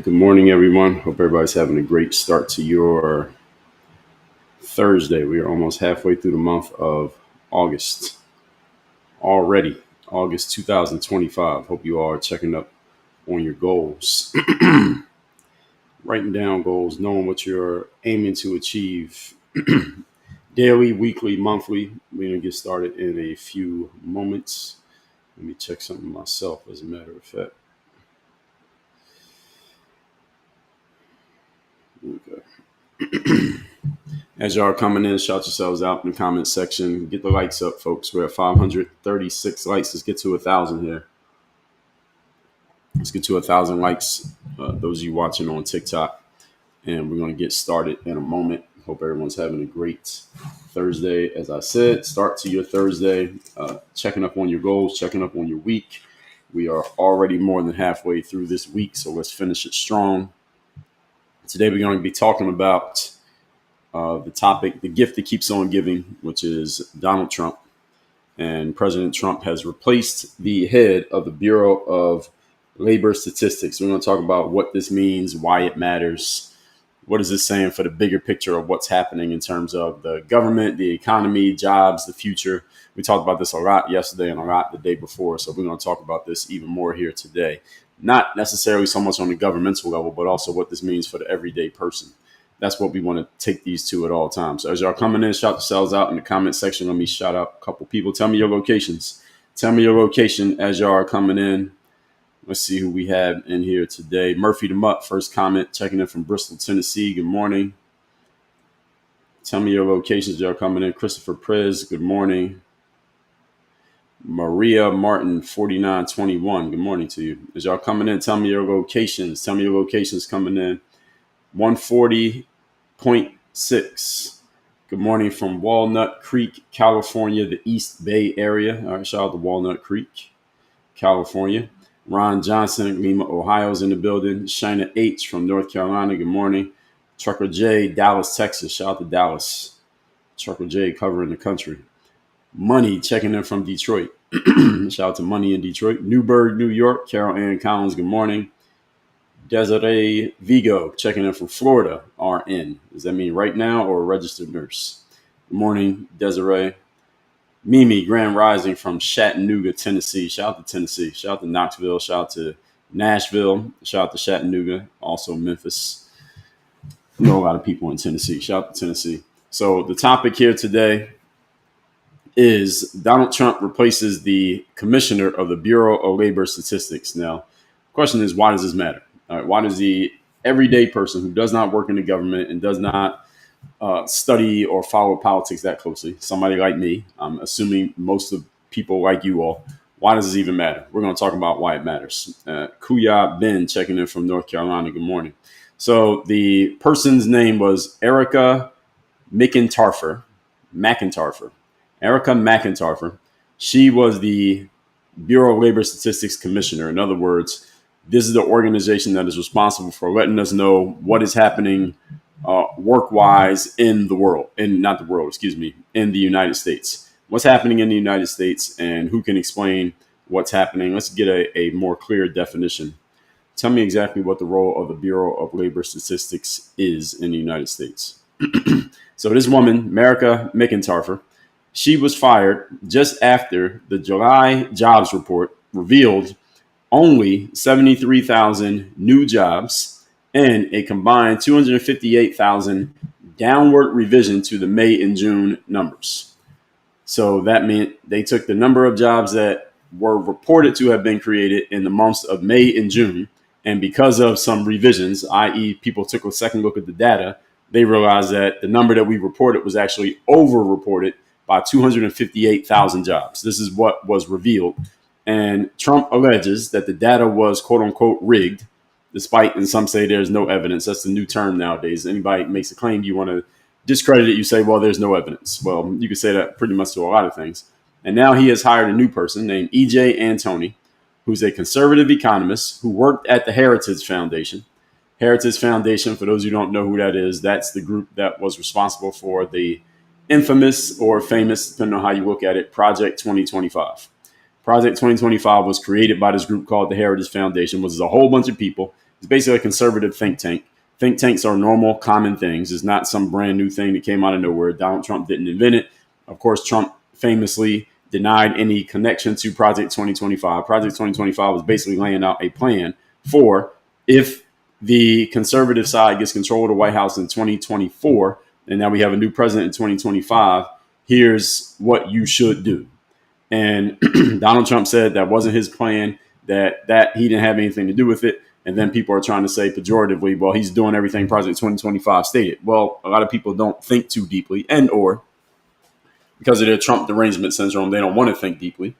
Good morning, everyone. Hope everybody's having a great start to your Thursday. We are almost halfway through the month of August already, August 2025. Hope you all are checking up on your goals, writing down goals, knowing what you're aiming to achieve daily, weekly, monthly. We're going to get started in a few moments. Let me check something myself, as a matter of fact. Okay. As y'all are coming in, shout yourselves out in the comment section. Get the likes up, folks. We're at 536 likes. Let's get to 1,000 here. Let's get to 1,000 likes. Those of you watching on TikTok. And we're going to get started in a moment. Hope everyone's having a great Thursday. As I said, start to your Thursday. Checking up on your goals, checking up on your week. We are already more than halfway through this week, so let's finish it strong. Today we're going to be talking about the topic, the gift that keeps on giving, which is Donald Trump. And President Trump has replaced the head of the Bureau of Labor Statistics. We're going to talk about what this means, why it matters. What is this saying for the bigger picture of what's happening in terms of the government, the economy, jobs, the future? We talked about this a lot yesterday and a lot the day before. So we're going to talk about this even more here today. Not necessarily so much on the governmental level, but also what this means for the everyday person. That's what we want to take these to at all times. So as y'all coming in, shout yourselves out in the comment section. Let me shout out a couple people. Tell me your locations. Tell me your location as y'all are coming in. Let's see who we have in here today. Murphy the Mutt, first comment, checking in from Bristol, Tennessee. Good morning. Tell me your locations, y'all coming in. Christopher Prez, good morning. Maria Martin, 4921, good morning to you. As y'all coming in, tell me your locations. Tell me your locations coming in. 140.6. Good morning from Walnut Creek, California, the East Bay area. All right, shout out to Walnut Creek, California. Ron Johnson, Lima, Ohio is in the building. Shina H from North Carolina, good morning. Trucker J, Dallas, Texas. Shout out to Dallas. Trucker J covering the country. Money checking in from Detroit. Shout out to Money in Detroit. Newburgh, New York. Carol Ann Collins, good morning. Desiree Vigo checking in from Florida, RN. Does that mean right now or a registered nurse? Good morning, Desiree. Mimi Grand Rising from Chattanooga, Tennessee. Shout out to Tennessee. Shout out to Knoxville. Shout out to Nashville. Shout out to Chattanooga. Also Memphis. You know a lot of people in Tennessee. Shout out to Tennessee. So the topic here today is Donald Trump replaces the commissioner of the Bureau of Labor Statistics. Now, the question is, why does this matter? All right, why does the everyday person who does not work in the government and does not study or follow politics that closely, somebody like me, I'm assuming most of people like you all Why does this even matter? We're going to talk about why it matters. Kuya Ben checking in from North Carolina. Good morning. So the person's name was Erica McIntarfer. Erica McIntarfer. She was the Bureau of Labor Statistics Commissioner. In other words, this is the organization that is responsible for letting us know what is happening work-wise in the world, in the United States. What's happening in the United States and who can explain what's happening? Let's get a more clear definition. Tell me exactly what the role of the Bureau of Labor Statistics is in the United States. So this woman, Erica McIntarfer, she was fired just after the July jobs report revealed only 73,000 new jobs and a combined 258,000 downward revision to the May and June numbers. So that meant they took the number of jobs that were reported to have been created in the months of May and June, and because of some revisions, i.e. people took a second look at the data, they realized that the number that we reported was actually over-reported by 258,000 jobs. This is what was revealed. And Trump alleges that the data was, quote unquote, rigged, despite, and some say there's no evidence. That's the new term nowadays. Anybody makes a claim, you want to discredit it, you say, well, there's no evidence. Well, you could say that pretty much to a lot of things. And now he has hired a new person named E.J. Antoni, who's a conservative economist who worked at the Heritage Foundation. Heritage Foundation, for those who don't know who that is, that's the group that was responsible for the infamous or famous, depending on how you look at it, Project 2025. Project 2025 was created by this group called the Heritage Foundation, which is a whole bunch of people. It's basically a conservative think tank. Think tanks are normal, common things. It's not some brand new thing that came out of nowhere. Donald Trump didn't invent it. Of course, Trump famously denied any connection to Project 2025. Project 2025 was basically laying out a plan for if the conservative side gets control of the White House in 2024, and now we have a new president in 2025, here's what you should do. And Donald Trump said that wasn't his plan, that he didn't have anything to do with it. And then people are trying to say pejoratively, well, he's doing everything Project 2025 stated. Well, a lot of people don't think too deeply, and or because of their Trump derangement syndrome, they don't want to think deeply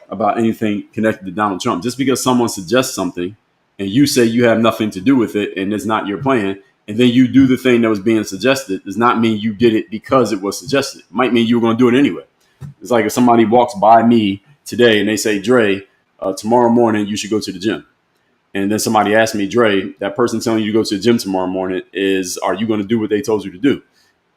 about anything connected to Donald Trump. Just because someone suggests something and you say you have nothing to do with it and it's not your plan, and then you do the thing that was being suggested, does not mean you did it because it was suggested. It might mean you were going to do it anyway. It's like if somebody walks by me today and they say, Dre, tomorrow morning you should go to the gym. And then somebody asks me, Dre, that person telling you to go to the gym tomorrow morning are you going to do what they told you to do?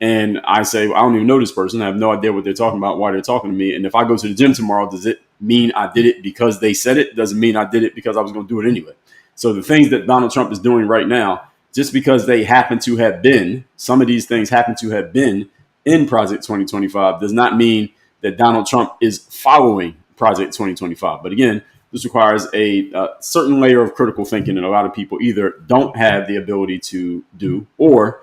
And I say, well, I don't even know this person. I have no idea what they're talking about, why they're talking to me. And if I go to the gym tomorrow, does it mean I did it because they said it? Doesn't mean I did it because I was going to do it anyway. So the things that Donald Trump is doing right now, just because they happen to have been, some of these things happen to have been in Project 2025, does not mean that Donald Trump is following Project 2025. But again, this requires a certain layer of critical thinking, and a lot of people either don't have the ability to do, or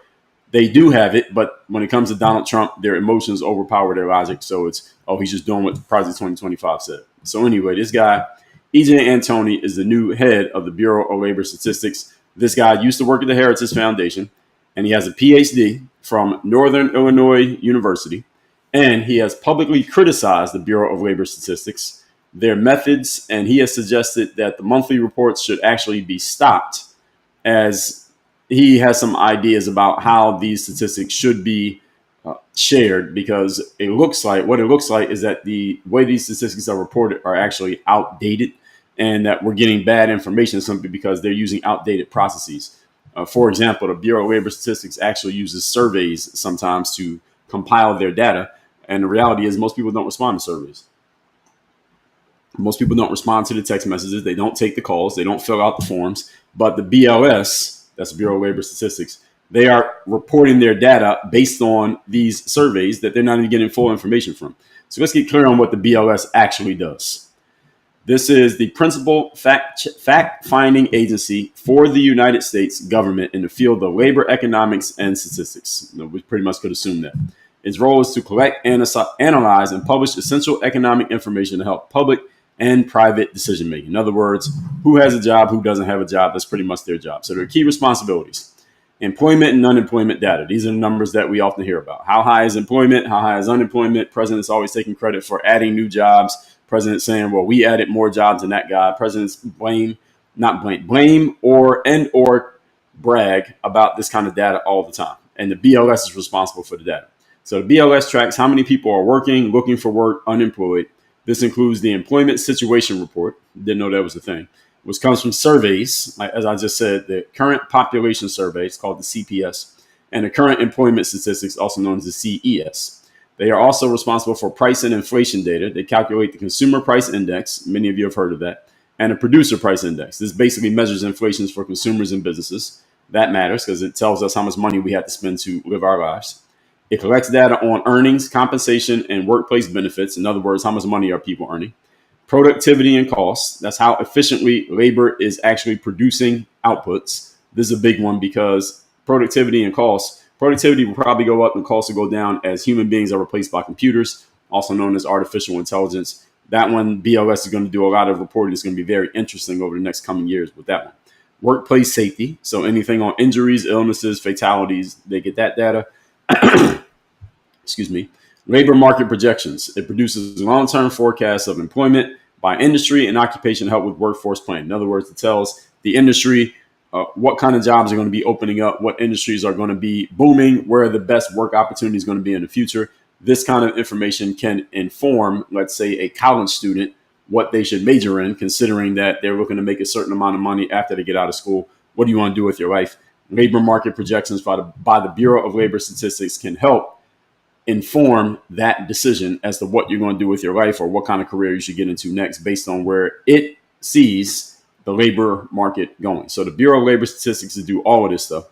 they do have it, but when it comes to Donald Trump, their emotions overpower their logic. So it's, oh, he's just doing what Project 2025 said. So anyway, this guy, E.J. Antoni, is the new head of the Bureau of Labor Statistics. This guy used to work at the Heritage Foundation, and he has a PhD from Northern Illinois University, and he has publicly criticized the Bureau of Labor Statistics, their methods, and he has suggested that the monthly reports should actually be stopped, as he has some ideas about how these statistics should be shared, because what it looks like is that the way these statistics are reported are actually outdated, and that we're getting bad information simply because they're using outdated processes. For example, the Bureau of Labor Statistics actually uses surveys sometimes to compile their data. And the reality is most people don't respond to surveys. Most people don't respond to the text messages. They don't take the calls. They don't fill out the forms. But the BLS, that's the Bureau of Labor Statistics, they are reporting their data based on these surveys that they're not even getting full information from. So let's get clear on what the BLS actually does. This is the principal fact-finding agency for the United States government in the field of labor economics and statistics. We pretty much could assume that. Its role is to collect, analyze, and publish essential economic information to help public and private decision making. In other words, who has a job, who doesn't have a job, that's pretty much their job. So there are key responsibilities. Employment and unemployment data. These are the numbers that we often hear about. How high is employment? How high is unemployment? President's always taking credit for adding new jobs. President saying, well, we added more jobs than that guy. Presidents blame or brag about this kind of data all the time. And the BLS is responsible for the data. So the BLS tracks how many people are working, looking for work, unemployed. This includes the Employment Situation Report. Didn't know that was a thing. Which comes from surveys, like, as I just said, the Current Population Survey, it's called the CPS, and the Current Employment Statistics, also known as the CES. They are also responsible for price and inflation data. They calculate the Consumer Price Index, many of you have heard of that, and a Producer Price Index. This basically measures inflation for consumers and businesses. That matters because it tells us how much money we have to spend to live our lives. It collects data on earnings, compensation, and workplace benefits. In other words, how much money are people earning? Productivity and costs. That's how efficiently labor is actually producing outputs. This is a big one because productivity and costs. Productivity will probably go up and costs will go down as human beings are replaced by computers, also known as artificial intelligence. That one, BLS is going to do a lot of reporting. It's going to be very interesting over the next coming years with that one. Workplace safety. So anything on injuries, illnesses, fatalities, they get that data. Excuse me. Labor market projections. It produces long-term forecasts of employment by industry and occupation to help with workforce planning. In other words, it tells the industry what kind of jobs are going to be opening up, what industries are going to be booming, where the best work opportunities are going to be in the future. This kind of information can inform, let's say, a college student what they should major in, considering that they're looking to make a certain amount of money after they get out of school. What do you want to do with your life? Labor market projections by the Bureau of Labor Statistics can help inform that decision as to what you're going to do with your life or what kind of career you should get into next based on where it sees the labor market going. So the Bureau of Labor Statistics to do all of this stuff.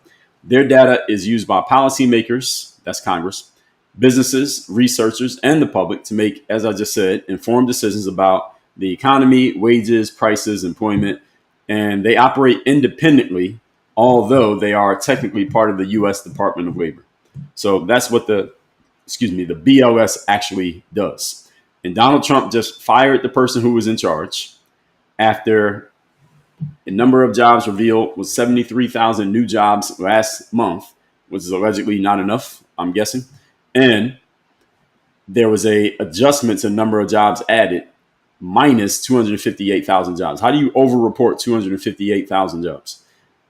Their data is used by policymakers, that's Congress, businesses, researchers, and the public to make, as I just said, informed decisions about the economy, wages, prices, employment, and they operate independently, although they are technically part of the U.S. Department of Labor. So that's what the BLS actually does. And Donald Trump just fired the person who was in charge after a number of jobs revealed was 73,000 new jobs last month, which is allegedly not enough, I'm guessing. And there was a adjustment to the number of jobs added minus 258,000 jobs. How do you overreport 258,000 jobs?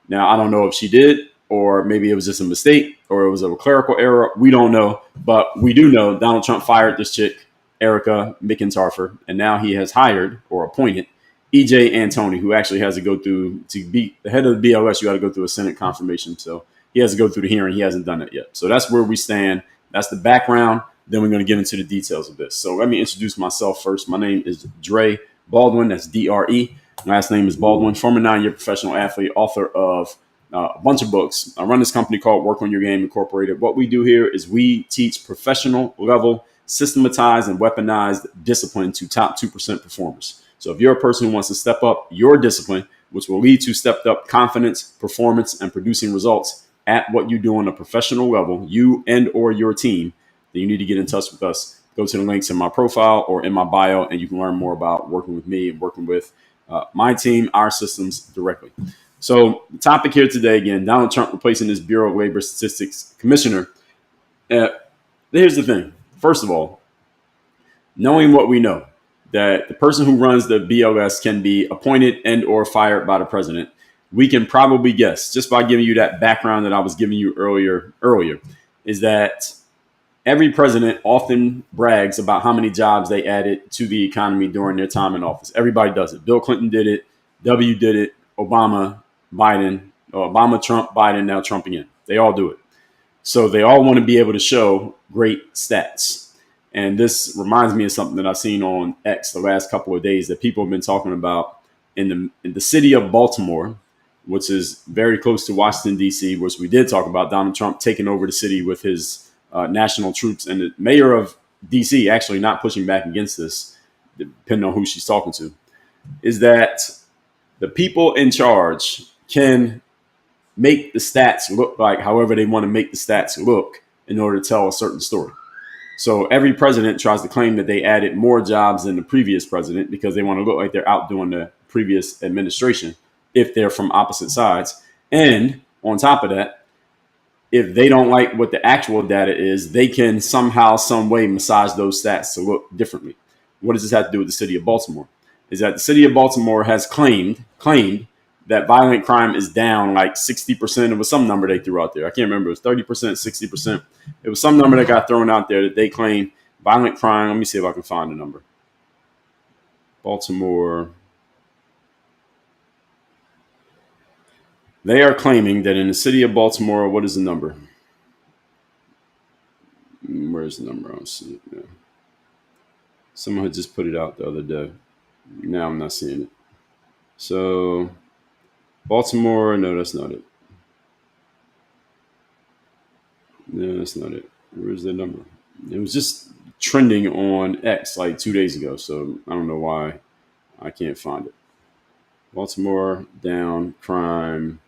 Now, I don't know if she did, or maybe it was just a mistake, or it was a clerical error. We don't know, but we do know Donald Trump fired this chick, Erica McIntyre, and now he has hired or appointed E.J. Antoni, who actually has to go through, to be the head of the BLS, you got to go through a Senate confirmation. So he has to go through the hearing. He hasn't done it yet. So that's where we stand. That's the background. Then we're going to get into the details of this. So let me introduce myself first. My name is Dre Baldwin. That's D-R-E. Last name is Baldwin, former 9-year professional athlete, author of a bunch of books. I run this company called Work on Your Game Incorporated. What we do here is we teach professional level, systematized and weaponized discipline to top 2% performers. So if you're a person who wants to step up your discipline, which will lead to stepped up confidence, performance, and producing results at what you do on a professional level, you and or your team, then you need to get in touch with us. Go to the links in my profile or in my bio, and you can learn more about working with me and working with my team, our systems directly. So the topic here today, again, Donald Trump replacing his Bureau of Labor Statistics commissioner. Here's the thing. First of all, knowing what we know, that the person who runs the BLS can be appointed and or fired by the president, we can probably guess, just by giving you that background that I was giving you earlier, is that every president often brags about how many jobs they added to the economy during their time in office. Everybody does it. Bill Clinton did it. W did it. Obama, Biden, Obama, Trump, Biden, now Trump again. They all do it. So they all want to be able to show great stats. And this reminds me of something that I've seen on X the last couple of days that people have been talking about in the city of Baltimore, which is very close to Washington, D.C., which we did talk about Donald Trump taking over the city with his national troops, and the mayor of D.C. actually not pushing back against this, depending on who she's talking to, is that the people in charge can make the stats look like however they want to make the stats look in order to tell a certain story. So every president tries to claim that they added more jobs than the previous president because they want to look like they're outdoing the previous administration if they're from opposite sides. And on top of that, if they don't like what the actual data is, they can somehow, some way massage those stats to look differently. What does this have to do with the city of Baltimore? Is that the city of Baltimore has claimed that violent crime is down like 60%. It was some number they threw out there. I can't remember. It was 30%, 60%. It was some number that got thrown out there that they claim violent crime. Let me see if I can find the number. Baltimore. They are claiming that in the city of Baltimore, what is the number? Where's the number? I don't see it now. Someone had just put it out the other day. Now I'm not seeing it. So Baltimore, no, that's not it. No, that's not it. Where's the number? It was just trending on X like 2 days ago. So I don't know why I can't find it. Baltimore down crime.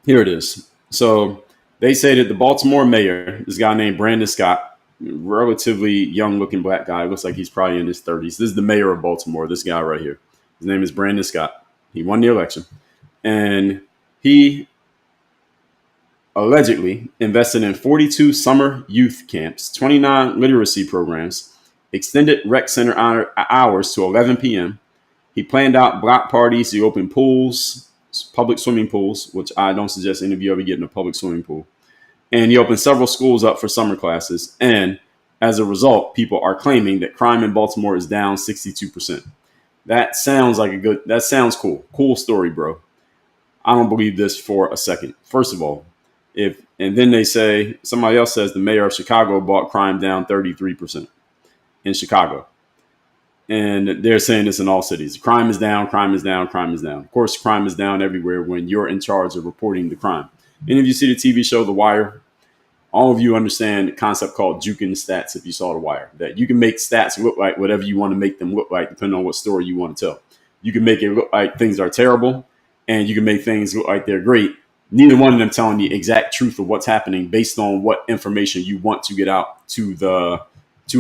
Here it is. So they say that the Baltimore mayor, this guy named Brandon Scott, relatively young looking black guy, looks like he's probably in his 30s. This is the mayor of Baltimore, this guy right here. His name is Brandon Scott. He won the election. And he allegedly invested in 42 summer youth camps, 29 literacy programs, extended rec center hours to 11 p.m. He planned out block parties. He opened pools, public swimming pools, which I don't suggest any of you ever get in a public swimming pool. And he opened several schools up for summer classes. And as a result, people are claiming that crime in Baltimore is down 62%. That sounds like that sounds cool. Cool story, bro. I don't believe this for a second. First of all, and then they say, somebody else says the mayor of Chicago brought crime down 33% in Chicago. And they're saying this in all cities. Crime is down, crime is down, crime is down. Of course, crime is down everywhere when you're in charge of reporting the crime. Any of you see the TV show The Wire? All of you understand the concept called juking the stats if you saw The Wire. That you can make stats look like whatever you want to make them look like, depending on what story you want to tell. You can make it look like things are terrible, and you can make things look like they're great. Neither one of them telling the exact truth of what's happening based on what information you want to get out to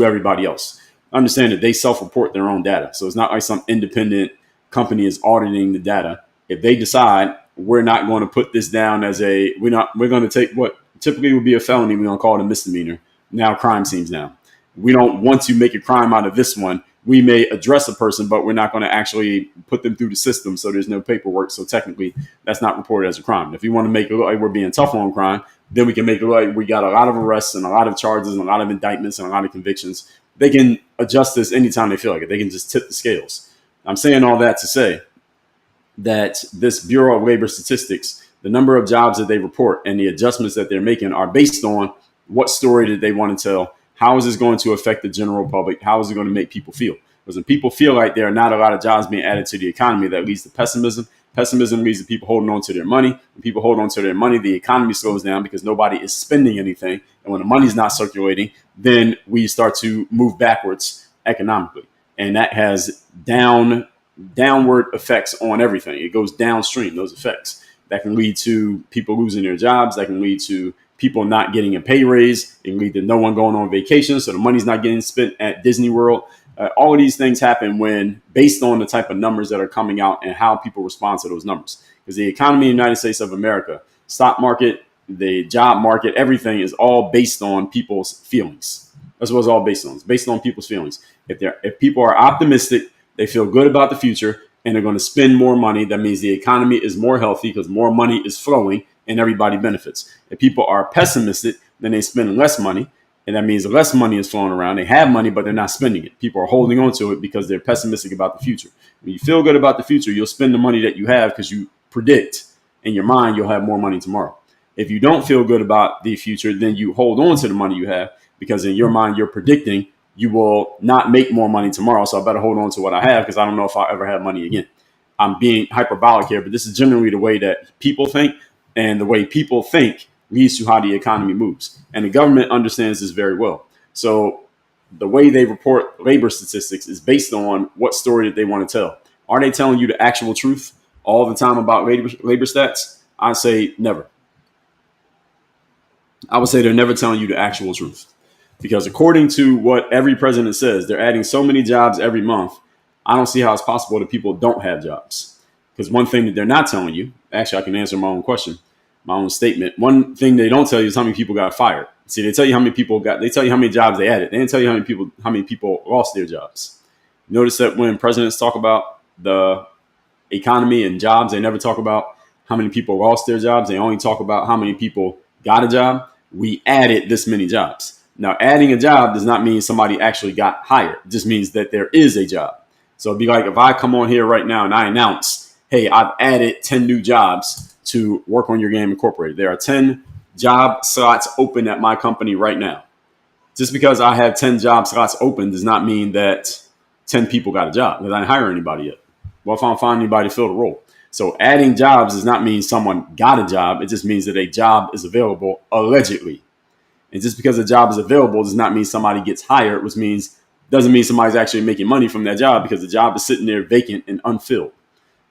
everybody else. Understand that they self-report their own data. So it's not like some independent company is auditing the data. If they decide we're not going to put this down as we're going to take what typically would be a felony, we're going to call it a misdemeanor. Now crime seems down. We don't want to make a crime out of this one. We may address a person, but we're not going to actually put them through the system. So there's no paperwork. So technically that's not reported as a crime. If you want to make it look like we're being tough on crime, then we can make it look like we got a lot of arrests and a lot of charges and a lot of indictments and a lot of convictions. They can adjust this anytime they feel like it. They can just tip the scales. I'm saying all that to say that this Bureau of Labor Statistics, the number of jobs that they report and the adjustments that they're making are based on what story did they want to tell? How is this going to affect the general public? How is it going to make people feel? Because when people feel like there are not a lot of jobs being added to the economy, that leads to pessimism. Pessimism leads to people holding on to their money. When people hold on to their money, the economy slows down because nobody is spending anything. And when the money's not circulating, then we start to move backwards economically. And that has downward effects on everything. It goes downstream, those effects. That can lead to people losing their jobs. That can lead to people not getting a pay raise. It can lead to no one going on vacation, so the money's not getting spent at Disney World. All of these things happen when based on the type of numbers that are coming out and how people respond to those numbers. Because the economy in the United States of America, stock market, the job market, everything is all based on people's feelings. That's what it's all based on. It's based on people's feelings. If people are optimistic, they feel good about the future, and they're going to spend more money, that means the economy is more healthy because more money is flowing and everybody benefits. If people are pessimistic, then they spend less money. And that means less money is flowing around. They have money, but they're not spending it. People are holding on to it because they're pessimistic about the future. When you feel good about the future, you'll spend the money that you have because you predict in your mind you'll have more money tomorrow. If you don't feel good about the future, then you hold on to the money you have because in your mind you're predicting you will not make more money tomorrow. So I better hold on to what I have because I don't know if I'll ever have money again. I'm being hyperbolic here, but this is generally the way that people think, and the way people think leads to how the economy moves. And the government understands this very well. So the way they report labor statistics is based on what story that they want to tell. Are they telling you the actual truth all the time about labor stats? I say never. I would say they're never telling you the actual truth. Because according to what every president says, they're adding so many jobs every month. I don't see how it's possible that people don't have jobs. Because one thing that they're not telling you, actually I can answer my own question. my own statement. One thing they don't tell you is how many people got fired. See, they tell you how many people got. They tell you how many jobs they added. They didn't tell you how many people lost their jobs. Notice that when presidents talk about the economy and jobs, they never talk about how many people lost their jobs. They only talk about how many people got a job. We added this many jobs. Now, adding a job does not mean somebody actually got hired. It just means that there is a job. So it'd be like if I come on here right now and I announce, hey, I've added 10 new jobs to Work on Your Game Incorporated. There are 10 job slots open at my company right now. Just because I have 10 job slots open does not mean that 10 people got a job because I didn't hire anybody yet. Well, if I don't find anybody to fill the role. So adding jobs does not mean someone got a job. It just means that a job is available allegedly. And just because a job is available does not mean somebody gets hired, which doesn't mean somebody's actually making money from that job because the job is sitting there vacant and unfilled.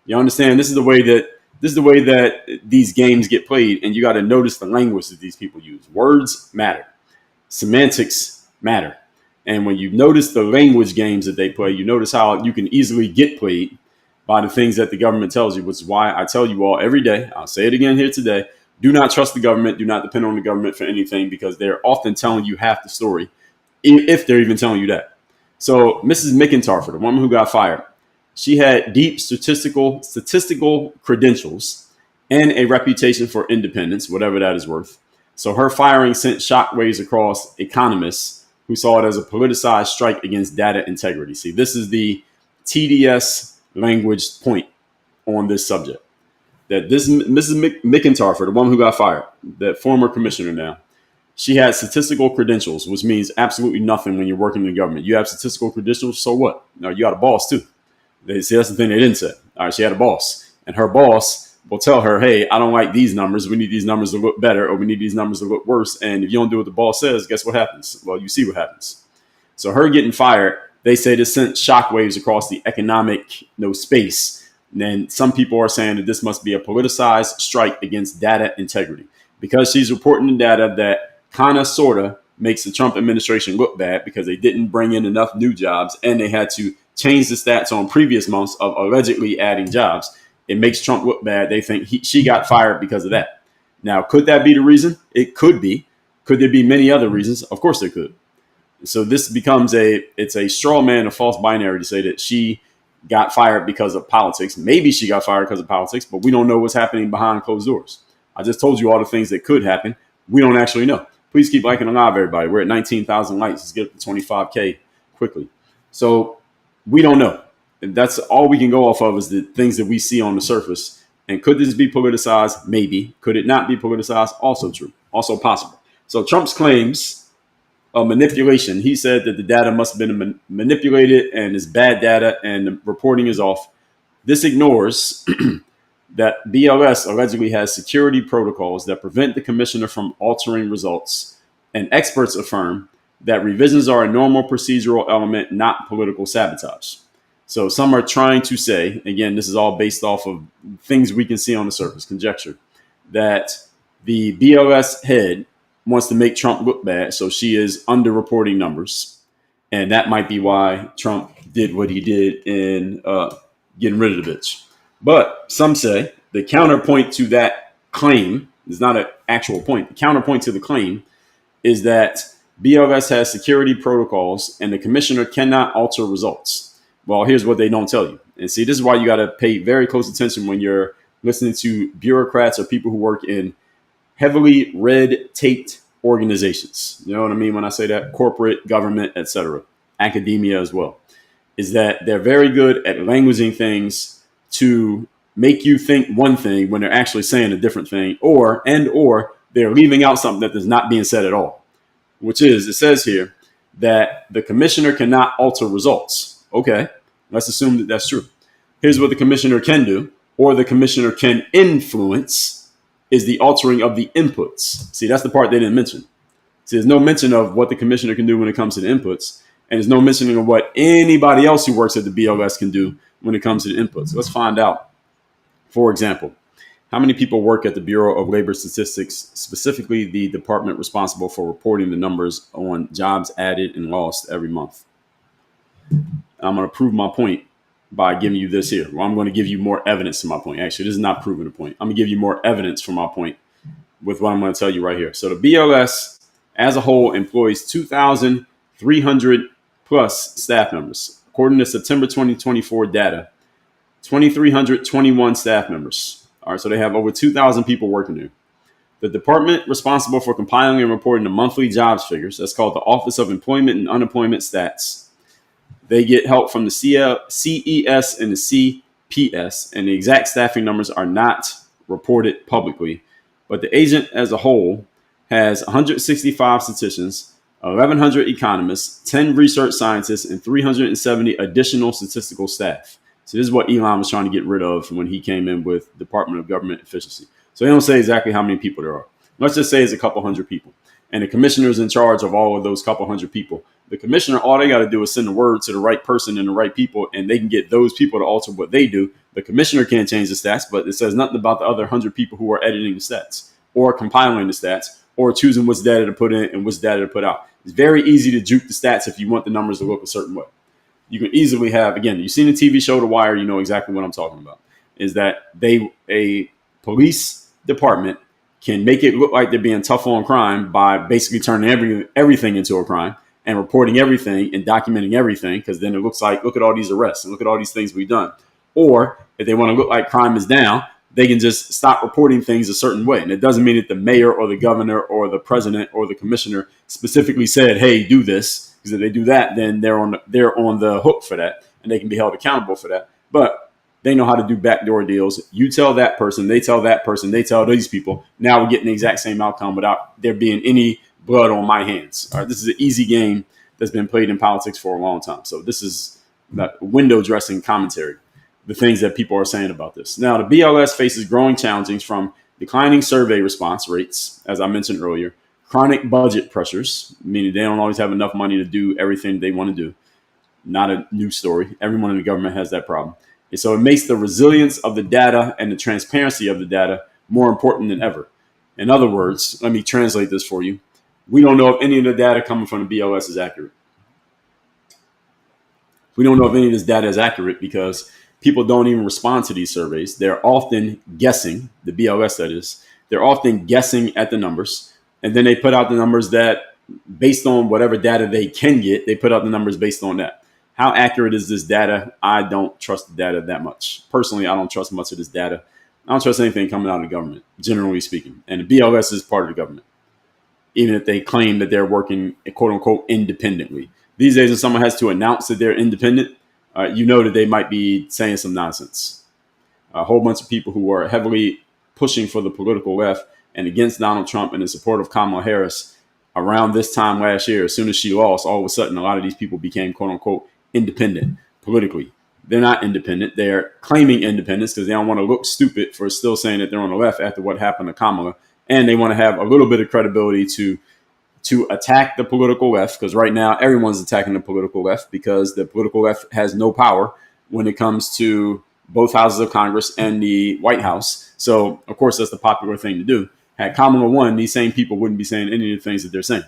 You understand? This is the way that these games get played, and you got to notice the language that these people use. Words matter. Semantics matter. And when you notice the language games that they play, you notice how you can easily get played by the things that the government tells you, which is why I tell you all every day, I'll say it again here today, do not trust the government, do not depend on the government for anything because they're often telling you half the story, if they're even telling you that. So Mrs. McIntyre, the woman who got fired, she had deep statistical credentials and a reputation for independence, whatever that is worth. So her firing sent shockwaves across economists who saw it as a politicized strike against data integrity. See, this is the TDS language point on this subject. That this Mrs. McIntyre, the woman who got fired, that former commissioner now, she had statistical credentials, which means absolutely nothing when you're working in the government. You have statistical credentials, so what? No, you got a boss too. See, that's the thing they didn't say. All right, she had a boss, and her boss will tell her, hey, I don't like these numbers. We need these numbers to look better, or we need these numbers to look worse. And if you don't do what the boss says, guess what happens? Well, you see what happens. So her getting fired, they say this sent shockwaves across the economic space. And then some people are saying that this must be a politicized strike against data integrity because she's reporting the data that kind of sort of makes the Trump administration look bad because they didn't bring in enough new jobs and they had to change the stats on previous months of allegedly adding jobs. It makes Trump look bad. They think she got fired because of that. Now, could that be the reason? It could be. Could there be many other reasons? Of course there could. So this becomes it's a straw man, a false binary to say that she got fired because of politics. Maybe she got fired because of politics, but we don't know what's happening behind closed doors. I just told you all the things that could happen. We don't actually know. Please keep liking and live, everybody. We're at 19,000 likes. Let's get up to 25K quickly. So we don't know. And that's all we can go off of is the things that we see on the surface. And could this be politicized? Maybe. Could it not be politicized? Also true. Also possible. So Trump's claims of manipulation. He said that the data must have been manipulated and is bad data and the reporting is off. This ignores that BLS allegedly has security protocols that prevent the commissioner from altering results. And experts affirm that revisions are a normal procedural element, not political sabotage. So some are trying to say, again, this is all based off of things we can see on the surface, conjecture, that the BLS head wants to make Trump look bad. So she is underreporting numbers. And that might be why Trump did what he did in getting rid of the bitch. But some say the counterpoint to that claim is not an actual point. The counterpoint to the claim is that BLS has security protocols and the commissioner cannot alter results. Well, here's what they don't tell you. And see, this is why you got to pay very close attention when you're listening to bureaucrats or people who work in heavily red-taped organizations. You know what I mean when I say that? Corporate, government, etc. Academia as well. Is that they're very good at languaging things to make you think one thing when they're actually saying a different thing, or they're leaving out something that is not being said at all. Which is, it says here that the commissioner cannot alter results. Okay, let's assume that that's true. Here's what the commissioner can do, or the commissioner can influence, is the altering of the inputs. See, that's the part they didn't mention. See, there's no mention of what the commissioner can do when it comes to the inputs, and there's no mentioning of what anybody else who works at the BLS can do when it comes to the inputs. Let's find out. For example, how many people work at the Bureau of Labor Statistics, specifically the department responsible for reporting the numbers on jobs added and lost every month? I'm going to prove my point by giving you this here. Well, I'm going to give you more evidence to my point. Actually, this is not proving the point. I'm going to give you more evidence for my point with what I'm going to tell you right here. So the BLS as a whole employs 2,300 plus staff members. According to September 2024 data, 2,321 staff members. All right, so they have over 2,000 people working there. The department responsible for compiling and reporting the monthly jobs figures, that's called the Office of Employment and Unemployment Stats. They get help from the CES and the CPS, and the exact staffing numbers are not reported publicly. But the agent as a whole has 165 statisticians, 1,100 economists, 10 research scientists, and 370 additional statistical staff. So this is what Elon was trying to get rid of when he came in with Department of Government Efficiency. So they don't say exactly how many people there are. Let's just say it's a couple hundred people. And the commissioner is in charge of all of those couple hundred people. The commissioner, all they got to do is send a word to the right person and the right people, and they can get those people to alter what they do. The commissioner can't change the stats, but it says nothing about the other 100 people who are editing the stats or compiling the stats or choosing which data to put in and which data to put out. It's very easy to juke the stats if you want the numbers to look a certain way. You can easily have, again, you've seen the TV show The Wire, you know exactly what I'm talking about, is that a police department can make it look like they're being tough on crime by basically turning everything into a crime and reporting everything and documenting everything, because then it looks like, look at all these arrests and look at all these things we've done. Or if they want to look like crime is down, they can just stop reporting things a certain way. And it doesn't mean that the mayor or the governor or the president or the commissioner specifically said, hey, do this. Because if they do that, then they're on the hook for that and they can be held accountable for that. But they know how to do backdoor deals. You tell that person, they tell that person, they tell these people. Now we're getting the exact same outcome without there being any blood on my hands. All right, this is an easy game that's been played in politics for a long time. So this is that window dressing commentary, the things that people are saying about this. Now, the BLS faces growing challenges from declining survey response rates, as I mentioned earlier, chronic budget pressures, meaning they don't always have enough money to do everything they want to do. Not a new story. Everyone in the government has that problem. And so it makes the resilience of the data and the transparency of the data more important than ever. In other words, let me translate this for you. We don't know if any of the data coming from the BLS is accurate. We don't know if any of this data is accurate because people don't even respond to these surveys. They're often guessing, the BLS that is, they're often guessing at the numbers. And then they put out the numbers that, based on whatever data they can get, they put out the numbers based on that. How accurate is this data? I don't trust the data that much. Personally, I don't trust much of this data. I don't trust anything coming out of the government, generally speaking. And the BLS is part of the government, even if they claim that they're working, quote unquote, independently. These days, when someone has to announce that they're independent, you know that they might be saying some nonsense. A whole bunch of people who are heavily pushing for the political left and against Donald Trump and in support of Kamala Harris around this time last year, as soon as she lost, all of a sudden, a lot of these people became, quote unquote, independent politically. They're not independent. They're claiming independence because they don't want to look stupid for still saying that they're on the left after what happened to Kamala. And they want to have a little bit of credibility to attack the political left, because right now everyone's attacking the political left because the political left has no power when it comes to both houses of Congress and the White House. So, of course, that's the popular thing to do. Had Kamala won, these same people wouldn't be saying any of the things that they're saying.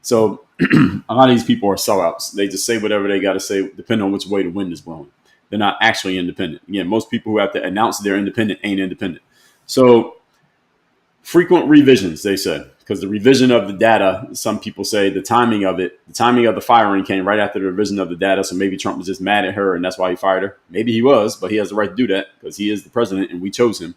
So a lot of these people are sellouts. They just say whatever they got to say, depending on which way the wind is blowing. They're not actually independent. Again, most people who have to announce they're independent ain't independent. So frequent revisions, they said, because the revision of the data, some people say the timing of the firing came right after the revision of the data. So maybe Trump was just mad at her and that's why he fired her. Maybe he was, but he has the right to do that because he is the president and we chose him.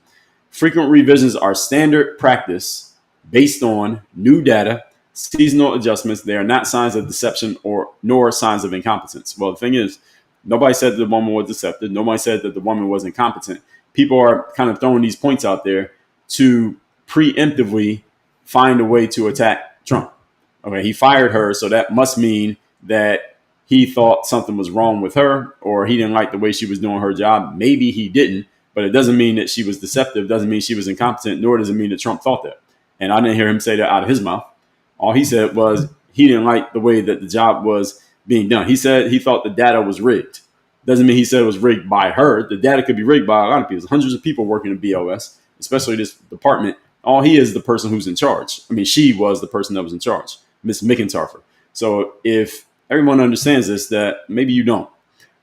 Frequent revisions are standard practice based on new data, seasonal adjustments. They are not signs of deception nor signs of incompetence. Well, the thing is, nobody said that the woman was deceptive. Nobody said that the woman was incompetent. People are kind of throwing these points out there to preemptively find a way to attack Trump. Okay, he fired her, so that must mean that he thought something was wrong with her or he didn't like the way she was doing her job. Maybe he didn't, but it doesn't mean that she was deceptive. Doesn't mean she was incompetent, nor does it mean that Trump thought that. And I didn't hear him say that out of his mouth. All he said was he didn't like the way that the job was being done. He said he thought the data was rigged. Doesn't mean he said it was rigged by her. The data could be rigged by a lot of people. There's hundreds of people working in BLS, especially this department. All he is the person who's in charge. I mean, she was the person that was in charge, Miss McIntyre. So if everyone understands this, that maybe you don't.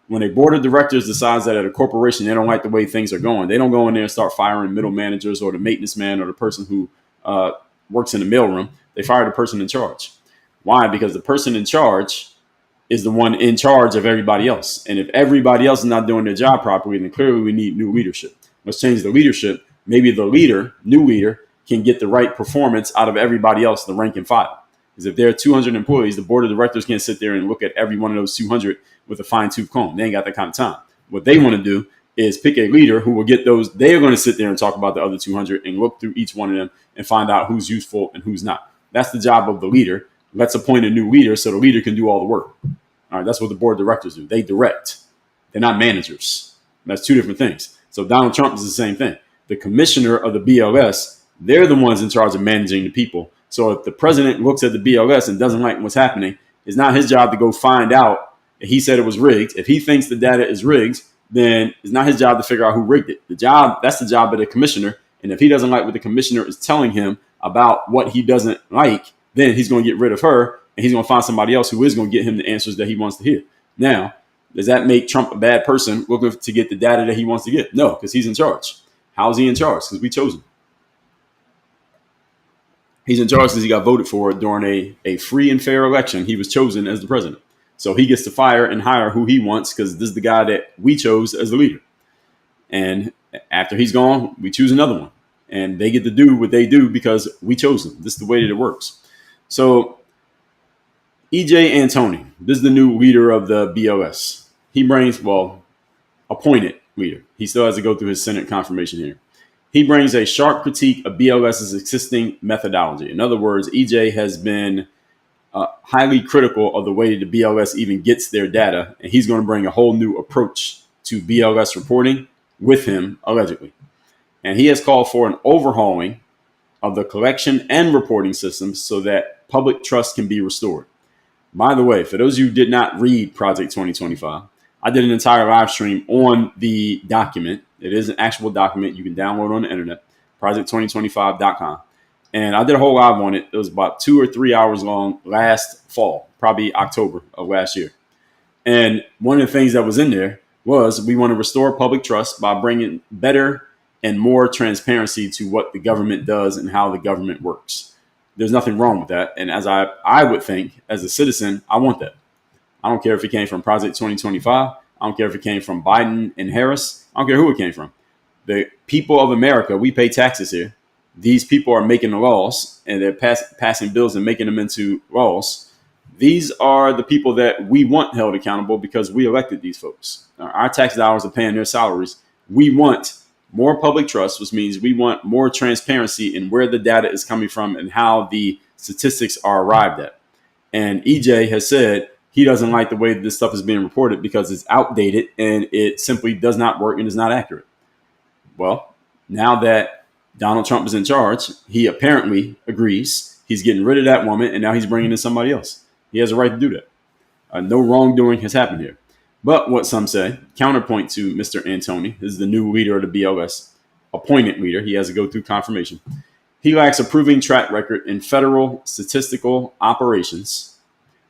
When a board of directors decides that at a corporation they don't like the way things are going, they don't go in there and start firing middle managers or the maintenance man or the person who works in the mailroom. They fire the person in charge. Why? Because the person in charge is the one in charge of everybody else. And if everybody else is not doing their job properly, then clearly we need new leadership. Let's change the leadership. Maybe the new leader, can get the right performance out of everybody else, the rank and file. Because if there are 200 employees, the board of directors can't sit there and look at every one of those 200 with a fine-tooth comb. They ain't got that kind of time. What they want to do is pick a leader who will get those. They are going to sit there and talk about the other 200 and look through each one of them and find out who's useful and who's not. That's the job of the leader. Let's appoint a new leader so the leader can do all the work. All right, that's what the board of directors do. They direct. They're not managers. That's two different things. So Donald Trump is the same thing. The commissioner of the BLS, they're the ones in charge of managing the people. So if the president looks at the BLS and doesn't like what's happening, it's not his job to go find out if he said it was rigged. If he thinks the data is rigged, then it's not his job to figure out who rigged it. That's the job of the commissioner. And if he doesn't like what the commissioner is telling him about what he doesn't like, then he's going to get rid of her and he's going to find somebody else who is going to get him the answers that he wants to hear. Now, does that make Trump a bad person looking to get the data that he wants to get? No, because he's in charge. How is he in charge? Because we chose him. He's in charge because he got voted for during a free and fair election. He was chosen as the president. So he gets to fire and hire who he wants because this is the guy that we chose as the leader. And after he's gone, we choose another one. And they get to do what they do because we chose them. This is the way that it works. So E.J. Antoni, this is the new leader of the BLS. He brings, appointed leader. He still has to go through his Senate confirmation here. He brings a sharp critique of BLS's existing methodology. In other words, EJ has been highly critical of the way the BLS even gets their data, and he's going to bring a whole new approach to BLS reporting with him, allegedly. And he has called for an overhauling of the collection and reporting systems so that public trust can be restored. By the way, for those of you who did not read Project 2025, I did an entire live stream on the document. It is an actual document you can download on the internet, project2025.com. And I did a whole live on it. It was about 2 or 3 hours long last fall, probably October of last year. And one of the things that was in there was we want to restore public trust by bringing better and more transparency to what the government does and how the government works. There's nothing wrong with that. And as I would think, as a citizen, I want that. I don't care if it came from Project 2025. I don't care if it came from Biden and Harris. I don't care who it came from. The people of America, we pay taxes here. These people are making the laws and they're passing bills and making them into laws. These are the people that we want held accountable because we elected these folks. Our tax dollars are paying their salaries. We want more public trust, which means we want more transparency in where the data is coming from and how the statistics are arrived at. And EJ has said he doesn't like the way that this stuff is being reported because it's outdated and it simply does not work and is not accurate. Well, now that Donald Trump is in charge, he apparently agrees. He's getting rid of that woman and now he's bringing in somebody else. He has a right to do that. No wrongdoing has happened here. But what some say, counterpoint to Mr. Antoni, this is the new leader of the BLS, appointed leader. He has to go through confirmation. He lacks a proven track record in federal statistical operations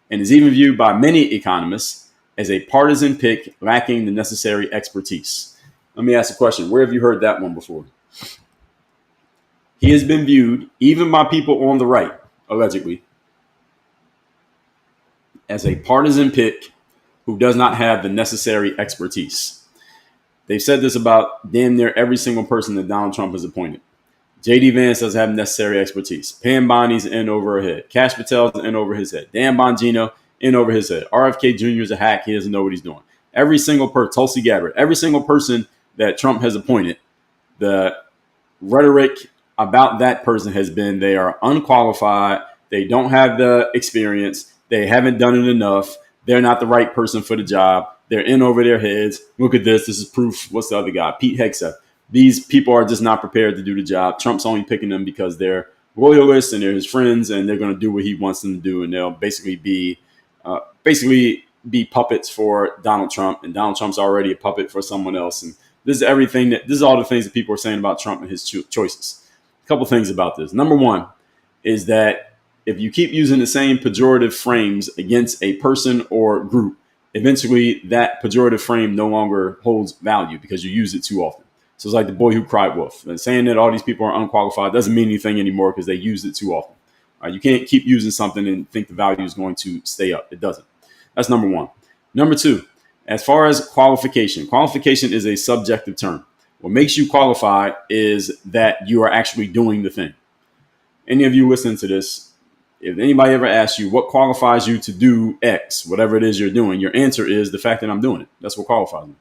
and is even viewed by many economists as a partisan pick lacking the necessary expertise. Let me ask a question. Where have you heard that one before? He has been viewed, even by people on the right, allegedly, as a partisan pick who does not have the necessary expertise. They've said this about damn near every single person that Donald Trump has appointed. J.D. Vance doesn't have necessary expertise. Pam Bondi's in over her head. Kash Patel's in over his head. Dan Bongino in over his head. RFK Jr. is a hack. He doesn't know what he's doing. Every single person, Tulsi Gabbard, every single person that Trump has appointed, the rhetoric about that person has been they are unqualified. They don't have the experience. They haven't done it enough. They're not the right person for the job. They're in over their heads. Look at this. This is proof. What's the other guy? Pete Hegseth. These people are just not prepared to do the job. Trump's only picking them because they're loyalists and they're his friends and they're going to do what he wants them to do. And they'll basically be puppets for Donald Trump. And Donald Trump's already a puppet for someone else. And this is all the things that people are saying about Trump and his choices. A couple things about this. Number one is that if you keep using the same pejorative frames against a person or group, eventually that pejorative frame no longer holds value because you use it too often. So it's like the boy who cried wolf. And saying that all these people are unqualified doesn't mean anything anymore because they used it too often. You can't keep using something and think the value is going to stay up. It doesn't. That's number one. Number two, as far as qualification is a subjective term. What makes you qualified is that you are actually doing the thing. Any of you listening to this, if anybody ever asks you what qualifies you to do X, whatever it is you're doing, your answer is the fact that I'm doing it. That's what qualifies me.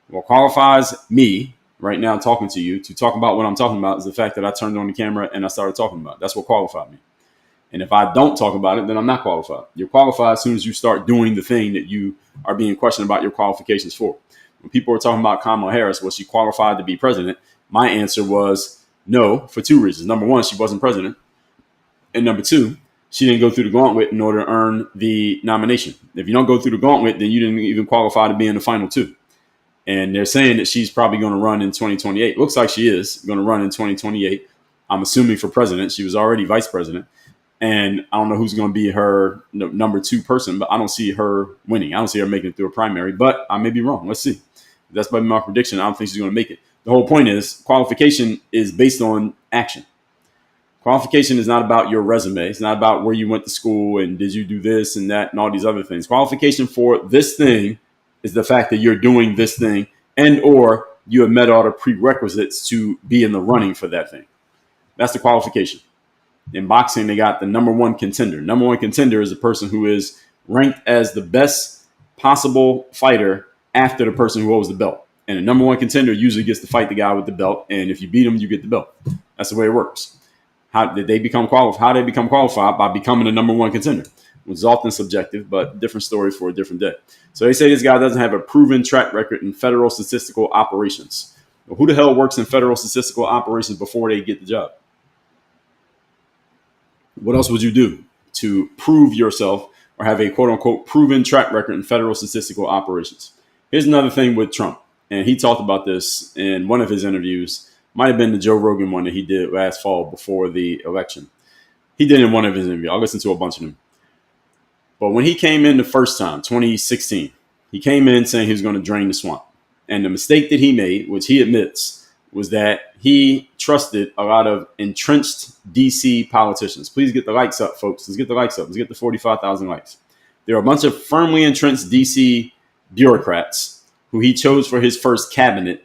What qualifies me right now talking to you to talk about what I'm talking about is the fact that I turned on the camera and I started talking about it. That's what qualified me. And if I don't talk about it, then I'm not qualified. You're qualified as soon as you start doing the thing that you are being questioned about your qualifications for. When people were talking about Kamala Harris, was she qualified to be president? My answer was no, for two reasons. Number one, she wasn't president. And number two, she didn't go through the gauntlet in order to earn the nomination. If you don't go through the gauntlet, then you didn't even qualify to be in the final two. And they're saying that she's probably going to run in 2028. Looks like she is going to run in 2028. I'm assuming for president. She was already vice president. And I don't know who's going to be her number two person, but I don't see her winning. I don't see her making it through a primary, but I may be wrong. Let's see. That's my prediction. I don't think she's going to make it. The whole point is qualification is based on action. Qualification is not about your resume. It's not about where you went to school and did you do this and that and all these other things. Qualification for this thing is the fact that you're doing this thing and or you have met all the prerequisites to be in the running for that thing. That's the qualification. In boxing, they got the number one contender. Number one contender is a person who is ranked as the best possible fighter after the person who holds the belt. And the number one contender usually gets to fight the guy with the belt. And if you beat him, you get the belt. That's the way it works. How did they become qualified? How did they become qualified? By becoming the number one contender, which is often subjective, but different story for a different day. So they say this guy doesn't have a proven track record in federal statistical operations. Well, who the hell works in federal statistical operations before they get the job? What else would you do to prove yourself or have a quote unquote proven track record in federal statistical operations? Here's another thing with Trump. And he talked about this in one of his interviews. Might have been the Joe Rogan one that he did last fall before the election. He did in one of his interviews. I'll listen to a bunch of them. But when he came in the first time, 2016, he came in saying he was going to drain the swamp. And the mistake that he made, which he admits, was that he trusted a lot of entrenched DC politicians. Please get the likes up, folks. Let's get the likes up. Let's get the 45,000 likes. There are a bunch of firmly entrenched DC bureaucrats who he chose for his first cabinet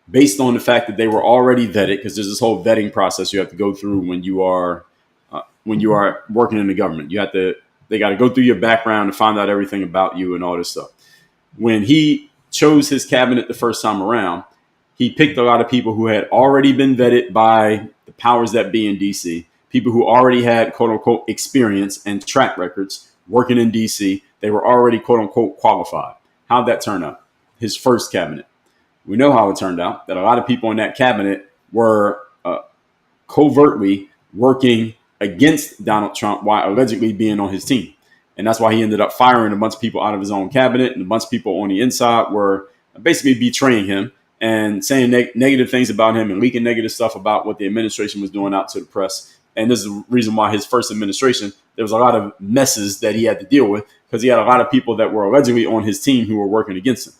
based on the fact that they were already vetted, because there's this whole vetting process you have to go through when you are working in the government. They got to go through your background and find out everything about you and all this stuff. When he chose his cabinet the first time around, he picked a lot of people who had already been vetted by the powers that be in DC, people who already had, quote unquote, experience and track records working in DC. They were already, quote unquote, qualified. How'd that turn out? His first cabinet. We know how it turned out, that a lot of people in that cabinet were covertly working against Donald Trump while allegedly being on his team. And that's why he ended up firing a bunch of people out of his own cabinet, and a bunch of people on the inside were basically betraying him and saying negative things about him and leaking negative stuff about what the administration was doing out to the press. And this is the reason why his first administration, there was a lot of messes that he had to deal with, because he had a lot of people that were allegedly on his team who were working against him.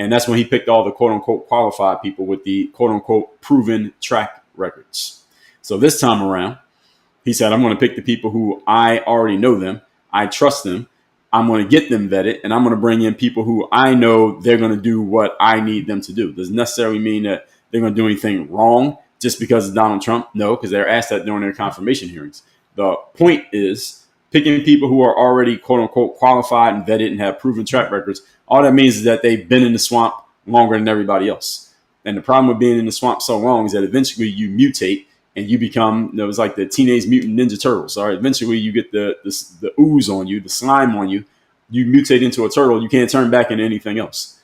And that's when he picked all the quote unquote qualified people with the quote unquote proven track records. So this time around, he said, I'm going to pick the people who I already know them. I trust them. I'm going to get them vetted, and I'm going to bring in people who I know they're going to do what I need them to do. Doesn't necessarily mean that they're going to do anything wrong just because of Donald Trump. No, because they're asked that during their confirmation hearings. The point is picking people who are already, quote unquote, qualified and vetted and have proven track records. All that means is that they've been in the swamp longer than everybody else. And the problem with being in the swamp so long is that eventually you mutate and you become, it was like the Teenage Mutant Ninja Turtles. All right, eventually you get the ooze on you, the slime on you. You mutate into a turtle. You can't turn back into anything else.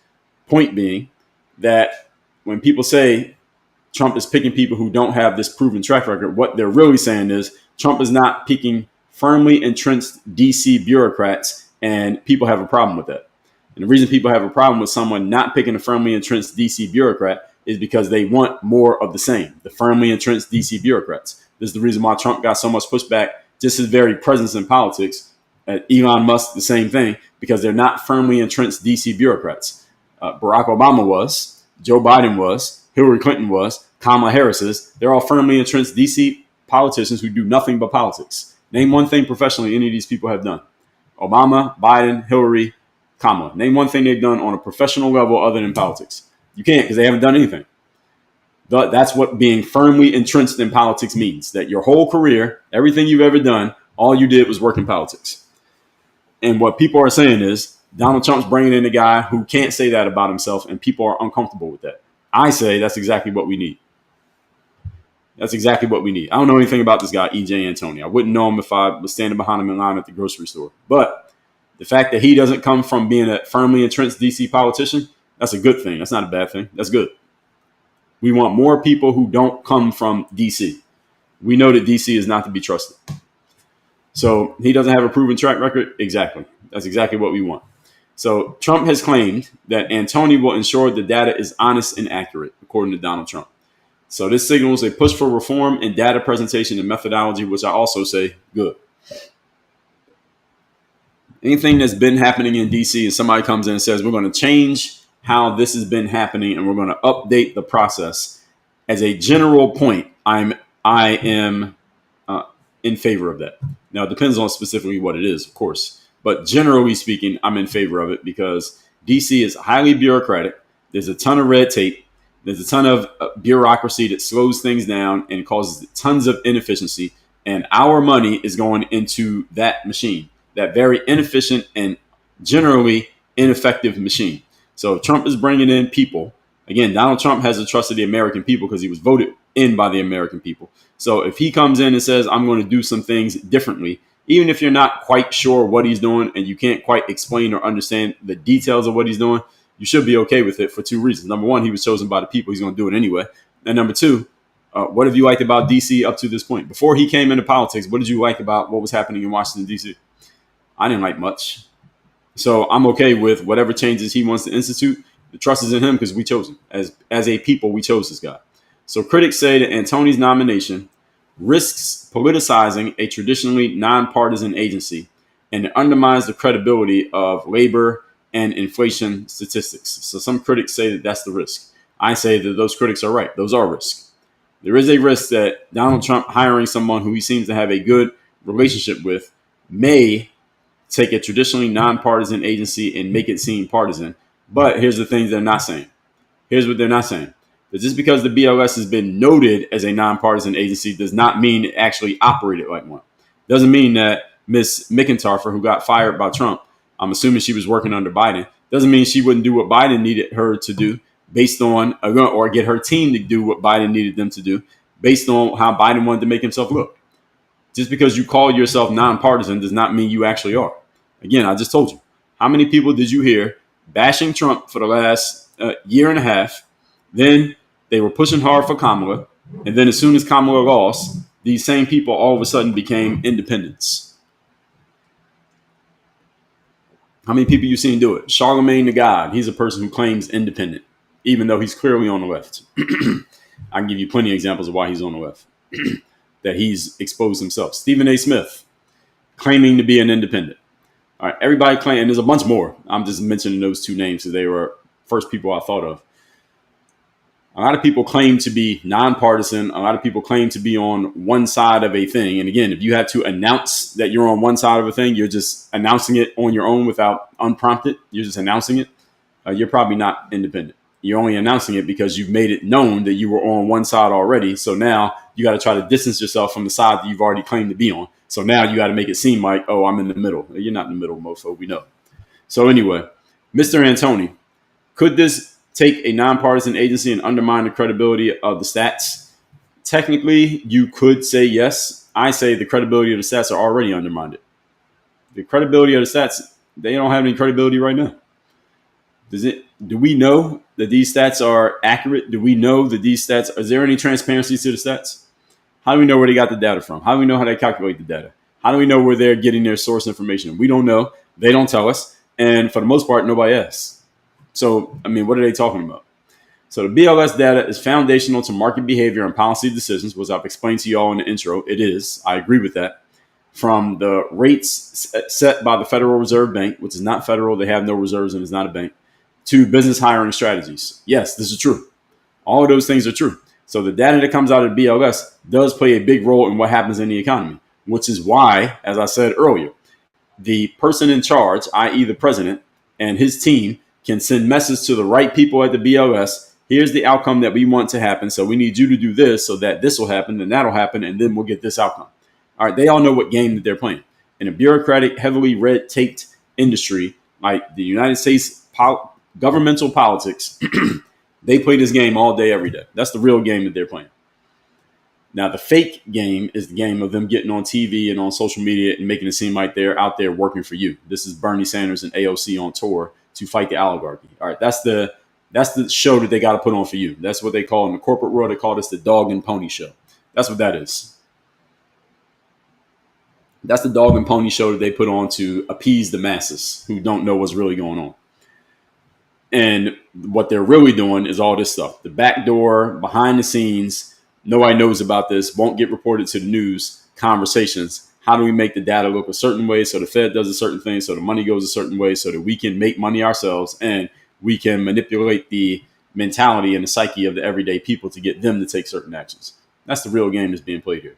Point being that when people say Trump is picking people who don't have this proven track record, what they're really saying is Trump is not picking firmly entrenched DC bureaucrats, and people have a problem with that. And the reason people have a problem with someone not picking a firmly entrenched DC bureaucrat is because they want more of the same, the firmly entrenched DC bureaucrats. This is the reason why Trump got so much pushback, just his very presence in politics. Elon Musk, the same thing, because they're not firmly entrenched DC bureaucrats. Barack Obama was, Joe Biden was, Hillary Clinton was, Kamala Harris is. They're all firmly entrenched DC politicians who do nothing but politics. Name one thing professionally any of these people have done. Obama, Biden, Hillary, Kamala. Name one thing they've done on a professional level other than politics. You can't, because they haven't done anything. That's what being firmly entrenched in politics means, that your whole career, everything you've ever done, all you did was work in politics. And what people are saying is Donald Trump's bringing in a guy who can't say that about himself, and people are uncomfortable with that. I say that's exactly what we need. That's exactly what we need. I don't know anything about this guy, E.J. Antoni. I wouldn't know him if I was standing behind him in line at the grocery store. But the fact that he doesn't come from being a firmly entrenched DC politician, that's a good thing. That's not a bad thing. That's good. We want more people who don't come from DC. We know that DC is not to be trusted. So he doesn't have a proven track record? Exactly. That's exactly what we want. So Trump has claimed that Antoni will ensure the data is honest and accurate, according to Donald Trump. So this signals a push for reform in data presentation and methodology, which I also say good. Anything that's been happening in DC and somebody comes in and says, we're going to change how this has been happening and we're going to update the process, as a general point, I am in favor of that. Now, it depends on specifically what it is, of course. But generally speaking, I'm in favor of it because DC is highly bureaucratic. There's a ton of red tape. There's a ton of bureaucracy that slows things down and causes tons of inefficiency. And our money is going into that machine, that very inefficient and generally ineffective machine. So Trump is bringing in people. Again, Donald Trump has the trust of the American people because he was voted in by the American people. So if he comes in and says, I'm going to do some things differently, even if you're not quite sure what he's doing and you can't quite explain or understand the details of what he's doing, you should be okay with it for two reasons. Number one, he was chosen by the people. He's going to do it anyway. And number two, what have you liked about D.C. up to this point? Before he came into politics, what did you like about what was happening in Washington, D.C.? I didn't like much. So I'm okay with whatever changes he wants to institute. The trust is in him because we chose him. As a people, we chose this guy. So critics say that Antoni's nomination risks politicizing a traditionally nonpartisan agency, and it undermines the credibility of labor and inflation statistics. So some critics say that that's the risk. I say that those critics are right. Those are risks. There is a risk that Donald Trump hiring someone who he seems to have a good relationship with may take a traditionally nonpartisan agency and make it seem partisan. But here's the things they're not saying. Here's what they're not saying. That just because the BLS has been noted as a nonpartisan agency does not mean it actually operated like one. Doesn't mean that Ms. McIntyre, who got fired by Trump, I'm assuming she was working under Biden, doesn't mean she wouldn't do what Biden needed her to do based on, or get her team to do what Biden needed them to do based on how Biden wanted to make himself look. Just because you call yourself nonpartisan does not mean you actually are. Again, I just told you. How many people did you hear bashing Trump for the last year and a half? Then they were pushing hard for Kamala. And then as soon as Kamala lost, these same people all of a sudden became independents. How many people you seen do it? Charlemagne the God, he's a person who claims independent, even though he's clearly on the left. I can give you plenty of examples of why he's on the left, that he's exposed himself. Stephen A. Smith, claiming to be an independent. All right, everybody claim, and there's a bunch more. I'm just mentioning those two names because they were first people I thought of. A lot of people claim to be nonpartisan. A lot of people claim to be on one side of a thing. And again, if you have to announce that you're on one side of a thing, you're just announcing it on your own without unprompted. You're just announcing it. You're probably not independent. You're only announcing it because you've made it known that you were on one side already. So now you got to try to distance yourself from the side that you've already claimed to be on. So now you got to make it seem like, oh, I'm in the middle. You're not in the middle, mofo. We know. So anyway, Mr. Antoni, could this take a nonpartisan agency and undermine the credibility of the stats? Technically, you could say yes. I say the credibility of the stats are already undermined. The credibility of the stats, they don't have any credibility right now. Do we know that these stats are accurate? Do we know that these stats, is there any transparency to the stats? How do we know where they got the data from? How do we know how they calculate the data? How do we know where they're getting their source information? We don't know. They don't tell us. And for the most part, nobody asks. So, I mean, what are they talking about? So the BLS data is foundational to market behavior and policy decisions, which I've explained to you all in the intro. It is. I agree with that. From the rates set by the Federal Reserve Bank, which is not federal, they have no reserves and is not a bank, to business hiring strategies. Yes, this is true. All of those things are true. So the data that comes out of the BLS does play a big role in what happens in the economy, which is why, as I said earlier, the person in charge, i.e. the president and his team, can send messages to the right people at the BLS. Here's the outcome that we want to happen. So we need you to do this so that this will happen and that'll happen. And then we'll get this outcome. All right. They all know what game that they're playing. In a bureaucratic, heavily red taped industry like the United States governmental politics, they play this game all day, every day. That's the real game that they're playing. Now, the fake game is the game of them getting on TV and on social media and making it seem like they're out there working for you. This is Bernie Sanders and AOC on tour to fight the oligarchy. All right, that's the show that they got to put on for you. That's what they call in the corporate world. They call this the dog and pony show. That's what that is. That's the dog and pony show that they put on to appease the masses who don't know what's really going on. And what they're really doing is all this stuff. The back door, behind the scenes, nobody knows about this, won't get reported to the news, conversations. How do we make the data look a certain way so the Fed does a certain thing, so the money goes a certain way, so that we can make money ourselves and we can manipulate the mentality and the psyche of the everyday people to get them to take certain actions. That's the real game that's being played here.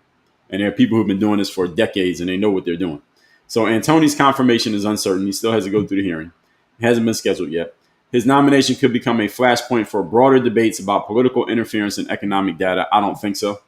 And there are people who've been doing this for decades and they know what they're doing. So Antoni's confirmation is uncertain. He still has to go through the hearing. It hasn't been scheduled yet. His nomination could become a flashpoint for broader debates about political interference in economic data. I don't think so.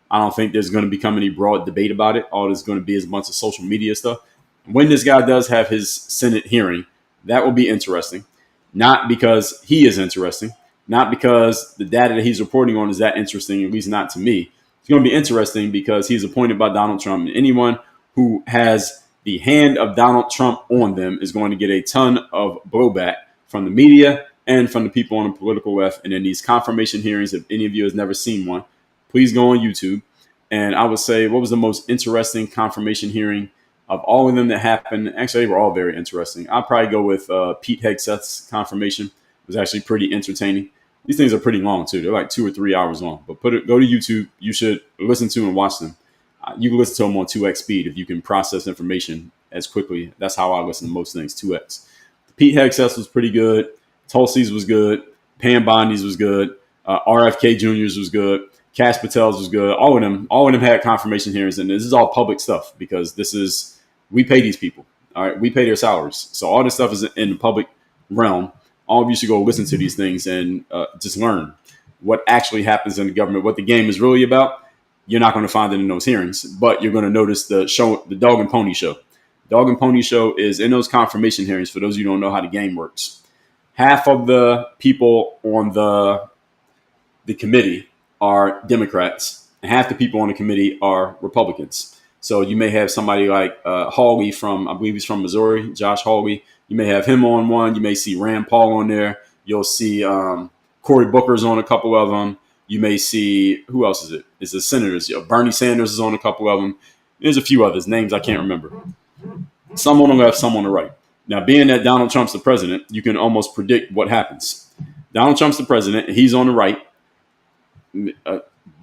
I don't think there's going to become any broad debate about it. All there's going to be is a bunch of social media stuff. When this guy does have his Senate hearing, that will be interesting. Not because he is interesting, not because the data that he's reporting on is that interesting, at least not to me. It's going to be interesting because he's appointed by Donald Trump, and anyone who has the hand of Donald Trump on them is going to get a ton of blowback from the media and from the people on the political left. And in these confirmation hearings, if any of you has never seen one, please go on YouTube. And I would say, what was the most interesting confirmation hearing of all of them that happened? Actually, they were all very interesting. I'll probably go with Pete Hegseth's confirmation. It was actually pretty entertaining. These things are pretty long, too. They're like 2 or 3 hours long. But go to YouTube. You should listen to and watch them. You can listen to them on 2x speed if you can process information as quickly. That's how I listen to most things, 2x. Pete Hegseth was pretty good. Tulsi's was good. Pam Bondi's was good. RFK Jr.'s was good. Kash Patel's was good. All of them had confirmation hearings, and this is all public stuff because we pay these people. All right, we pay their salaries, so all this stuff is in the public realm. All of you should go listen to these things and just learn what actually happens in the government, what the game is really about. You're not going to find it in those hearings, but you're going to notice the dog and pony show. Dog and pony show is in those confirmation hearings. For those of you who don't know how the game works, half of the people on the committee are Democrats, and half the people on the committee are Republicans. So you may have somebody like Hawley from, I believe he's from Missouri, Josh Hawley. You may have him on one. You may see Rand Paul on there. You'll see Cory Booker's on a couple of them. You may see, who else is it? It's the senators. Bernie Sanders is on a couple of them. There's a few others, names I can't remember. Some on the left, some on the right. Now, being that Donald Trump's the president, you can almost predict what happens. Donald Trump's the president, and he's on the right.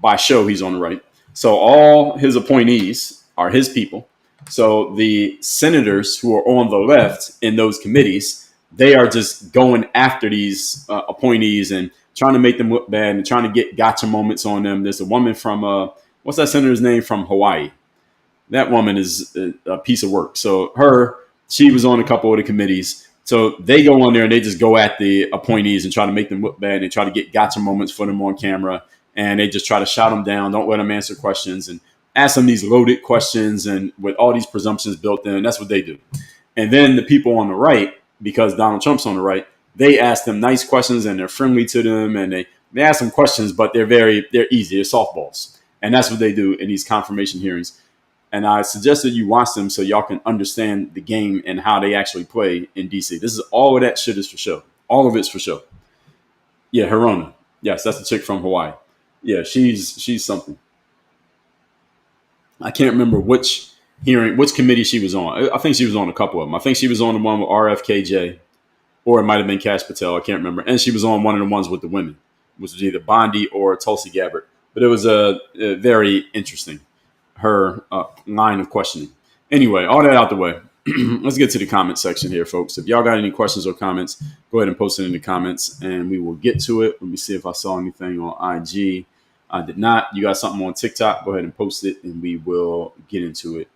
By show, he's on the right. So all his appointees are his people. So the senators who are on the left in those committees, they are just going after these appointees and trying to make them look bad and trying to get gotcha moments on them. There's a woman from, what's that senator's name from Hawaii? That woman is a piece of work. So she was on a couple of the committees. So they go on there and they just go at the appointees and try to make them look bad. They try to get gotcha moments for them on camera. And they just try to shout them down. Don't let them answer questions and ask them these loaded questions and with all these presumptions built in. That's what they do. And then the people on the right, because Donald Trump's on the right, they ask them nice questions and they're friendly to them. And they ask them questions, but they're easy. They're softballs. And that's what they do in these confirmation hearings. And I suggested you watch them so y'all can understand the game and how they actually play in D.C. This is all of that shit is for show. All of it's for show. Yeah, Hirona. Yes, that's the chick from Hawaii. Yeah, she's something. I can't remember which committee she was on. I think she was on a couple of them. I think she was on the one with RFKJ, or it might have been Kash Patel. I can't remember. And she was on one of the ones with the women, which was either Bondi or Tulsi Gabbard. But it was very interesting, her line of questioning. Anyway, all that out the way. let's get to the comment section here, folks. If y'all got any questions or comments, go ahead and post it in the comments and we will get to it. Let me see if I saw anything on IG. I did not. You got something on TikTok, go ahead and post it and we will get into it.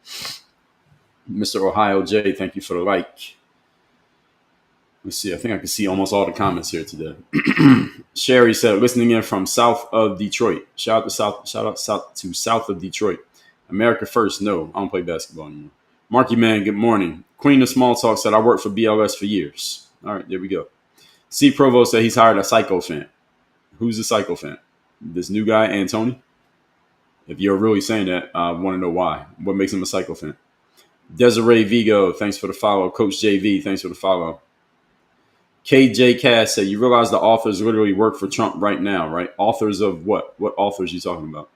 Mr. Ohio J, thank you for the like. Let's see. I think I can see almost all the comments here today. Sherry said, listening in from south of Detroit. Shout out south of Detroit. America first. No, I don't play basketball anymore. Marky Man, good morning. Queen of Small Talk said, I worked for BLS for years. All right, there we go. C. Provo said he's hired a psycho fan. Who's the psycho fan? This new guy, Antony? If you're really saying that, I want to know why. What makes him a psycho fan? Desiree Vigo, thanks for the follow. Coach JV, thanks for the follow. KJ Cass said, you realize the authors literally work for Trump right now, right? Authors of what? What authors are you talking about?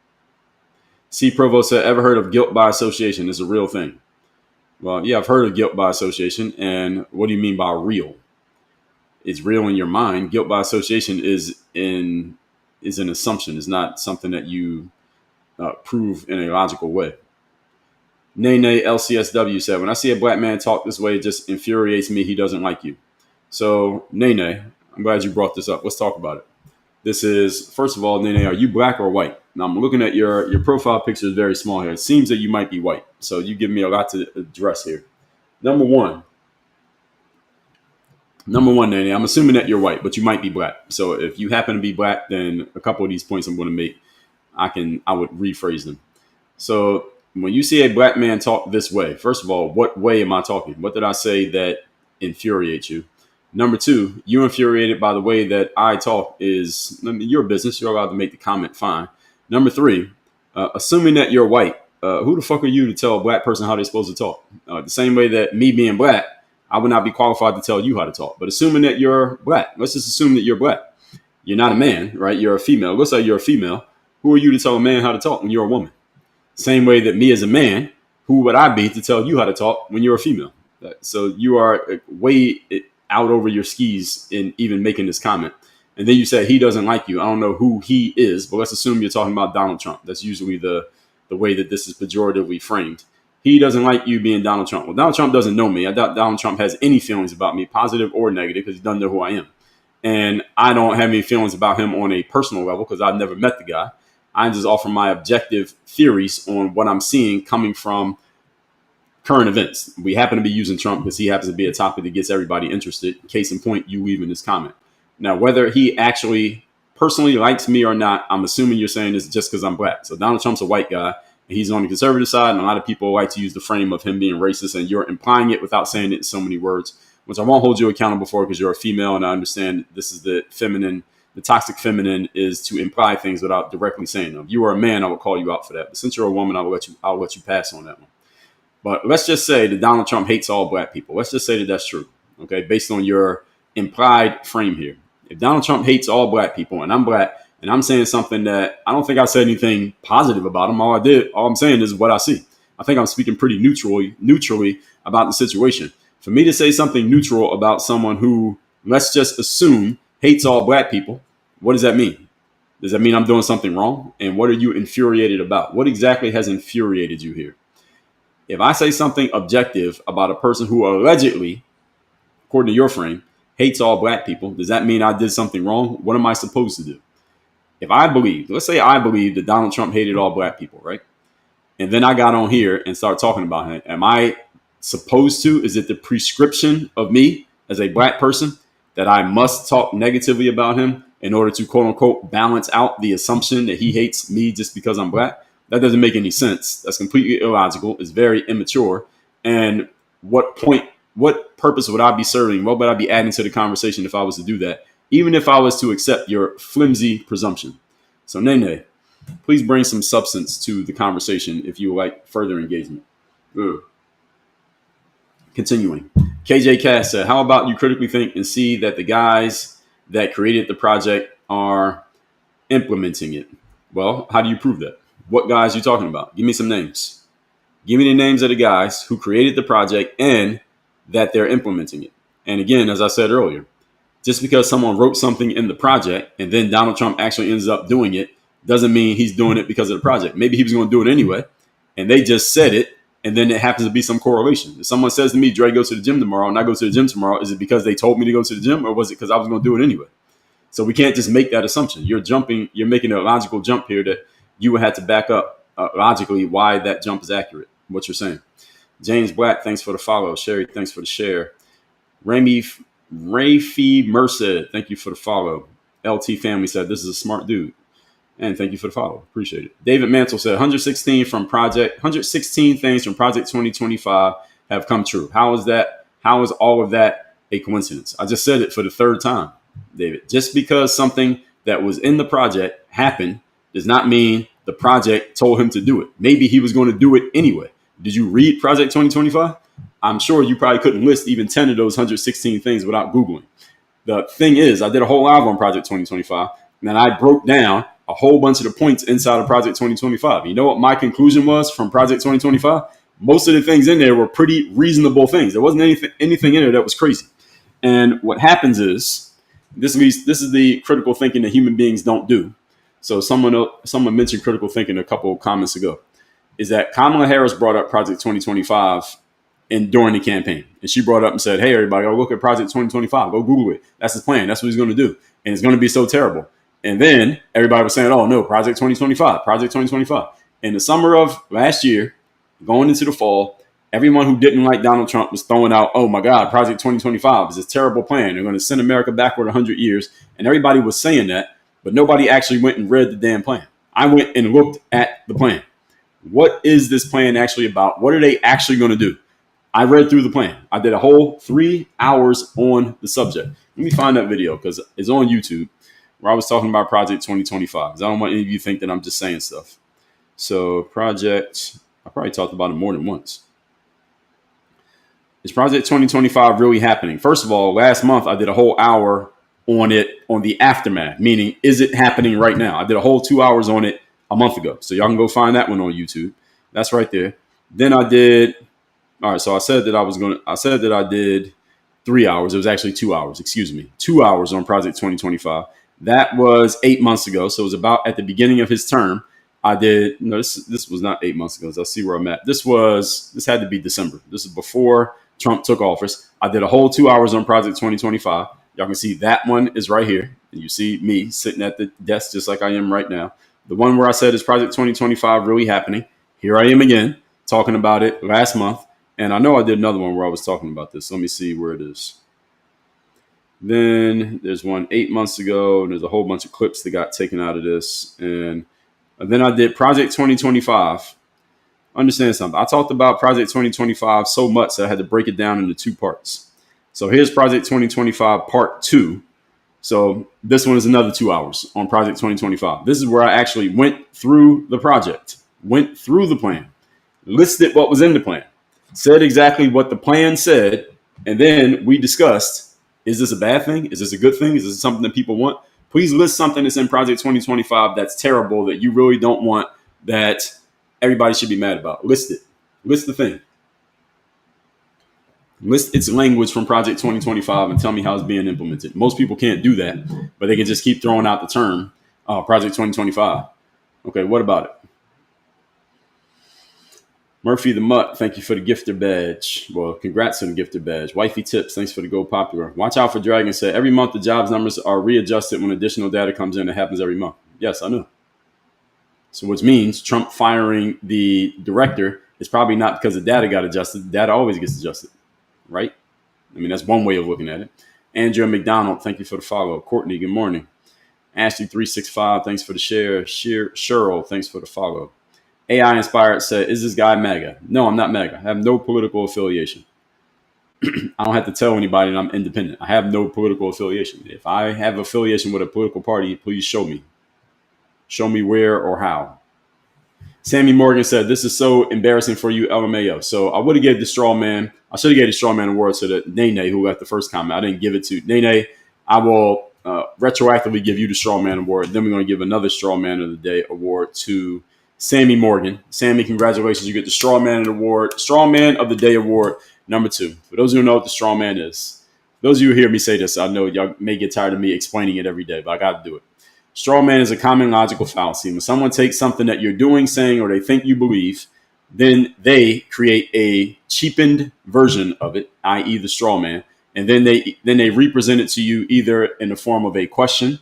C. Provo said, ever heard of guilt by association? It's a real thing. Well, yeah, I've heard of guilt by association. And what do you mean by real? It's real in your mind. Guilt by association is an assumption. It's not something that you prove in a logical way. Nene LCSW said, when I see a black man talk this way, it just infuriates me. He doesn't like you. So, Nene, I'm glad you brought this up. Let's talk about it. This is, first of all, Nene, are you black or white? Now, I'm looking at your profile picture is very small here. It seems that you might be white. So you give me a lot to address here. Number one, Nene, I'm assuming that you're white, but you might be black. So if you happen to be black, then a couple of these points I'm going to make, I would rephrase them. So when you see a black man talk this way, first of all, what way am I talking? What did I say that infuriates you? Number two, you infuriated by the way that I talk is your business. You're allowed to make the comment, fine. Number three, assuming that you're white, who the fuck are you to tell a black person how they're supposed to talk? The same way that me being black, I would not be qualified to tell you how to talk. But assuming that you're black, let's just assume that you're black. You're not a man, right? You're a female. Let's say you're a female. Who are you to tell a man how to talk when you're a woman? Same way that me as a man, who would I be to tell you how to talk when you're a female? So you are way out over your skis in even making this comment. And then you said he doesn't like you. I don't know who he is, but let's assume you're talking about Donald Trump. That's usually the way that this is pejoratively framed. He doesn't like you being Donald Trump. Well, Donald Trump doesn't know me. I doubt Donald Trump has any feelings about me, positive or negative, because he doesn't know who I am. And I don't have any feelings about him on a personal level because I've never met the guy. I just offer my objective theories on what I'm seeing coming from current events. We happen to be using Trump because he happens to be a topic that gets everybody interested. Case in point, you leaving this comment. Now, whether he actually personally likes me or not, I'm assuming you're saying this just because I'm black. So Donald Trump's a white guy. He's on the conservative side, and a lot of people like to use the frame of him being racist, and you're implying it without saying it in so many words, which I won't hold you accountable for because you're a female, and I understand this is the feminine. The toxic feminine is to imply things without directly saying them. If you were a man, I would call you out for that. But since you're a woman, I'll let you pass on that one. But let's just say that Donald Trump hates all black people. Let's just say that that's true, okay, based on your implied frame here. If Donald Trump hates all black people and I'm black and I'm saying something that I don't think I said anything positive about him, all I'm saying is what I see. I think I'm speaking pretty neutrally about the situation. For me to say something neutral about someone who, let's just assume, hates all black people, what does that mean? Does that mean I'm doing something wrong? And what are you infuriated about? What exactly has infuriated you here? If I say something objective about a person who allegedly, according to your frame, hates all black people, does that mean I did something wrong? What am I supposed to do? If I believe, let's say I believe that Donald Trump hated all black people, right? And then I got on here and started talking about him. Am I supposed to? Is it the prescription of me as a black person that I must talk negatively about him in order to, quote unquote, balance out the assumption that he hates me just because I'm black? That doesn't make any sense. That's completely illogical. It's very immature. And what purpose would I be serving? What would I be adding to the conversation if I was to do that? Even if I was to accept your flimsy presumption. So, Nene, please bring some substance to the conversation if you would like further engagement. Ugh. Continuing. KJ Cass said, how about you critically think and see that the guys that created the project are implementing it? Well, how do you prove that? What guys are you talking about? Give me some names. Give me the names of the guys who created the project and that they're implementing it. And again, as I said earlier, just because someone wrote something in the project and then Donald Trump actually ends up doing it doesn't mean he's doing it because of the project. Maybe he was going to do it anyway, and they just said it And then it happens to be some correlation. If someone says to me, Dre, go to the gym tomorrow, and I go to the gym tomorrow, is it because they told me to go to the gym, or was it because I was going to do it anyway? So we can't just make that assumption. You're making a logical jump here that you would have to back up logically why that jump is accurate, what you're saying. James Black, thanks for the follow. Sherry, thanks for the share. Rafi Merced, thank you for the follow. LT Family said, this is a smart dude. And thank you for the follow. Appreciate it. David Mantle said 116 things from Project 2025 have come true. How is that? How is all of that a coincidence? I just said it for the third time, David. Just because something that was in the project happened does not mean the project told him to do it. Maybe he was going to do it anyway. Did you read Project 2025? I'm sure you probably couldn't list even 10 of those 116 things without Googling. The thing is, I did a whole live on Project 2025, and I broke down a whole bunch of the points inside of Project 2025. You know what my conclusion was from Project 2025? Most of the things in there were pretty reasonable things. There wasn't anything in there that was crazy. And what happens is, this is the critical thinking that human beings don't do. So someone mentioned critical thinking a couple of comments ago, is that Kamala Harris brought up Project 2025 during the campaign. And she brought up and said, hey, everybody, go look at Project 2025. Go Google it. That's his plan. That's what he's going to do. And it's going to be so terrible. And then everybody was saying, oh, no, Project 2025, Project 2025. In the summer of last year, going into the fall, everyone who didn't like Donald Trump was throwing out, oh, my God, Project 2025 is this terrible plan. They're going to send America backward 100 years. And everybody was saying that, but nobody actually went and read the damn plan. I went and looked at the plan. What is this plan actually about? What are they actually going to do? I read through the plan. I did a whole 3 hours on the subject. Let me find that video because it's on YouTube, where I was talking about Project 2025. Because I don't want any of you to think that I'm just saying stuff. So Project, I probably talked about it more than once. Is Project 2025 really happening? First of all, last month I did a whole hour on it on the aftermath, meaning is it happening right now? I did a whole 2 hours on it a month ago. So y'all can go find that one on YouTube. That's right there. Then I did, all right, so I said that I did 3 hours. It was actually 2 hours, 2 hours on Project 2025. That was 8 months ago. So it was about at the beginning of his term. I did, no, this was not 8 months ago. So I'll see where I'm at. This had to be December. This is before Trump took office. I did a whole 2 hours on Project 2025. Y'all can see that one is right here. And you see me sitting at the desk just like I am right now. The one where I said, is Project 2025 really happening? Here I am again, talking about it last month. And I know I did another one where I was talking about this. Let me see where it is. Then there's one 8 months ago, and there's a whole bunch of clips that got taken out of this. And then I did Project 2025. Understand something. I talked about Project 2025 so much that I had to break it down into 2 parts. So here's Project 2025 Part 2. So this one is another 2 hours on Project 2025. This is where I actually went through the project, went through the plan, listed what was in the plan, said exactly what the plan said, and then we discussed, is this a bad thing? Is this a good thing? Is this something that people want? Please list something that's in Project 2025 that's terrible, that you really don't want, that everybody should be mad about. List it. List the thing. List its language from Project 2025 and tell me how it's being implemented. Most people can't do that, but they can just keep throwing out the term Project 2025. Okay, what about it? Murphy the Mutt, thank you for the gifter badge. Well, congrats on the gifter badge. Wifey Tips, thanks for the Go Popular. Watch out for Dragon said, every month the jobs numbers are readjusted when additional data comes in. It happens every month. Yes, I know. So which means Trump firing the director is probably not because the data got adjusted. The data always gets adjusted, right? I mean, that's one way of looking at it. Andrea McDonald, thank you for the follow. Courtney, good morning. Ashley365, thanks for the share. Cheryl, thanks for the follow. AI Inspired said, is this guy MAGA? No, I'm not MAGA. I have no political affiliation. I don't have to tell anybody that I'm independent. I have no political affiliation. If I have affiliation with a political party, please show me. Show me where or how. Sammy Morgan said, this is so embarrassing for you, LMAO. So I would have gave the straw man. I should have gave the straw man award to the Nene who got the first comment. I didn't give it to Nene. I will retroactively give you the straw man award. Then we're going to give another straw man of the day award to Sammy Morgan. Sammy, congratulations. You get the straw man award, straw man of the day award number 2. For those who know what the straw man is, those of you who hear me say this, I know y'all may get tired of me explaining it every day, but I got to do it. Straw man is a common logical fallacy. When someone takes something that you're doing, saying, or they think you believe, Then they create a cheapened version of it, i.e., the straw man, and then they represent it to you either in the form of a question,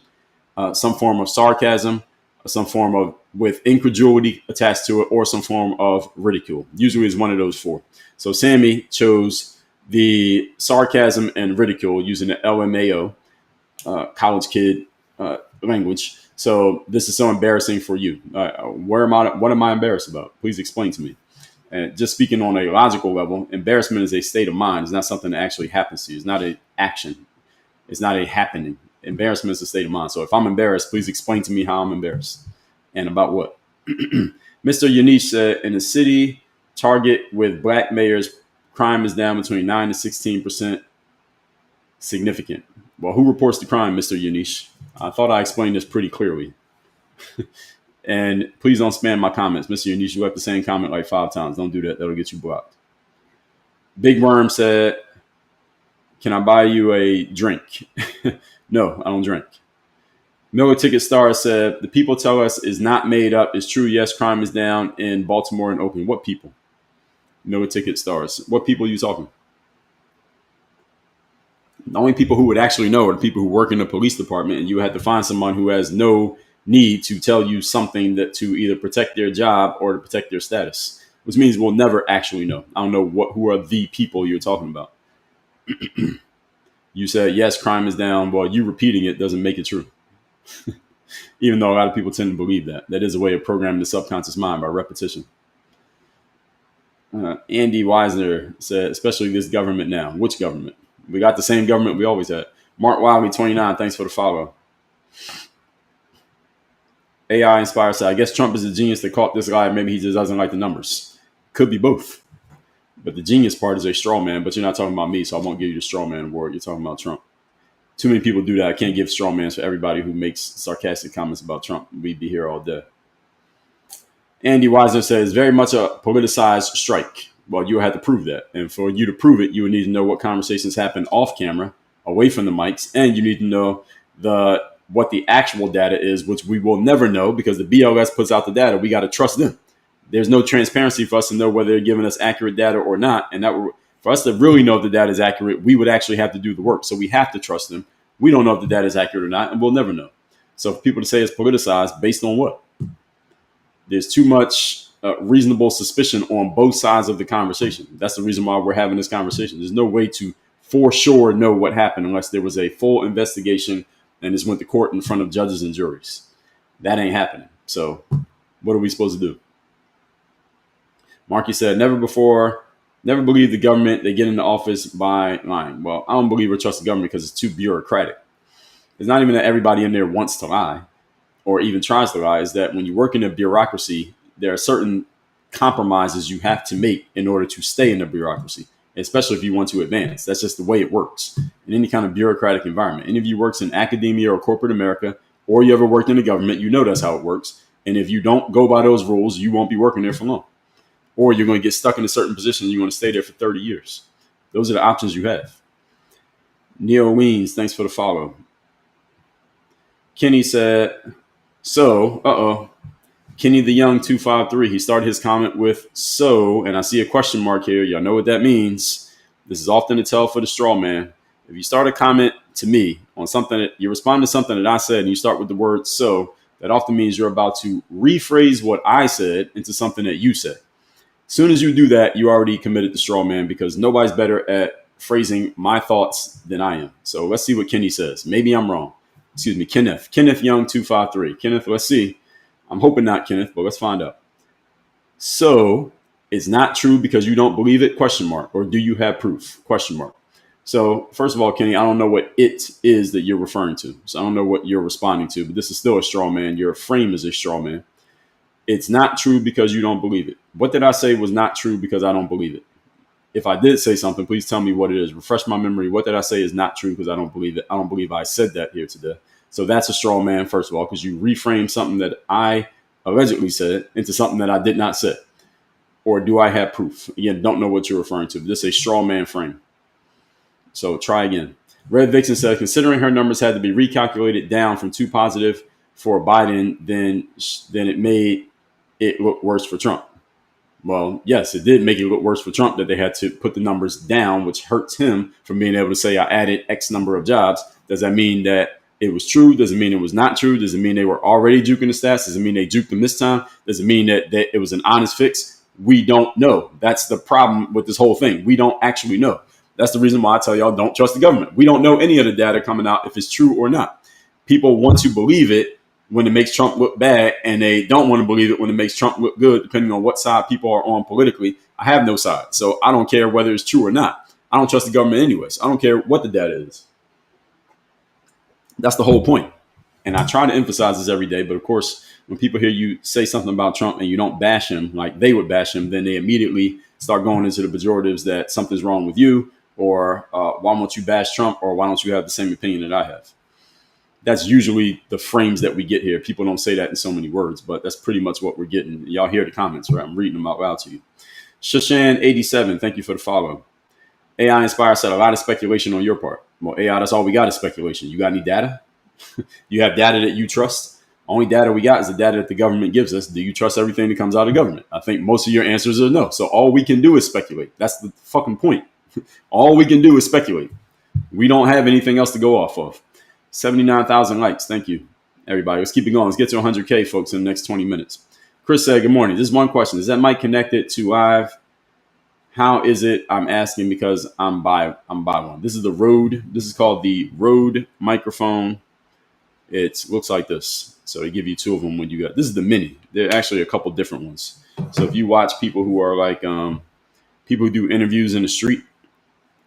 some form of sarcasm, some form of with incredulity attached to it, or some form of ridicule. Usually, is one of those four. So Sammy chose the sarcasm and ridicule using the LMAO, college kid language. So this is so embarrassing for you. Where am I? What am I embarrassed about? Please explain to me. And just speaking on a logical level, embarrassment is a state of mind. It's not something that actually happens to you. It's not an action. It's not a happening. Embarrassment is a state of mind. So if I'm embarrassed, please explain to me how I'm embarrassed and about what. Mr. Yanish said, in the city target with black mayors, crime is down between 9 to 16%. Significant. Well, who reports the crime, Mr. Yanish? I thought I explained this pretty clearly. And please don't spam my comments. Mr. Yanish, you left the same comment like 5 times. Don't do that. That'll get you blocked. Big Worm said, can I buy you a drink? No, I don't drink. Miller Ticket Star said, the people tell us is not made up. It's true. Yes, crime is down in Baltimore and Oakland. What people? Miller Ticket Stars. What people are you talking? The only people who would actually know are the people who work in the police department, and you had to find someone who has no need to tell you something that to either protect their job or to protect their status, which means we'll never actually know. I don't know who are the people you're talking about. You said, yes, crime is down. Well, you repeating it doesn't make it true. Even though a lot of people tend to believe that. That is a way of programming the subconscious mind by repetition. Andy Weisner said, especially this government now. Which government? We got the same government we always had. Mark Wiley, 29, thanks for the follow. AI Inspired said, I guess Trump is a genius that caught this guy. Maybe he just doesn't like the numbers. Could be both. But the genius part is a straw man, but you're not talking about me, so I won't give you the straw man award. You're talking about Trump. Too many people do that. I can't give straw mans for everybody who makes sarcastic comments about Trump. We'd be here all day. Andy Weisner says, very much a politicized strike. Well, you had to prove that. And for you to prove it, you would need to know what conversations happen off camera, away from the mics, and you need to know what the actual data is, which we will never know because the BLS puts out the data. We got to trust them. There's no transparency for us to know whether they're giving us accurate data or not. And for us to really know if the data is accurate, we would actually have to do the work. So we have to trust them. We don't know if the data is accurate or not, and we'll never know. So for people to say it's politicized, based on what? There's too much reasonable suspicion on both sides of the conversation. That's the reason why we're having this conversation. There's no way to for sure know what happened unless there was a full investigation and this went to court in front of judges and juries. That ain't happening. So what are we supposed to do? Marky said, never believe the government. They get into office by lying. Well, I don't believe or trust the government because it's too bureaucratic. It's not even that everybody in there wants to lie or even tries to lie. It's that when you work in a bureaucracy, there are certain compromises you have to make in order to stay in the bureaucracy, especially if you want to advance. That's just the way it works in any kind of bureaucratic environment. Any of you works in academia or corporate America, or you ever worked in the government, you know that's how it works. And if you don't go by those rules, you won't be working there for long. Or you're going to get stuck in a certain position and you're going to stay there for 30 years. Those are the options you have. Neil Weens, thanks for the follow. Kenny said, Kenny the Young 253. He started his comment with and I see a question mark here. Y'all know what that means. This is often a tell for the straw man. If you start a comment to me on something that you respond to something that I said and you start with the word so, that often means you're about to rephrase what I said into something that you said. As soon as you do that, you already committed the straw man because nobody's better at phrasing my thoughts than I am. So let's see what Kenny says. Maybe I'm wrong. Excuse me, Kenneth Young 253. Kenneth, let's see. I'm hoping not Kenneth, but let's find out. So it's not true because you don't believe it? Question mark. Or do you have proof? Question mark. So first of all, Kenny, I don't know what it is that you're referring to. So I don't know what you're responding to, but this is still a straw man. Your frame is a straw man. It's not true because you don't believe it. What did I say was not true because I don't believe it? If I did say something, please tell me what it is. Refresh my memory. What did I say is not true because I don't believe it? I don't believe I said that here today. So that's a straw man, first of all, because you reframe something that I allegedly said into something that I did not say. Or do I have proof? Again, don't know what you're referring to. This is a straw man frame. So try again. Red Vixen said, considering her numbers had to be recalculated down from too positive for Biden, then it made it look worse for Trump. Well, yes, it did make it look worse for Trump that they had to put the numbers down, which hurts him from being able to say, I added X number of jobs. Does that mean that it was true? Does it mean it was not true? Does it mean they were already juking the stats? Does it mean they juked them this time? Does it mean that it was an honest fix? We don't know. That's the problem with this whole thing. We don't actually know. That's the reason why I tell y'all don't trust the government. We don't know any of the data coming out if it's true or not. People want to believe it when it makes Trump look bad, and they don't want to believe it when it makes Trump look good, depending on what side people are on politically. I have no side, so I don't care whether it's true or not. I don't trust the government anyways. I don't care what the data is. That's the whole point. And I try to emphasize this every day, but of course, when people hear you say something about Trump and you don't bash him like they would bash him, then they immediately start going into the pejoratives that something's wrong with you, or why won't you bash Trump, or why don't you have the same opinion that I have? That's usually the frames that we get here. People don't say that in so many words, but that's pretty much what we're getting. Y'all hear the comments, right? I'm reading them out loud to you. Shashan87, thank you for the follow. AI Inspire said a lot of speculation on your part. Well, AI, that's all we got is speculation. You got any data? You have data that you trust? Only data we got is the data that the government gives us. Do you trust everything that comes out of government? I think most of your answers are no. So all we can do is speculate. That's the fucking point. All we can do is speculate. We don't have anything else to go off of. 79,000 likes. Thank you, everybody. Let's keep it going. Let's get to 100K, folks, in the next 20 minutes. Chris said, good morning. This is one question. Is that mic connected to live? How is it? I'm asking because I'm by one. This is the Rode. This is called the Rode microphone. It looks like this. So they give you two of them when you got. This is the mini. There are actually a couple different ones. So if you watch people who are like people who do interviews in the street,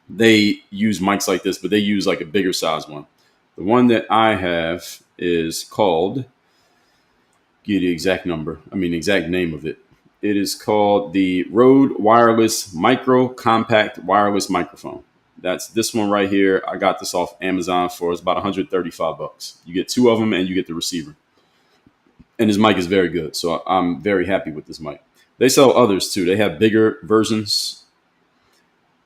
they use mics like this, but they use like a bigger size one. The one that I have is called, give you the exact number, exact name of it. It is called the Rode Wireless Micro Compact Wireless Microphone. That's this one right here. I got this off Amazon for it's about $135. You get two of them and you get the receiver. And this mic is very good. So I'm very happy with this mic. They sell others too. They have bigger versions.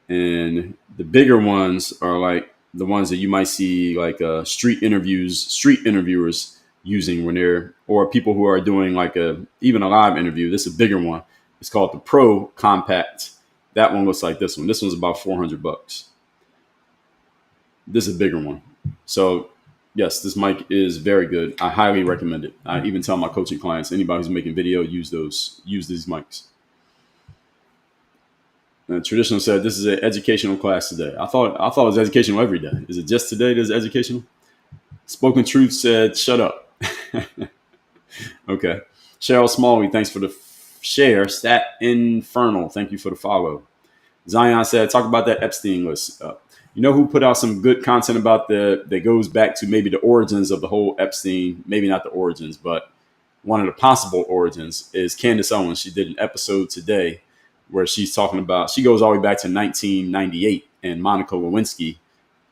And the bigger ones are like the ones that you might see like street interviewers using when they're, or people who are doing like even a live interview. This is a bigger one. It's called the Pro Compact. That one looks like this one. This one's about $400. This is a bigger one. So yes, this mic is very good. I highly recommend it. I even tell my coaching clients, anybody who's making video, use these mics. Traditional said this is an educational class today. I thought it was educational every day. Is it just today that is educational? Spoken Truth said, shut up. Okay. Cheryl Smalley, thanks for the share. Stat Infernal, thank you for the follow. Zion said, talk about that Epstein list. You know who put out some good content about that goes back to maybe the origins of the whole Epstein, maybe not the origins, but one of the possible origins is Candace Owens. She did an episode today where she's talking about, she goes all the way back to 1998 and Monica Lewinsky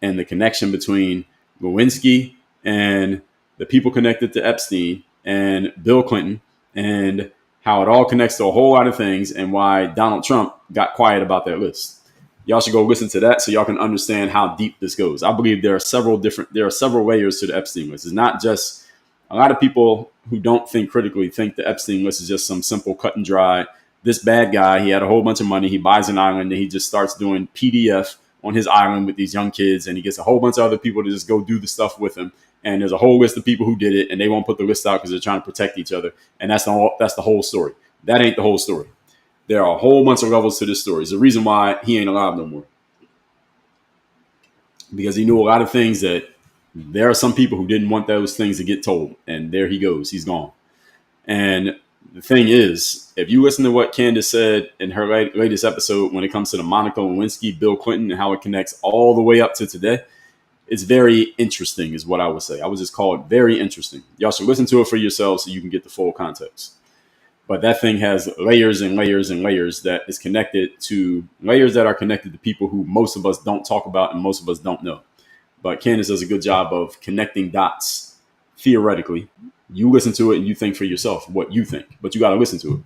and the connection between Lewinsky and the people connected to Epstein and Bill Clinton and how it all connects to a whole lot of things and why Donald Trump got quiet about that list. Y'all should go listen to that so y'all can understand how deep this goes. I believe there are several layers to the Epstein list. It's not just, a lot of people who don't think critically think the Epstein list is just some simple cut and dry. This bad guy, he had a whole bunch of money. He buys an island and he just starts doing PDF on his island with these young kids. And he gets a whole bunch of other people to just go do the stuff with him. And there's a whole list of people who did it and they won't put the list out because they're trying to protect each other. And that's the whole story. That ain't the whole story. There are a whole bunch of levels to this story. It's the reason why he ain't alive no more. Because he knew a lot of things that there are some people who didn't want those things to get told. And there he goes. He's gone. And the thing is, if you listen to what Candace said in her latest episode when it comes to the Monica Lewinsky, Bill Clinton, and how it connects all the way up to today, it's very interesting is what I would say. I would just call it very interesting. Y'all should listen to it for yourselves so you can get the full context. But that thing has layers and layers and layers that is connected to layers that are connected to people who most of us don't talk about and most of us don't know. But Candace does a good job of connecting dots theoretically. You listen to it and you think for yourself what you think, but you got to listen to it.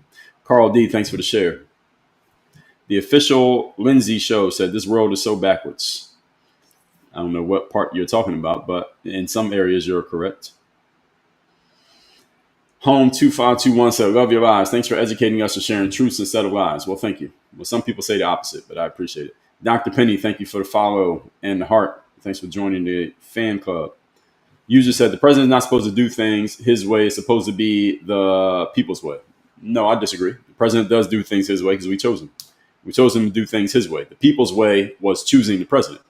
Carl D, thanks for the share. The official Lindsay show said this world is so backwards. I don't know what part you're talking about, but in some areas you're correct. Home 2521 said, love your lives. Thanks for educating us and sharing truths instead of lies. Well, thank you. Well, some people say the opposite, but I appreciate it. Dr. Penny, thank you for the follow and the heart. Thanks for joining the fan club. User said the president's not supposed to do things his way. It's supposed to be the people's way. No, I disagree. The president does do things his way because we chose him. We chose him to do things his way. The people's way was choosing the president.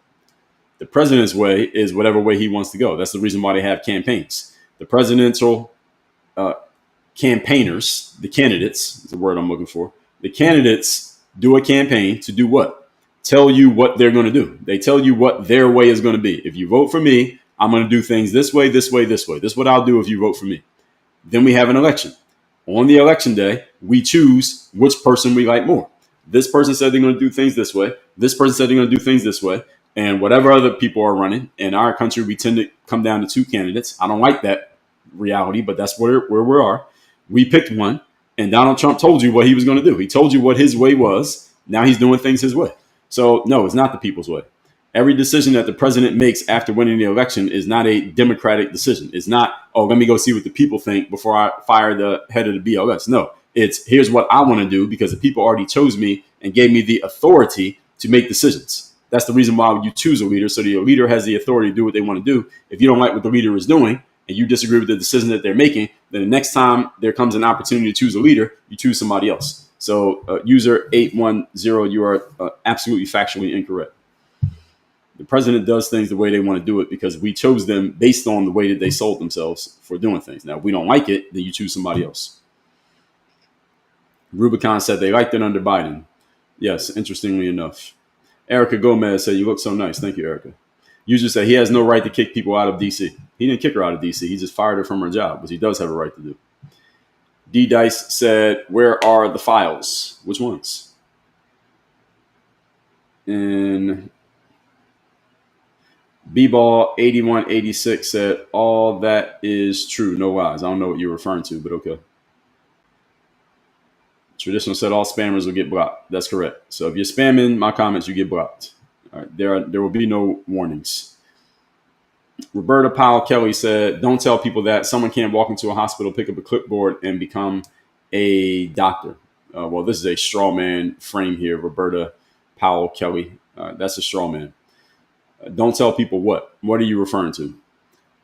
The president's way is whatever way he wants to go. That's the reason why they have campaigns. The presidential campaigners, the candidates, is the word I'm looking for. The candidates do a campaign to do what? Tell you what they're going to do. They tell you what their way is going to be. If you vote for me, I'm going to do things this way, this way, this way. This is what I'll do if you vote for me. Then we have an election. On the election day, we choose which person we like more. This person said they're going to do things this way. This person said they're going to do things this way. And whatever other people are running in our country, we tend to come down to two candidates. I don't like that reality, but that's where we are. We picked one, and Donald Trump told you what he was going to do. He told you what his way was. Now he's doing things his way. So, no, it's not the people's way. Every decision that the president makes after winning the election is not a democratic decision. It's not, oh, let me go see what the people think before I fire the head of the BLS. No, it's here's what I want to do because the people already chose me and gave me the authority to make decisions. That's the reason why you choose a leader. So the leader has the authority to do what they want to do. If you don't like what the leader is doing and you disagree with the decision that they're making, then the next time there comes an opportunity to choose a leader, you choose somebody else. So user 810, you are absolutely factually incorrect. The president does things the way they want to do it because we chose them based on the way that they sold themselves for doing things. Now, if we don't like it, then you choose somebody else. Rubicon said they liked it under Biden. Yes, interestingly enough. Erica Gomez said, you look so nice. Thank you, Erica. User said he has no right to kick people out of D.C. He didn't kick her out of D.C. He just fired her from her job, which he does have a right to do. D Dice said, where are the files? Which ones? And B-Ball 8186 said, all that is true. No lies. I don't know what you're referring to, but okay. Traditional said all spammers will get blocked. That's correct. So if you're spamming my comments, you get blocked. All right, there will be no warnings. Roberta Powell Kelly said, don't tell people that someone can't walk into a hospital, pick up a clipboard, and become a doctor. Well, this is a straw man frame here, Roberta Powell Kelly. That's a straw man. Don't tell people what. What are you referring to?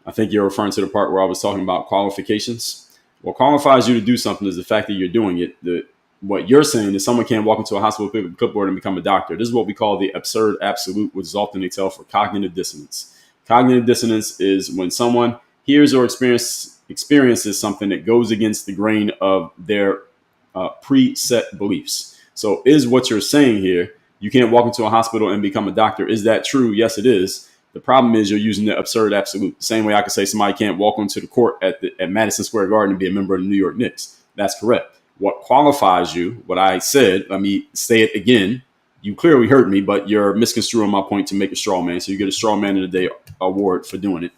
I think you're referring to the part where I was talking about qualifications. What qualifies you to do something is the fact that you're doing it. What you're saying is someone can't walk into a hospital, pick up a clipboard, and become a doctor. This is what we call the absurd absolute, which is often they tell for cognitive dissonance. Cognitive dissonance is when someone hears or experiences something that goes against the grain of their preset beliefs. So is what you're saying here, you can't walk into a hospital and become a doctor. Is that true? Yes, it is. The problem is you're using the absurd absolute. The same way I could say somebody can't walk onto the court at Madison Square Garden and be a member of the New York Knicks. That's correct. What qualifies you, what I said, let me say it again. You clearly heard me, but you're misconstruing my point to make a straw man. So you get a straw man of the day award for doing it.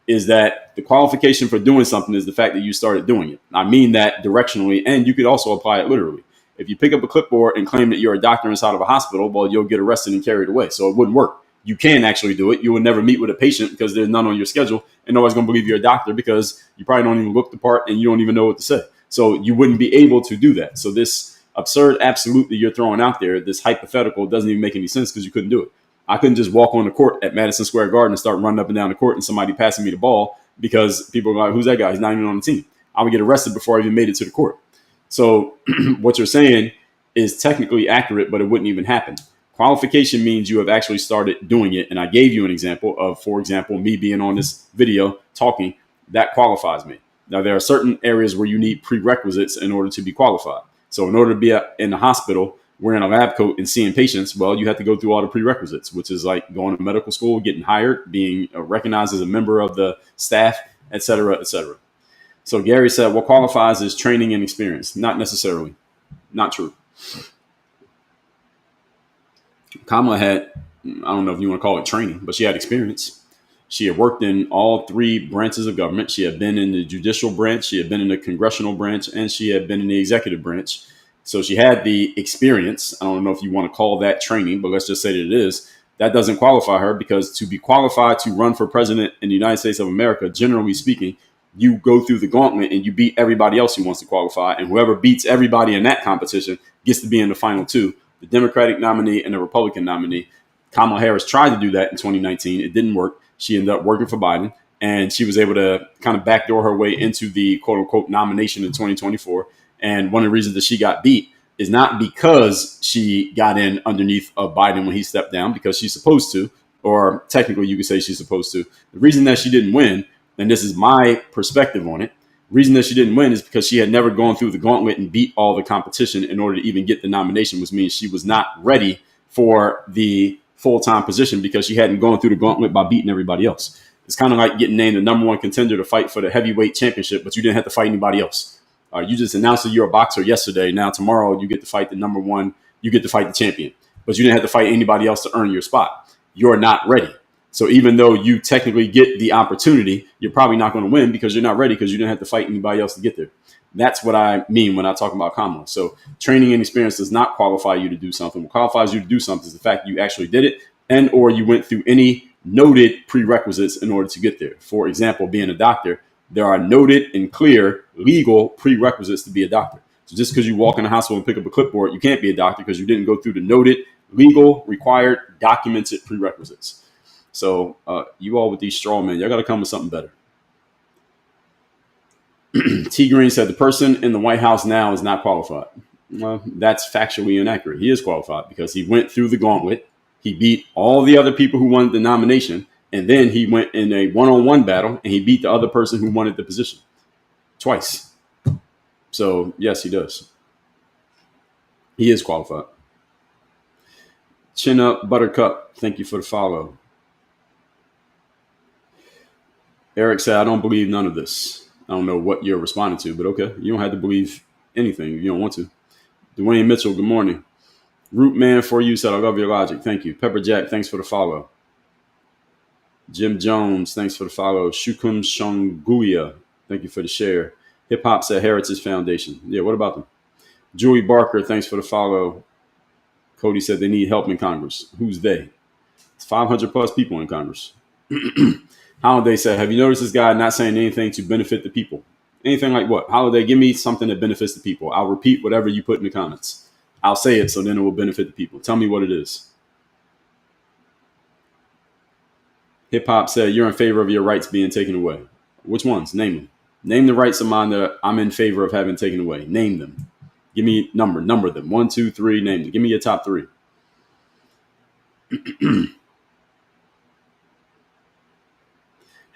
Is that the qualification for doing something is the fact that you started doing it. I mean that directionally, and you could also apply it literally. If you pick up a clipboard and claim that you're a doctor inside of a hospital, well, you'll get arrested and carried away. So it wouldn't work. You can actually do it. You will never meet with a patient because there's none on your schedule, and nobody's going to believe you're a doctor because you probably don't even look the part and you don't even know what to say. So you wouldn't be able to do that. So this absurd absolute that you're throwing out there, this hypothetical, doesn't even make any sense because you couldn't do it. I couldn't just walk on the court at Madison Square Garden and start running up and down the court and somebody passing me the ball because people are like, who's that guy? He's not even on the team. I would get arrested before I even made it to the court. So what you're saying is technically accurate, but it wouldn't even happen. Qualification means you have actually started doing it. And I gave you an example of, for example, me being on this video talking. That qualifies me. Now, there are certain areas where you need prerequisites in order to be qualified. So in order to be in the hospital, wearing a lab coat and seeing patients, well, you have to go through all the prerequisites, which is like going to medical school, getting hired, being recognized as a member of the staff, et cetera, et cetera. So Gary said, what qualifies is training and experience. Not necessarily. Not true. Kamala had, I don't know if you want to call it training, but she had experience. She had worked in all three branches of government. She had been in the judicial branch, she had been in the congressional branch, and she had been in the executive branch. So she had the experience. I don't know if you want to call that training, but let's just say that it is. That doesn't qualify her because to be qualified to run for president in the United States of America, generally speaking, you go through the gauntlet and you beat everybody else who wants to qualify. And whoever beats everybody in that competition gets to be in the final two, the Democratic nominee and the Republican nominee. Kamala Harris tried to do that in 2019. It didn't work. She ended up working for Biden, and she was able to kind of backdoor her way into the quote unquote nomination in 2024. And one of the reasons that she got beat is not because she got in underneath of Biden when he stepped down, because she's supposed to, or technically you could say she's supposed to. The reason that she didn't win, and this is my perspective on it, the reason that she didn't win is because she had never gone through the gauntlet and beat all the competition in order to even get the nomination, which means she was not ready for the full-time position because she hadn't gone through the gauntlet by beating everybody else. It's kind of like getting named the number one contender to fight for the heavyweight championship, but you didn't have to fight anybody else. You just announced that you're a boxer yesterday. Now tomorrow you get to fight the number one. You get to fight the champion, but you didn't have to fight anybody else to earn your spot. You're not ready. So even though you technically get the opportunity, you're probably not going to win because you're not ready because you didn't have to fight anybody else to get there. That's what I mean when I talk about Kamala. So training and experience does not qualify you to do something. What qualifies you to do something is the fact that you actually did it and or you went through any noted prerequisites in order to get there. For example, being a doctor, there are noted and clear legal prerequisites to be a doctor. So just because you walk in the hospital and pick up a clipboard, you can't be a doctor because you didn't go through the noted, legal, required, documented prerequisites. So you all with these straw men, y'all got to come with something better. T. Green said the person in the White House now is not qualified. Well, that's factually inaccurate. He is qualified because he went through the gauntlet. He beat all the other people who wanted the nomination. And then he went in a one-on-one battle and he beat the other person who wanted the position twice. So, yes, he does. He is qualified. Chin Up Buttercup, thank you for the follow. Eric said, I don't believe none of this. I don't know what you're responding to, but okay. You don't have to believe anything if you don't want to. Dwayne Mitchell, good morning. Root Man for you said, I love your logic. Thank you. Pepper Jack, thanks for the follow. Jim Jones, thanks for the follow. Shukum Shonguya, thank you for the share. Hip Hop said Heritage Foundation. Yeah, what about them? Julie Barker, thanks for the follow. Cody said they need help in Congress. Who's they? It's 500 plus people in Congress. Holiday said, have you noticed this guy not saying anything to benefit the people? Anything like what? Holiday, give me something that benefits the people. I'll repeat whatever you put in the comments. I'll say it so then it will benefit the people. Tell me what it is. Hip Hop said, you're in favor of your rights being taken away. Which ones? Name them. Name the rights of mine that I'm in favor of having taken away. Name them. Give me number them. 1, 2, 3, name them. Give me your top 3.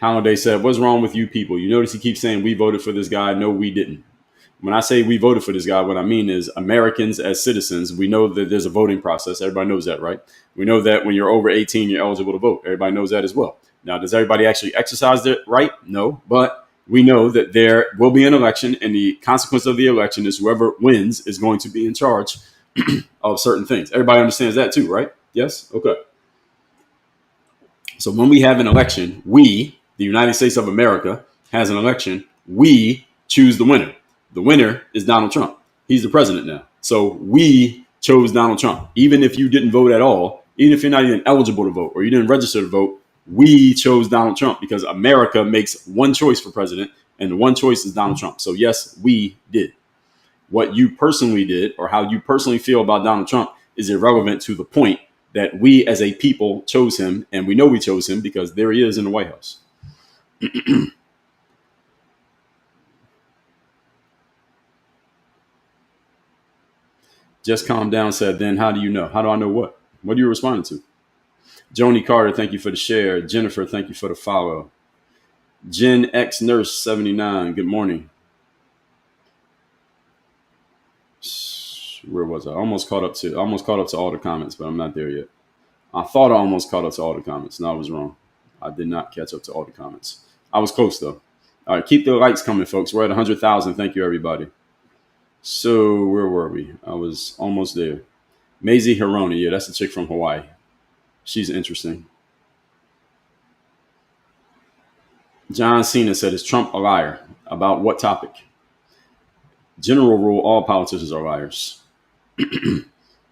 Holiday said, what's wrong with you people? You notice he keeps saying we voted for this guy. No, we didn't. When I say we voted for this guy, what I mean is Americans as citizens, we know that there's a voting process. Everybody knows that, right? We know that when you're over 18, you're eligible to vote. Everybody knows that as well. Now, does everybody actually exercise their right? No, but we know that there will be an election, and the consequence of the election is whoever wins is going to be in charge of certain things. Everybody understands that too, right? Yes? Okay. So when we have an election, we, the United States of America, has an election. We choose the winner. The winner is Donald Trump. He's the president now. So we chose Donald Trump. Even if you didn't vote at all, even if you're not even eligible to vote or you didn't register to vote, we chose Donald Trump because America makes one choice for president, and the one choice is Donald Trump. So yes, we did. What you personally did or how you personally feel about Donald Trump is irrelevant to the point that we as a people chose him, and we know we chose him because there he is in the White House. Just Calm Down said, then how do you know? How do I know what? What are you responding to? Joni Carter, thank you for the share. Jennifer, thank you for the follow. Gen X Nurse 79, good morning. Where was I? I almost caught up to all the comments, but I'm not there yet. I thought I almost caught up to all the comments. No, I was wrong. I did not catch up to all the comments. I was close though. All right, keep the likes coming, folks. We're at 100,000. Thank you, everybody. So where were we? I was almost there. Maisie Hironi. Yeah, that's the chick from Hawaii. She's interesting. John Cena said, is Trump a liar? About what topic? General rule, all politicians are liars.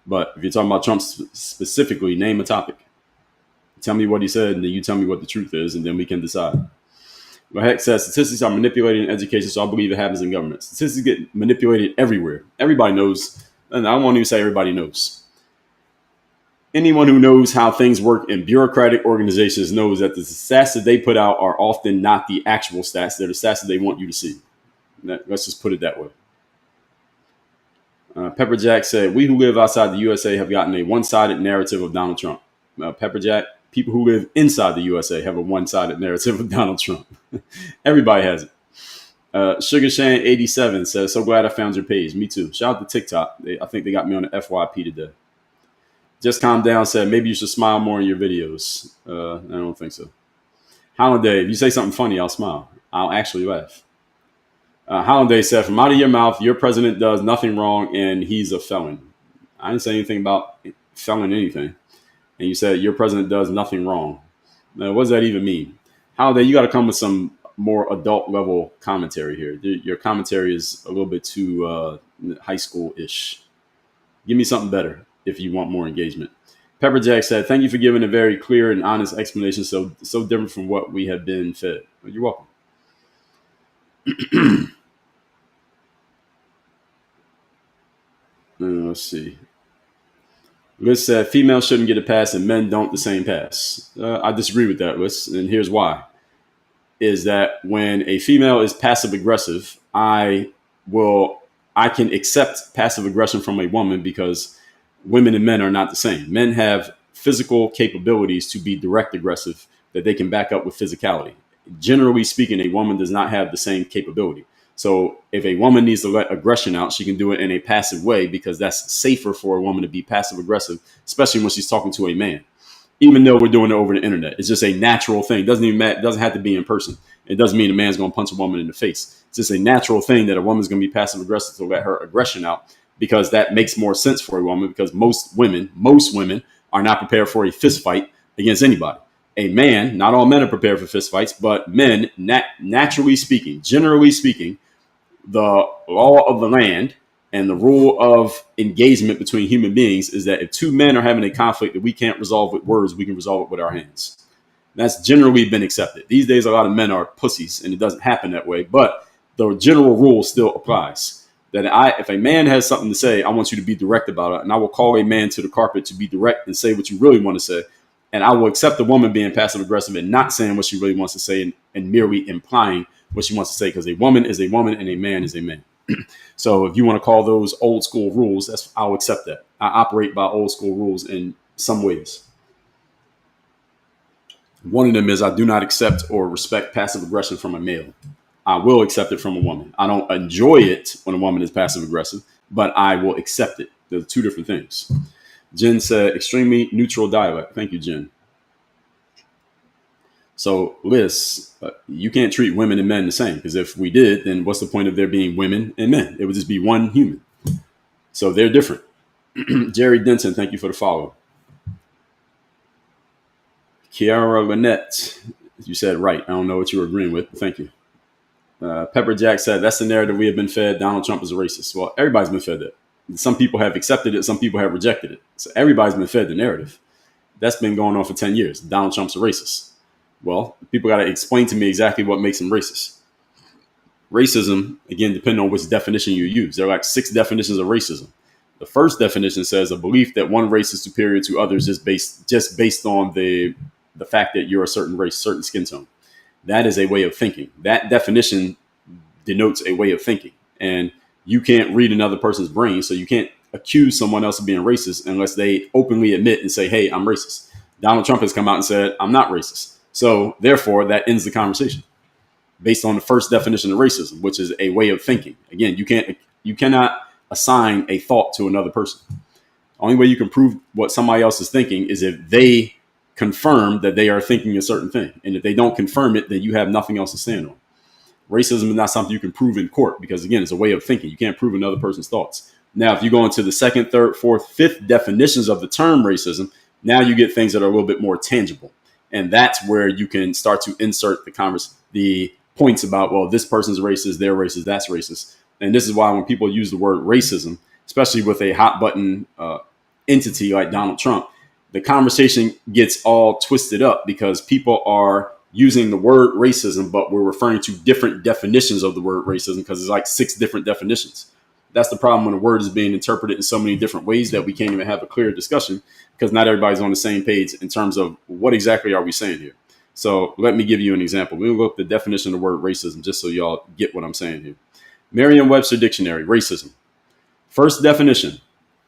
But if you're talking about Trump specifically, name a topic. Tell me what he said, and then you tell me what the truth is, and then we can decide. Heck says statistics are manipulated in education, so I believe it happens in government. Statistics get manipulated everywhere. Everybody knows, and I won't even say everybody knows. Anyone who knows how things work in bureaucratic organizations knows that the stats that they put out are often not the actual stats. They're the stats that they want you to see. Let's just put it that way. Pepperjack said, we who live outside the USA have gotten a one-sided narrative of Donald Trump. Pepperjack, people who live inside the USA have a one-sided narrative of Donald Trump. Everybody has it. Sugar Shane 87 says, so glad I found your page. Me too. Shout out to TikTok. I think they got me on the FYP today. Just Calm Down said, maybe you should smile more in your videos. I don't think so. Holiday, if you say something funny, I'll smile. I'll actually laugh. Holiday said, from out of your mouth, your president does nothing wrong and he's a felon. I didn't say anything about felon anything. And you said your president does nothing wrong. Now, what does that even mean? Holiday, you got to come with some more adult level commentary here. Your commentary is a little bit too high school-ish. Give me something better if you want more engagement. Pepperjack said, thank you for giving a very clear and honest explanation, so different from what we have been fed. Well, you're welcome. Let's see. Liz said, females shouldn't get a pass and men don't the same pass. I disagree with that, Liz, and here's why. Is that when a female is passive aggressive, I can accept passive aggression from a woman because women and men are not the same. Men have physical capabilities to be direct aggressive that they can back up with physicality. Generally speaking, a woman does not have the same capability. So if a woman needs to let aggression out, she can do it in a passive way because that's safer for a woman to be passive aggressive, especially when she's talking to a man. Even though we're doing it over the internet, it's just a natural thing. It doesn't have to be in person. It doesn't mean a man's going to punch a woman in the face. It's just a natural thing that a woman's going to be passive aggressive to let her aggression out because that makes more sense for a woman because most women are not prepared for a fist fight against anybody. A man, not all men are prepared for fist fights, but men, naturally speaking, generally speaking, the law of the land and the rule of engagement between human beings is that if two men are having a conflict that we can't resolve with words, we can resolve it with our hands. That's generally been accepted. These days, a lot of men are pussies, and it doesn't happen that way. But the general rule still applies. That if a man has something to say, I want you to be direct about it. And I will call a man to the carpet to be direct and say what you really want to say. And I will accept the woman being passive aggressive and not saying what she really wants to say and merely implying what she wants to say, because a woman is a woman and a man is a man. So if you want to call those old school rules, I'll accept that. I operate by old school rules in some ways. One of them is I do not accept or respect passive aggression from a male. I will accept it from a woman. I don't enjoy it when a woman is passive aggressive, but I will accept it. There's two different things. Jen said, extremely neutral dialect. Thank you, Jen. So, Liz, you can't treat women and men the same, because if we did, then what's the point of there being women and men? It would just be one human. So they're different. Jerry Denton, thank you for the follow. Kiara Lynette, you said right. I don't know what you were agreeing with. Thank you. Pepper Jack said, that's the narrative we have been fed. Donald Trump is a racist. Well, everybody's been fed that. Some people have accepted it. Some people have rejected it. So everybody's been fed the narrative. That's been going on for 10 years. Donald Trump's a racist. Well, people got to explain to me exactly what makes him racist. Racism, again, depending on which definition you use. There are like 6 definitions of racism. The first definition says a belief that one race is superior to others just based on the fact that you're a certain race, certain skin tone. That is a way of thinking. That definition denotes a way of thinking. And you can't read another person's brain, so you can't accuse someone else of being racist unless they openly admit and say, hey, I'm racist. Donald Trump has come out and said, I'm not racist. So therefore, that ends the conversation based on the first definition of racism, which is a way of thinking. Again, you cannot assign a thought to another person. The only way you can prove what somebody else is thinking is if they confirm that they are thinking a certain thing. And if they don't confirm it, then you have nothing else to stand on. Racism is not something you can prove in court because, again, it's a way of thinking. You can't prove another person's thoughts. Now, if you go into the second, third, fourth, fifth definitions of the term racism, now you get things that are a little bit more tangible. And that's where you can start to insert the points about, well, this person's racist, they're racist, that's racist. And this is why when people use the word racism, especially with a hot button entity like Donald Trump, the conversation gets all twisted up because people are using the word racism, but we're referring to different definitions of the word racism because there's like 6 different definitions. That's the problem when a word is being interpreted in so many different ways that we can't even have a clear discussion because not everybody's on the same page in terms of what exactly are we saying here. So let me give you an example. We'll look at the definition of the word racism just so y'all get what I'm saying here. Merriam-Webster Dictionary, racism. First definition,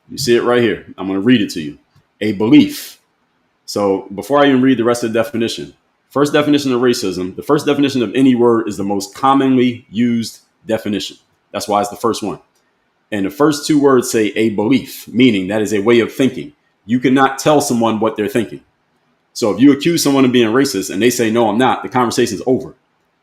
you see it right here. I'm going to read it to you. A belief. So before I even read the rest of the definition, first definition of racism, the first definition of any word is the most commonly used definition. That's why it's the first one. And the first 2 words say a belief, meaning that is a way of thinking. You cannot tell someone what they're thinking. So if you accuse someone of being racist and they say, no, I'm not, the conversation is over.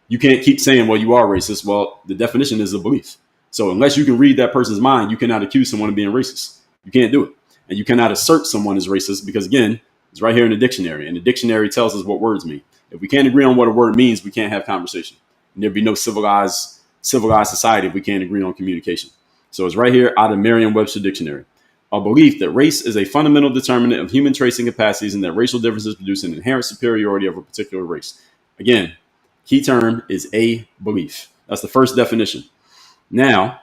You can't keep saying, well, you are racist. Well, the definition is a belief. So unless you can read that person's mind, you cannot accuse someone of being racist. You can't do it. And you cannot assert someone is racist because, again, it's right here in the dictionary. And the dictionary tells us what words mean. If we can't agree on what a word means, we can't have conversation. And there'd be no civilized society if we can't agree on communication. So it's right here out of Merriam-Webster Dictionary. A belief that race is a fundamental determinant of human traits and capacities and that racial differences produce an inherent superiority of a particular race. Again, key term is a belief. That's the first definition. Now,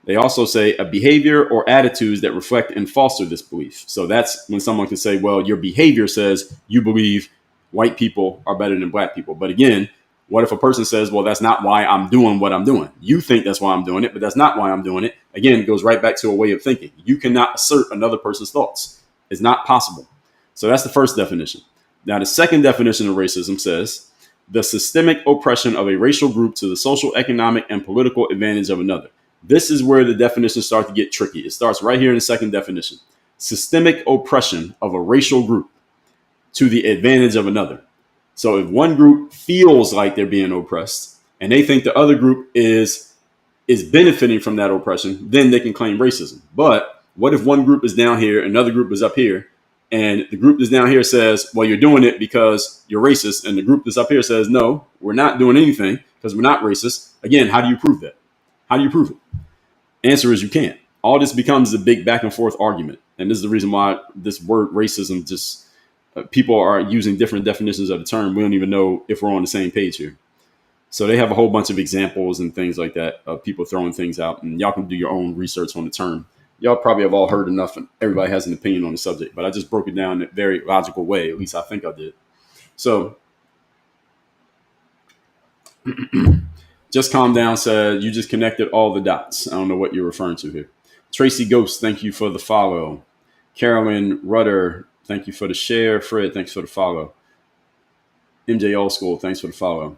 they also say a behavior or attitudes that reflect and foster this belief. So that's when someone can say, well, your behavior says you believe white people are better than black people. But again, what if a person says, well, that's not why I'm doing what I'm doing. You think that's why I'm doing it, but that's not why I'm doing it. Again, it goes right back to a way of thinking. You cannot assert another person's thoughts. It's not possible. So that's the first definition. Now, the second definition of racism says the systemic oppression of a racial group to the social, economic, and political advantage of another. This is where the definitions start to get tricky. It starts right here in the second definition. Systemic oppression of a racial group to the advantage of another. So if one group feels like they're being oppressed and they think the other group is benefiting from that oppression, then they can claim racism. But what if one group is down here, another group is up here, and the group that's down here says, well, you're doing it because you're racist, and the group that's up here says, no, we're not doing anything because we're not racist. Again, how do you prove that? How do you prove it? Answer is you can't. All this becomes a big back and forth argument. And this is the reason why this word racism just people are using different definitions of the term. We don't even know if we're on the same page here. So they have a whole bunch of examples and things like that of people throwing things out. And y'all can do your own research on the term. Y'all probably have all heard enough and everybody has an opinion on the subject. But I just broke it down in a very logical way. At least I think I did. So Just Calm Down said, you just connected all the dots. I don't know what you're referring to here. Tracy Ghost, thank you for the follow. Carolyn Rudder, thank you for the share. Fred, thanks for the follow. MJ Old School, thanks for the follow.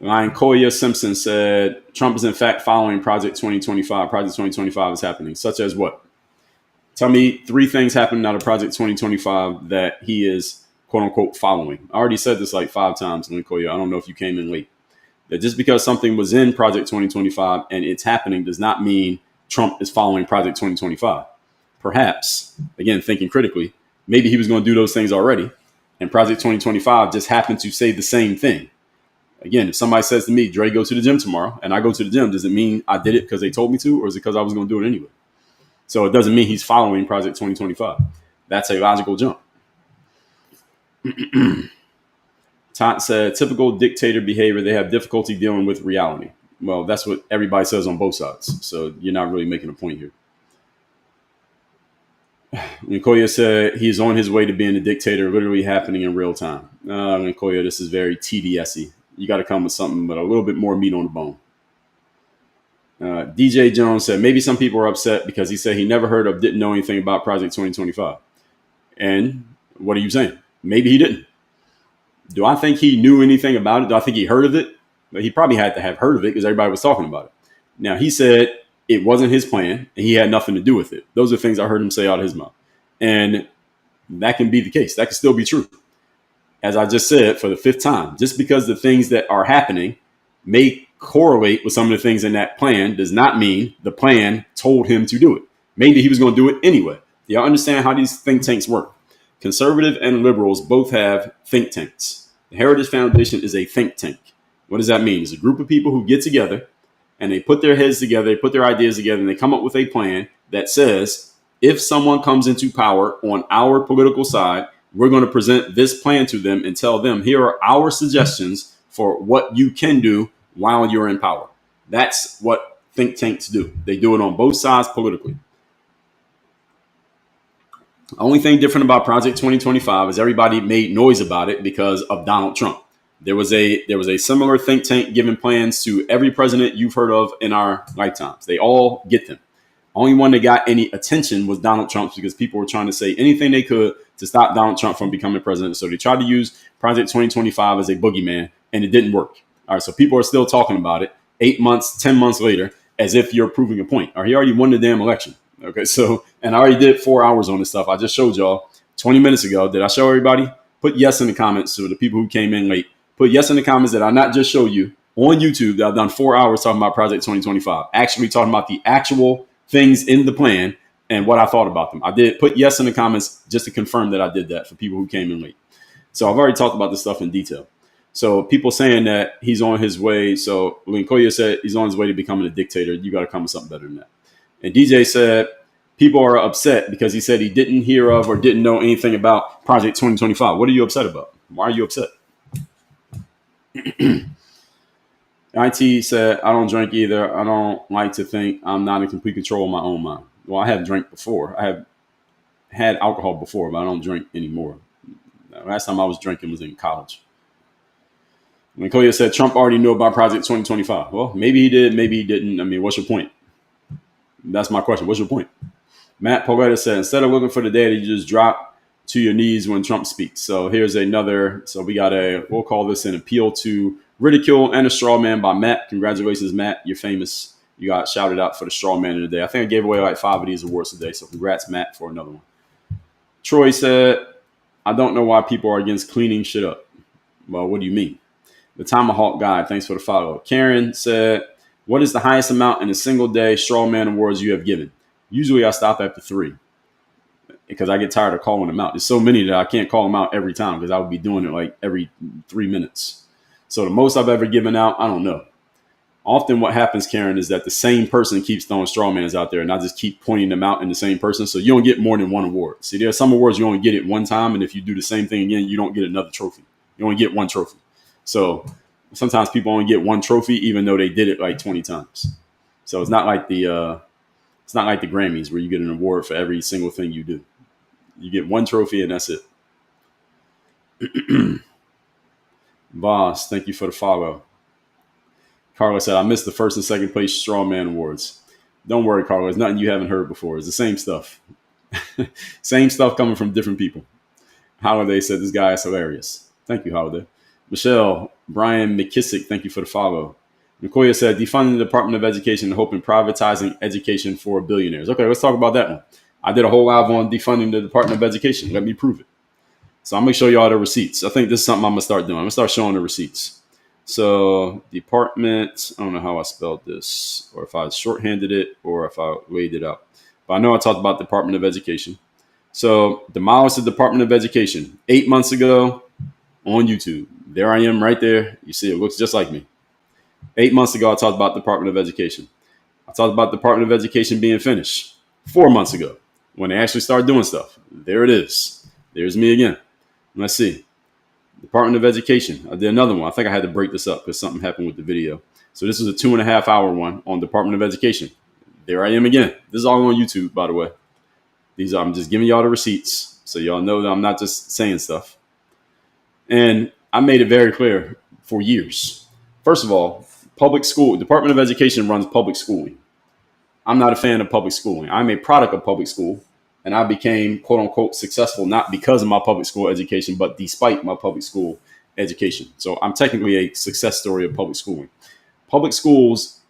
Lion Koya Simpson said, Trump is in fact following Project 2025. Project 2025 is happening. Such as what? Tell me 3 things happening out of Project 2025 that he is, quote unquote, following. I already said this like 5 times, Lion Koya. I don't know if you came in late. That just because something was in Project 2025 and it's happening does not mean Trump is following Project 2025. Perhaps, again, thinking critically, maybe he was going to do those things already. And Project 2025 just happened to say the same thing. Again, if somebody says to me, Dre, go to the gym tomorrow, and I go to the gym, does it mean I did it because they told me to, or is it because I was going to do it anyway? So it doesn't mean he's following Project 2025. That's a logical jump. Todd said, typical dictator behavior, they have difficulty dealing with reality. Well, that's what everybody says on both sides. So you're not really making a point here. Nkoya said he's on his way to being a dictator, literally happening in real time. Nkoya, this is very TDS-y. You got to come with something, but a little bit more meat on the bone. DJ Jones said maybe some people are upset because he said he never heard of, didn't know anything about Project 2025. And what are you saying? Maybe he didn't. Do I think he knew anything about it? Do I think he heard of it? But he probably had to have heard of it because everybody was talking about it. Now, he said it wasn't his plan and he had nothing to do with it. Those are things I heard him say out of his mouth. And that can be the case. That can still be true. As I just said for the 5th time, just because the things that are happening may correlate with some of the things in that plan does not mean the plan told him to do it. Maybe he was going to do it anyway. Do y'all understand how these think tanks work? Conservative and liberals both have think tanks. The Heritage Foundation is a think tank. What does that mean? It's a group of people who get together and they put their heads together, they put their ideas together, and they come up with a plan that says, if someone comes into power on our political side, We're going to present this plan to them and tell them, here are our suggestions for what you can do while you're in power. That's what think tanks do. They do it on both sides politically. The only thing different about Project 2025 is everybody made noise about it because of Donald Trump. There was a similar think tank giving plans to every president you've heard of in our lifetimes. They all get them. Only one that got any attention was Donald Trump, because people were trying to say anything they could to stop Donald Trump from becoming president. So they tried to use Project 2025 as a boogeyman, and it didn't work. All right, so people are still talking about it 8 months, 10 months later, as if you're proving a point. Or he already won the damn election. Okay, so, and I already did 4 hours on this stuff. I just showed y'all 20 minutes ago. Did I show everybody? Put yes in the comments. So the people who came in late, put yes in the comments that I not just show you on YouTube that I've done 4 hours talking about Project 2025, actually talking about the actual things in the plan and what I thought about them. I did put yes in the comments just to confirm that I did that for people who came in late. So I've already talked about this stuff in detail. So people saying that he's on his way. So Linkoya said he's on his way to becoming a dictator. You got to come with something better than that. And DJ said people are upset because he said he didn't hear of or didn't know anything about Project 2025. What are you upset about? Why are you upset? IT said, I don't drink either. I don't like to think I'm not in complete control of my own mind. Well, I have drank before. I have had alcohol before, but I don't drink anymore. Last time I was drinking was in college. When Koya said Trump already knew about Project 2025. Well, maybe he did, maybe he didn't. I mean, what's your point? That's my question. What's your point? Matt Poeta said, instead of looking for the data, you just drop to your knees when Trump speaks. So here's another. So we got we'll call this an appeal to ridicule and a straw man by Matt. Congratulations, Matt. You're famous. You got shouted out for the straw man of the day. I think I gave away like 5 of these awards today. So congrats, Matt, for another one. Troy said, I don't know why people are against cleaning shit up. Well, what do you mean? The Tomahawk guy, thanks for the follow. Karen said, what is the highest amount in a single day straw man awards you have given? Usually I stop after 3 because I get tired of calling them out. There's so many that I can't call them out every time because I would be doing it like every 3 minutes. So the most I've ever given out, I don't know. Often what happens, Karen, is that the same person keeps throwing straw mans out there and I just keep pointing them out in the same person. So you don't get more than one award. See, there are some awards you only get it one time. And if you do the same thing again, you don't get another trophy. You only get one trophy. So sometimes people only get one trophy, even though they did it like 20 times. So it's not like the Grammys where you get an award for every single thing you do. You get one trophy and that's it. Boss, thank you for the follow. Carla said, I missed the first and second place straw man awards. Don't worry, Carla. It's nothing you haven't heard before. It's the same stuff. Same stuff coming from different people. Holiday said, this guy is hilarious. Thank you, Holiday. Michelle, Brian McKissick, thank you for the follow. Nicoya said, defunding the Department of Education and hoping privatizing education for billionaires. Okay, let's talk about that one. I did a whole live on defunding the Department of Education. Let me prove it. So I'm going to show you all the receipts. I think this is something I'm going to start doing. I'm going to start showing the receipts. So department, I don't know how I spelled this, or if I shorthanded it, or if I laid it out. But I know I talked about Department of Education. So demolish the Department of Education 8 months ago on YouTube. There I am right there. You see, it looks just like me. 8 months ago, I talked about Department of Education. I talked about Department of Education being finished 4 months ago when they actually started doing stuff. There it is. There's me again. Let's see. Department of Education. I did another one. I think I had to break this up because something happened with the video. So this is a 2.5 hour one on Department of Education. There I am again. This is all on YouTube, by the way. I'm just giving y'all the receipts so y'all know that I'm not just saying stuff. And I made it very clear for years. First of all, public school, Department of Education runs public schooling. I'm not a fan of public schooling. I'm a product of public school. And I became, quote unquote, successful, not because of my public school education, but despite my public school education. So I'm technically a success story of public schooling. Public schools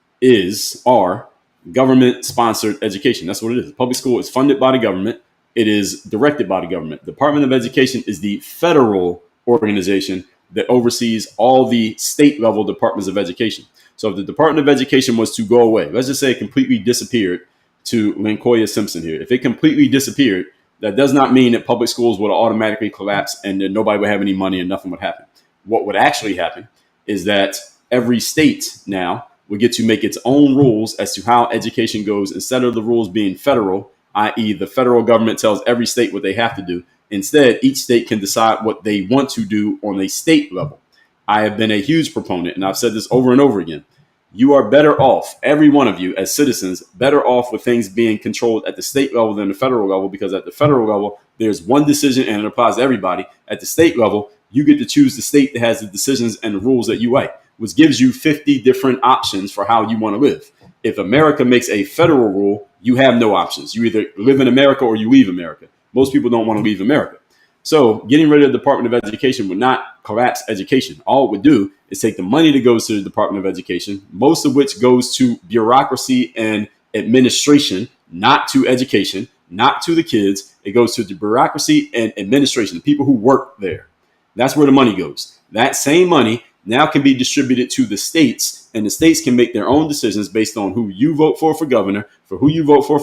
are government sponsored education. That's what it is. Public school is funded by the government. It is directed by the government. Department of Education is the federal organization that oversees all the state level departments of education. So if the Department of Education was to go away, let's just say it completely disappeared, to Linkoya Simpson here. If it completely disappeared, that does not mean that public schools would automatically collapse and that nobody would have any money and nothing would happen. What would actually happen is that every state now would get to make its own rules as to how education goes instead of the rules being federal, i.e. the federal government tells every state what they have to do. Instead, each state can decide what they want to do on a state level. I have been a huge proponent, and I've said this over and over again. You are better off, every one of you as citizens, better off with things being controlled at the state level than the federal level, because at the federal level, there's one decision and it applies to everybody. At the state level, you get to choose the state that has the decisions and the rules that you like, which gives you 50 different options for how you want to live. If America makes a federal rule, you have no options. You either live in America or you leave America. Most people don't want to leave America. So getting rid of the Department of Education would not collapse education. All it would do is take the money that goes to the Department of Education, most of which goes to bureaucracy and administration, not to education, not to the kids. It goes to the bureaucracy and administration, the people who work there. That's where the money goes. That same money now can be distributed to the states, and the states can make their own decisions based on who you vote for governor, for who you vote for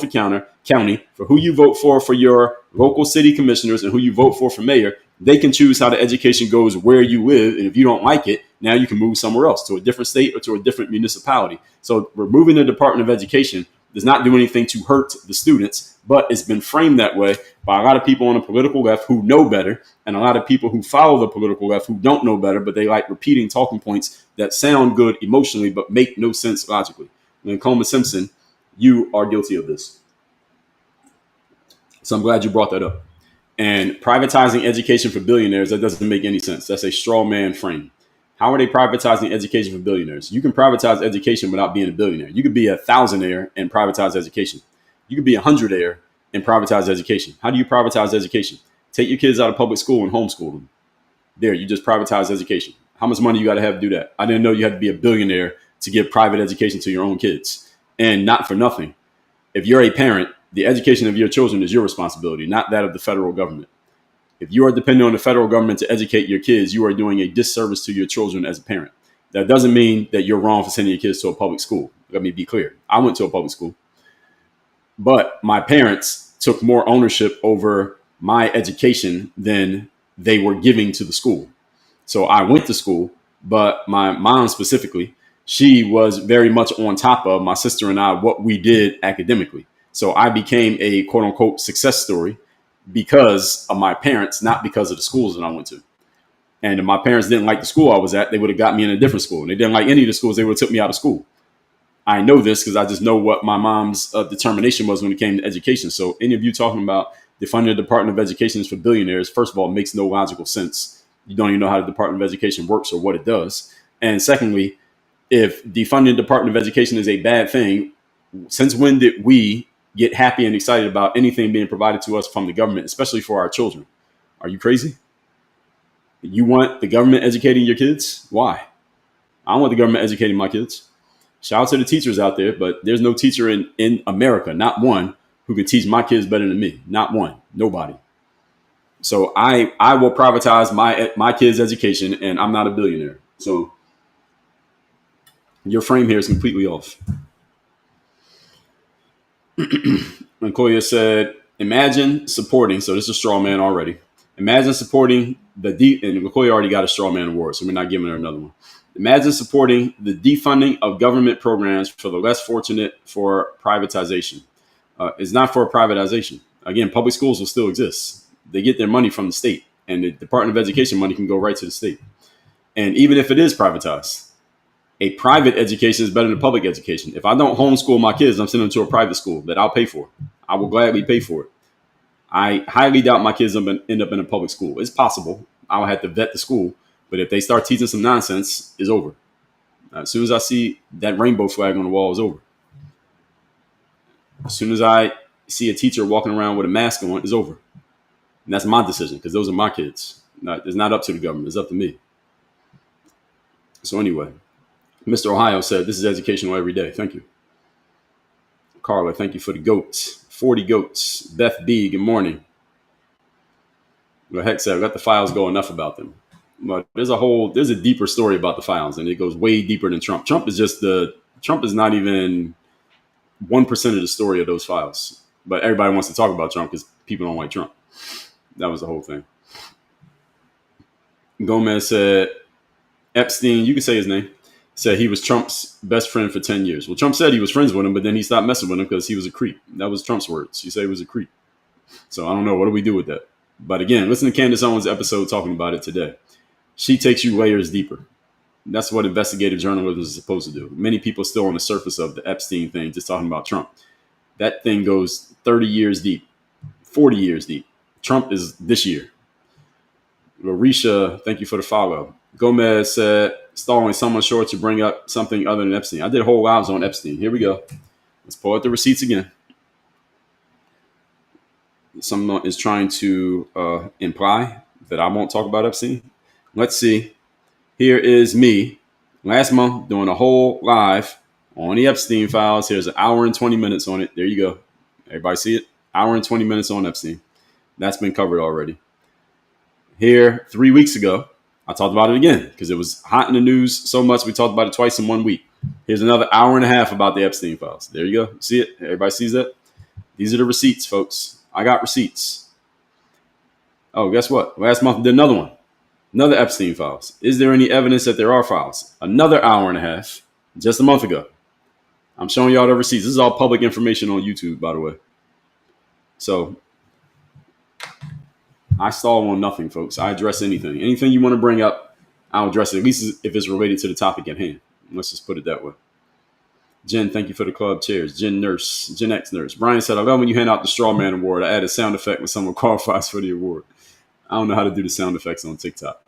county, for who you vote for your local city commissioners, and who you vote for mayor. They can choose how the education goes where you live, and if you don't like it, now you can move somewhere else, to a different state or to a different municipality. So removing the Department of Education does not do anything to hurt the students, but it's been framed that way by a lot of people on the political left who know better, and a lot of people who follow the political left who don't know better, but they like repeating talking points that sound good emotionally but make no sense logically. And Coleman Simpson, you are guilty of this. So I'm glad you brought that up. And privatizing education for billionaires, that doesn't make any sense. That's a straw man frame. How are they privatizing education for billionaires? You can privatize education without being a billionaire. You could be a thousandaire and privatize education. You could be a hundredaire and privatize education. How do you privatize education? Take your kids out of public school and homeschool them. There, you just privatize education. How much money you got to have to do that? I didn't know you had to be a billionaire to give private education to your own kids. And not for nothing. If you're a parent, the education of your children is your responsibility, not that of the federal government. If you are dependent on the federal government to educate your kids, you are doing a disservice to your children as a parent. That doesn't mean that you're wrong for sending your kids to a public school. Let me be clear. I went to a public school, but my parents took more ownership over my education than they were giving to the school. So I went to school, but my mom specifically, she was very much on top of my sister and I, what we did academically. So I became a quote unquote success story because of my parents, not because of the schools that I went to. And if my parents didn't like the school I was at, they would have got me in a different school. And they didn't like any of the schools, they would have took me out of school. I know this because I just know what my mom's determination was when it came to education. So any of you talking about defunding the Department of Education is for billionaires, first of all, it makes no logical sense. You don't even know how the Department of Education works or what it does. And secondly, if defunding the Department of Education is a bad thing, since when did we get happy and excited about anything being provided to us from the government, especially for our children? Are you crazy? You want the government educating your kids? Why? I don't want the government educating my kids. Shout out to the teachers out there, but there's no teacher in America, not one, who can teach my kids better than me. Not one. Nobody. So I will privatize my kids' education, and I'm not a billionaire. So your frame here is completely off. And Koya said, imagine supporting, so this is a straw man already. Imagine supporting and Koya already got a straw man award, so we're not giving her another one. Imagine supporting the defunding of government programs for the less fortunate for privatization. It's not for privatization. Again, public schools will still exist. They get their money from the state, and the Department of Education money can go right to the state. And even if it is privatized, a private education is better than public education. If I don't homeschool my kids, I'm sending them to a private school that I'll pay for. I will gladly pay for it. I highly doubt my kids end up in a public school. It's possible. I'll have to vet the school. But if they start teaching some nonsense, it's over. As soon as I see that rainbow flag on the wall, it's over. As soon as I see a teacher walking around with a mask on, it's over. And that's my decision because those are my kids. It's not up to the government. It's up to me. So anyway, Mr. Ohio said, this is educational every day. Thank you. Carla, thank you for the goats. 40 goats. Beth B, good morning. Well, heck said, let the files go, enough about them. But there's a deeper story about the files, and it goes way deeper than Trump. Trump is not even 1% of the story of those files. But everybody wants to talk about Trump because people don't like Trump. That was the whole thing. Gomez said, Epstein, you can say his name, said he was Trump's best friend for 10 years. Well, Trump said he was friends with him, but then he stopped messing with him because he was a creep. That was Trump's words. He said he was a creep. So I don't know. What do we do with that? But again, listen to Candace Owens' episode talking about it today. She takes you layers deeper. That's what investigative journalism is supposed to do. Many people still on the surface of the Epstein thing, just talking about Trump. That thing goes 30 years deep, 40 years deep. Trump is this year. Larisha, thank you for the follow. Gomez said, stalling someone short to bring up something other than Epstein. I did whole lives on Epstein. Here we go. Let's pull out the receipts again. Someone is trying to imply that I won't talk about Epstein. Let's see. Here is me last month doing a whole live on the Epstein files. Here's an hour and 20 minutes on it. There you go. Everybody see it? Hour and 20 minutes on Epstein. That's been covered already. Here, 3 weeks ago, I talked about it again because it was hot in the news so much. We talked about it twice in 1 week. Here's another hour and a half about the Epstein files. There you go. See it? Everybody sees that? These are the receipts, folks. I got receipts. Oh, guess what? Last month, did another one. Another Epstein files. Is there any evidence that there are files? Another hour and a half, just a month ago. I'm showing y'all the receipts. This is all public information on YouTube, by the way. So I stall on nothing, folks. I address anything. Anything you want to bring up, I'll address it, at least if it's related to the topic at hand. Let's just put it that way. Jen, thank you for the club chairs. Gen X Nurse. Brian said, I love when you hand out the Straw Man Award. I add a sound effect when someone qualifies for the award. I don't know how to do the sound effects on TikTok.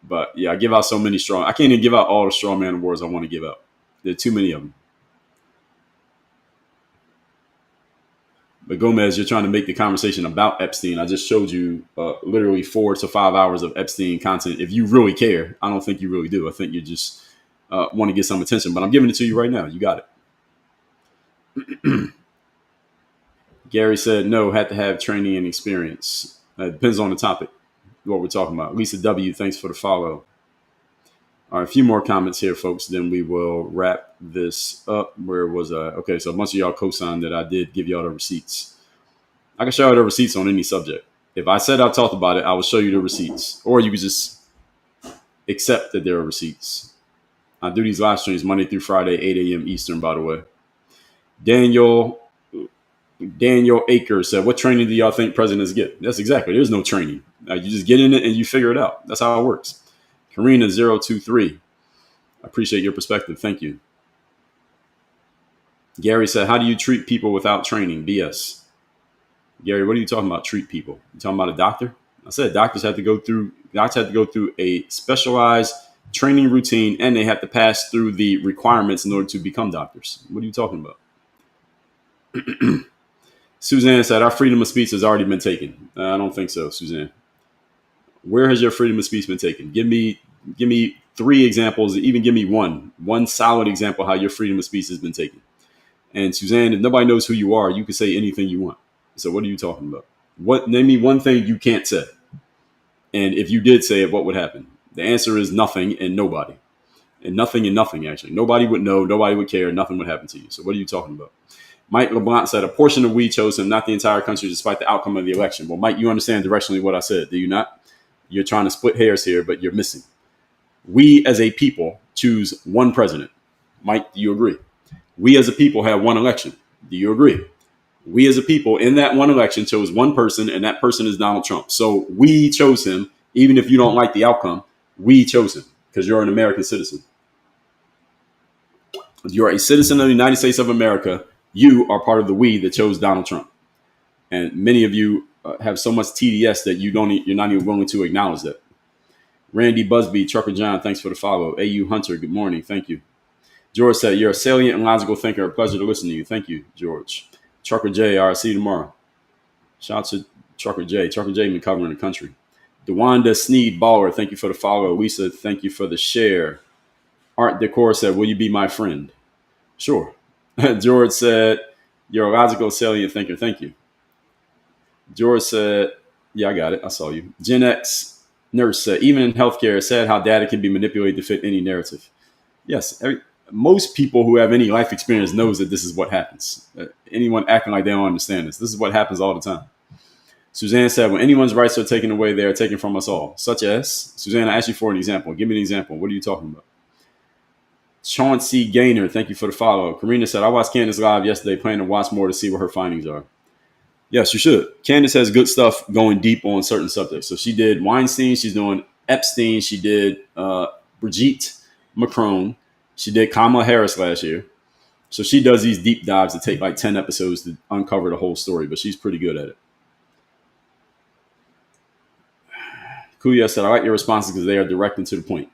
But yeah, I give out so many straw. I can't even give out all the Straw Man Awards I want to give out. There are too many of them. But Gomez, you're trying to make the conversation about Epstein. I just showed you literally 4 to 5 hours of Epstein content. If you really care, I don't think you really do. I think you just want to get some attention. But I'm giving it to you right now. You got it. Gary said, no, had to have training and experience. It depends on the topic, what we're talking about. Lisa W., thanks for the follow. All right, a few more comments here, folks. Then we will wrap this up. Where was I? Okay, so a bunch of y'all co-signed that I did give y'all the receipts. I can show you the receipts on any subject. If I said I talked about it, I will show you the receipts. Or you could just accept that there are receipts. I do these live streams Monday through Friday, 8 a.m. Eastern, by the way. Daniel Akers said, what training do y'all think presidents get? That's exactly. There's no training. You just get in it and you figure it out. That's how it works. Karina023. I appreciate your perspective. Thank you. Gary said, how do you treat people without training? BS. Gary, what are you talking about? Treat people? You talking about a doctor? I said doctors have to go through a specialized training routine, and they have to pass through the requirements in order to become doctors. What are you talking about? Suzanne said, our freedom of speech has already been taken. I don't think so, Suzanne. Where has your freedom of speech been taken? Give me 3 examples. Even give me one solid example how your freedom of speech has been taken. And Suzanne, if nobody knows who you are, you can say anything you want. So what are you talking about? Name me one thing you can't say. And if you did say it, what would happen? The answer is nothing and nobody. And nothing and nothing, actually. Nobody would know. Nobody would care. Nothing would happen to you. So what are you talking about? Mike LeBlanc said, a portion of we chose him, not the entire country, despite the outcome of the election. Well, Mike, you understand directionally what I said, do you not? You're trying to split hairs here, but you're missing. We as a people choose one president. Mike, do you agree? We as a people have one election. Do you agree? We as a people in that one election chose one person, and that person is Donald Trump. So we chose him, even if you don't like the outcome. We chose him because you're an American citizen. You're a citizen of the United States of America. You are part of the we that chose Donald Trump. And many of you have so much TDS that you're not even willing to acknowledge that. Randy Busby, Trucker John, thanks for the follow. AU Hunter, good morning. Thank you. George said, you're a salient and logical thinker. A pleasure to listen to you. Thank you, George. Trucker J, all right, see you tomorrow. Shout out to Trucker J. Trucker J been covering the country. DeWanda Sneed Baller, thank you for the follow. Lisa, thank you for the share. Art Decor said, will you be my friend? Sure. George said, you're a logical, salient thinker. Thank you. George said, yeah, I got it. I saw you. Gen X Nurse said, even in healthcare, it's sad how data can be manipulated to fit any narrative. Yes, most people who have any life experience knows that this is what happens. Anyone acting like they don't understand this. This is what happens all the time. Suzanne said, when anyone's rights are taken away, they are taken from us all. Such as, Suzanne, I asked you for an example. Give me an example. What are you talking about? Chauncey Gaynor, thank you for the follow. Karina said, I watched Candace live yesterday, planning to watch more to see what her findings are. Yes, you should. Candace has good stuff going deep on certain subjects. So she did Weinstein. She's doing Epstein. She did Brigitte Macron. She did Kamala Harris last year. So she does these deep dives that take like 10 episodes to uncover the whole story, but she's pretty good at it. Kuya said, I like your responses because they are direct and to the point.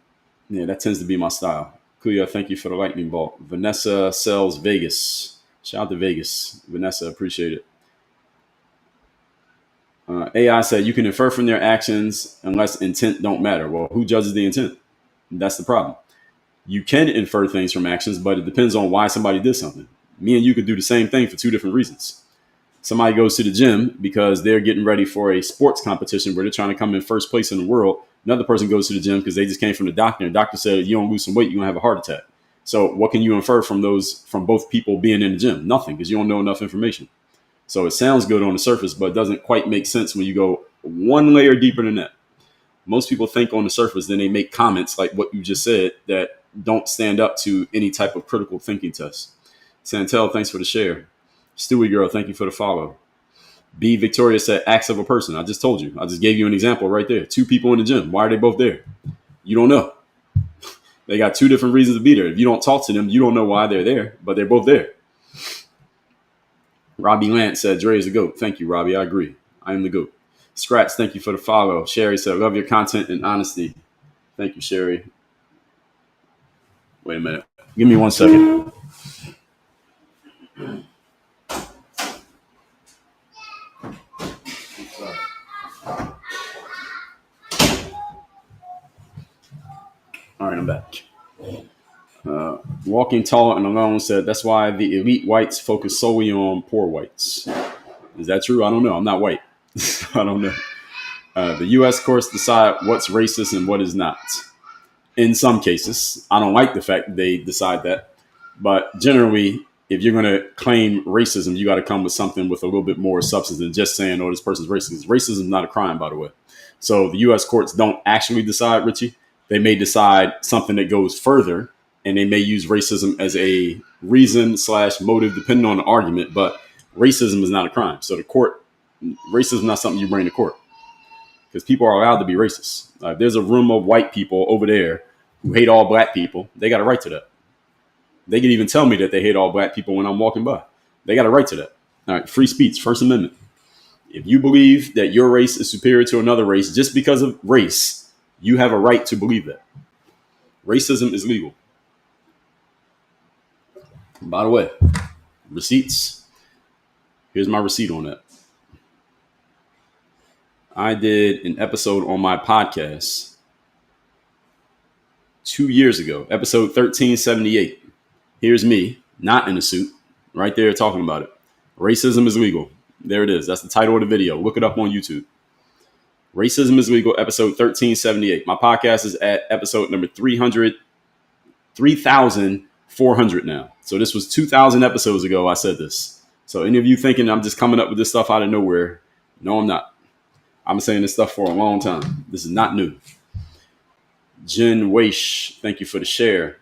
Yeah, that tends to be my style. Kuya, thank you for the lightning bolt. Vanessa sells Vegas. Shout out to Vegas. Vanessa, appreciate it. AI said, you can infer from their actions unless intent don't matter. Well, who judges the intent? That's the problem. You can infer things from actions, but it depends on why somebody did something. Me and you could do the same thing for two different reasons. Somebody goes to the gym because they're getting ready for a sports competition where they're trying to come in first place in the world. Another person goes to the gym because they just came from the doctor, and the doctor said, you don't lose some weight, you're going to have a heart attack. So what can you infer from both people being in the gym? Nothing, because you don't know enough information. So it sounds good on the surface, but it doesn't quite make sense when you go one layer deeper than that. Most people think on the surface, then they make comments like what you just said that don't stand up to any type of critical thinking test. Santel, thanks for the share. Stewie Girl, thank you for the follow. B. Victoria said, acts of a person. I just told you. I just gave you an example right there. Two people in the gym. Why are they both there? You don't know. They got two different reasons to be there. If you don't talk to them, you don't know why they're there, but they're both there. Robbie Lance said, Dre is the GOAT. Thank you, Robbie. I agree. I am the GOAT. Scratch, thank you for the follow. Sherry said, love your content and honesty. Thank you, Sherry. Wait a minute. Give me 1 second. All right, I'm back. Walking Tall and Alone said, that's why the elite whites focus solely on poor whites. Is that true? I don't know. I'm not white. I don't know. The U.S. courts decide what's racist and what is not. In some cases, I don't like the fact that they decide that. But generally, if you're going to claim racism, you got to come with something with a little bit more substance than just saying, oh, this person's racist. Racism is not a crime, by the way. So the U.S. courts don't actually decide, Richie. They may decide something that goes further, and they may use racism as a reason/motive, depending on the argument. But racism is not a crime. So the court, racism is not something you bring to court, because people are allowed to be racist. If there's a room of white people over there who hate all black people, they got a right to that. They can even tell me that they hate all black people when I'm walking by. They got a right to that. All right, free speech, First Amendment. If you believe that your race is superior to another race just because of race, you have a right to believe that. Racism is legal. By the way, receipts. Here's my receipt on that. I did an episode on my podcast 2 years ago, episode 1378. Here's me, not in a suit, right there talking about it. Racism is legal. There it is. That's the title of the video. Look it up on YouTube. Racism is legal, episode 1378. My podcast is at episode number 3,400 now. So this was 2,000 episodes ago I said this. So any of you thinking I'm just coming up with this stuff out of nowhere, no, I'm not. I'm saying this stuff for a long time. This is not new. Jen Weish, thank you for the share.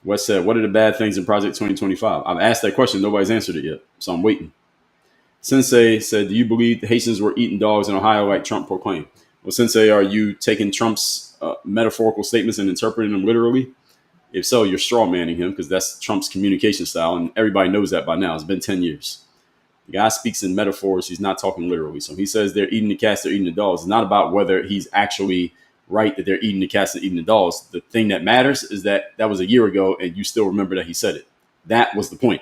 Wes said, what are the bad things in Project 2025? I've asked that question. Nobody's answered it yet, so I'm waiting. Sensei said, do you believe the Haitians were eating dogs in Ohio like Trump proclaimed? Well, Sensei, are you taking Trump's metaphorical statements and interpreting them literally? If so, you're straw manning him, because that's Trump's communication style, and everybody knows that by now. It's been 10 years. The guy speaks in metaphors. He's not talking literally. So he says they're eating the cats, they're eating the dogs. It's not about whether he's actually right that they're eating the cats and eating the dogs. The thing that matters is that was a year ago, and you still remember that he said it. That was the point.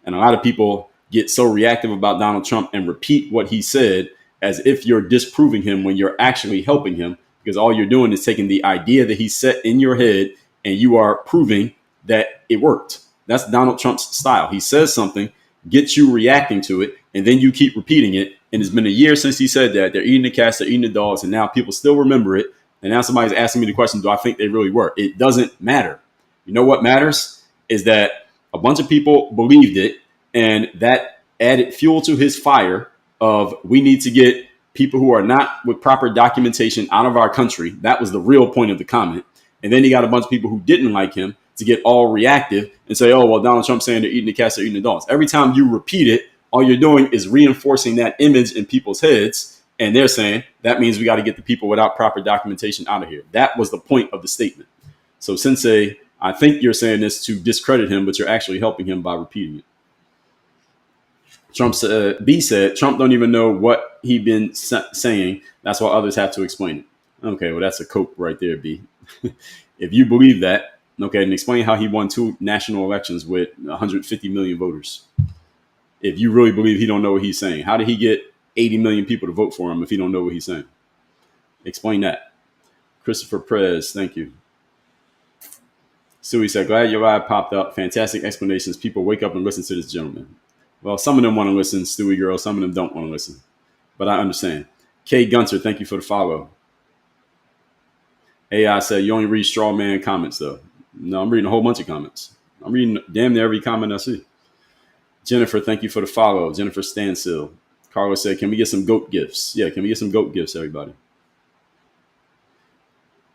And a lot of people get so reactive about Donald Trump and repeat what he said as if you're disproving him when you're actually helping him, because all you're doing is taking the idea that he set in your head and you are proving that it worked. That's Donald Trump's style. He says something, gets you reacting to it, and then you keep repeating it. And it's been a year since he said that. They're eating the cats, they're eating the dogs, and now people still remember it. And now somebody's asking me the question, do I think they really were? It doesn't matter. You know what matters is that a bunch of people believed it, and that added fuel to his fire of we need to get people who are not with proper documentation out of our country. That was the real point of the comment. And then he got a bunch of people who didn't like him to get all reactive and say, oh, well, Donald Trump's saying they're eating the cats, they're eating the dogs. Every time you repeat it, all you're doing is reinforcing that image in people's heads. And they're saying that means we got to get the people without proper documentation out of here. That was the point of the statement. So Sensei, I think you're saying this to discredit him, but you're actually helping him by repeating it. B said, Trump don't even know what he been saying. That's why others have to explain it. Okay, well, that's a cope right there, B. If you believe that, okay, and explain how he won 2 national elections with 150 million voters. If you really believe he don't know what he's saying, how did he get 80 million people to vote for him if he don't know what he's saying? Explain that. Christopher Perez, thank you. Suey said, glad your live popped up. Fantastic explanations. People wake up and listen to this gentleman. Well, some of them want to listen, Stewie girl. Some of them don't want to listen. But I understand. Kay Gunter, thank you for the follow. AI said, you only read straw man comments, though. No, I'm reading a whole bunch of comments. I'm reading damn near every comment I see. Jennifer, thank you for the follow. Jennifer Standstill. Carlos said, can we get some goat gifts? Yeah, can we get some goat gifts, everybody?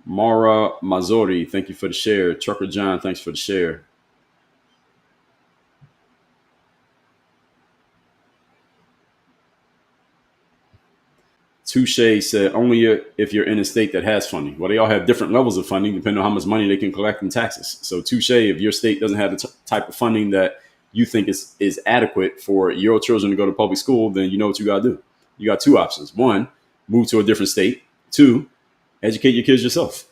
Mara Mazzori, thank you for the share. Trucker John, thanks for the share. Touche said, only if you're in a state that has funding. Well, they all have different levels of funding depending on how much money they can collect in taxes. So touche, if your state doesn't have the type of funding that you think is adequate for your children to go to public school, then you know what you got to do. You got 2 options. 1, move to a different state. 2, educate your kids yourself.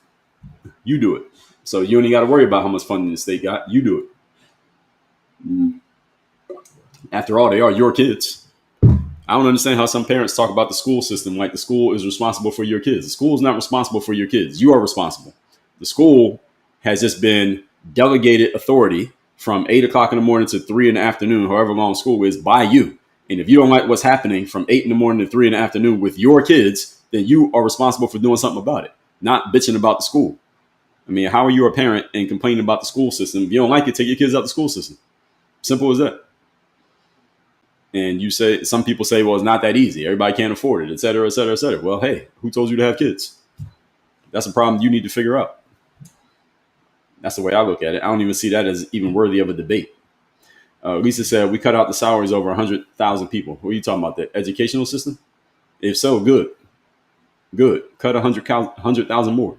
You do it. So you ain't got to worry about how much funding the state got. You do it. After all, they are your kids. I don't understand how some parents talk about the school system like the school is responsible for your kids. The school is not responsible for your kids. You are responsible. The school has just been delegated authority from 8 o'clock in the morning to 3 in the afternoon, however long school is, by you. And if you don't like what's happening from 8 in the morning to 3 in the afternoon with your kids, then you are responsible for doing something about it, not bitching about the school. I mean, how are you a parent and complaining about the school system? If you don't like it, take your kids out the school system. Simple as that. And you say, some people say, well, it's not that easy. Everybody can't afford it, et cetera, et cetera, et cetera. Well, hey, who told you to have kids? That's a problem you need to figure out. That's the way I look at it. I don't even see that as even worthy of a debate. Lisa said, we cut out the salaries over 100,000 people. What are you talking about? The educational system? If so, good. Good. Cut 100,000 more.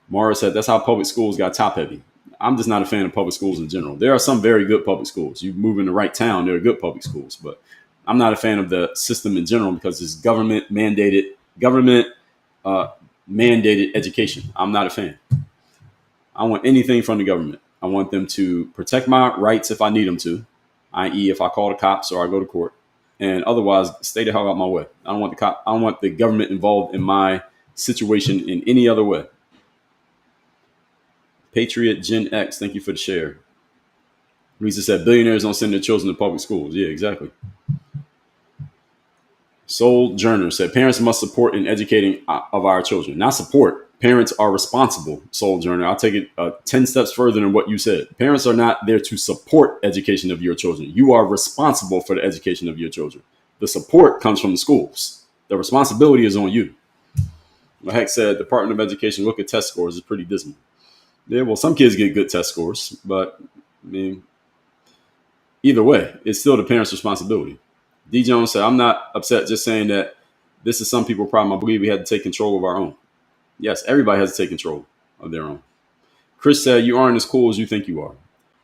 Mara said, that's how public schools got top heavy. I'm just not a fan of public schools in general. There are some very good public schools. You move in the right town, there are good public schools. But I'm not a fan of the system in general because it's government mandated education. I'm not a fan. I want anything from the government. I want them to protect my rights if I need them to, i.e. if I call the cops or I go to court. And otherwise, stay the hell out my way. I don't want the government involved in my situation in any other way. Patriot Gen X, thank you for the share. Lisa said, billionaires don't send their children to public schools. Yeah, exactly. Soul-Journer said, parents must support in educating of our children. Not support. Parents are responsible, Soul-Journer. I'll take it 10 steps further than what you said. Parents are not there to support education of your children. You are responsible for the education of your children. The support comes from the schools. The responsibility is on you. Heck said, Department of Education, look at test scores. It's pretty dismal. Yeah, well, some kids get good test scores, but I mean, either way, it's still the parents' responsibility. D. Jones said, I'm not upset, just saying that this is some people's problem. I believe we had to take control of our own. Yes, everybody has to take control of their own. Chris said, you aren't as cool as you think you are.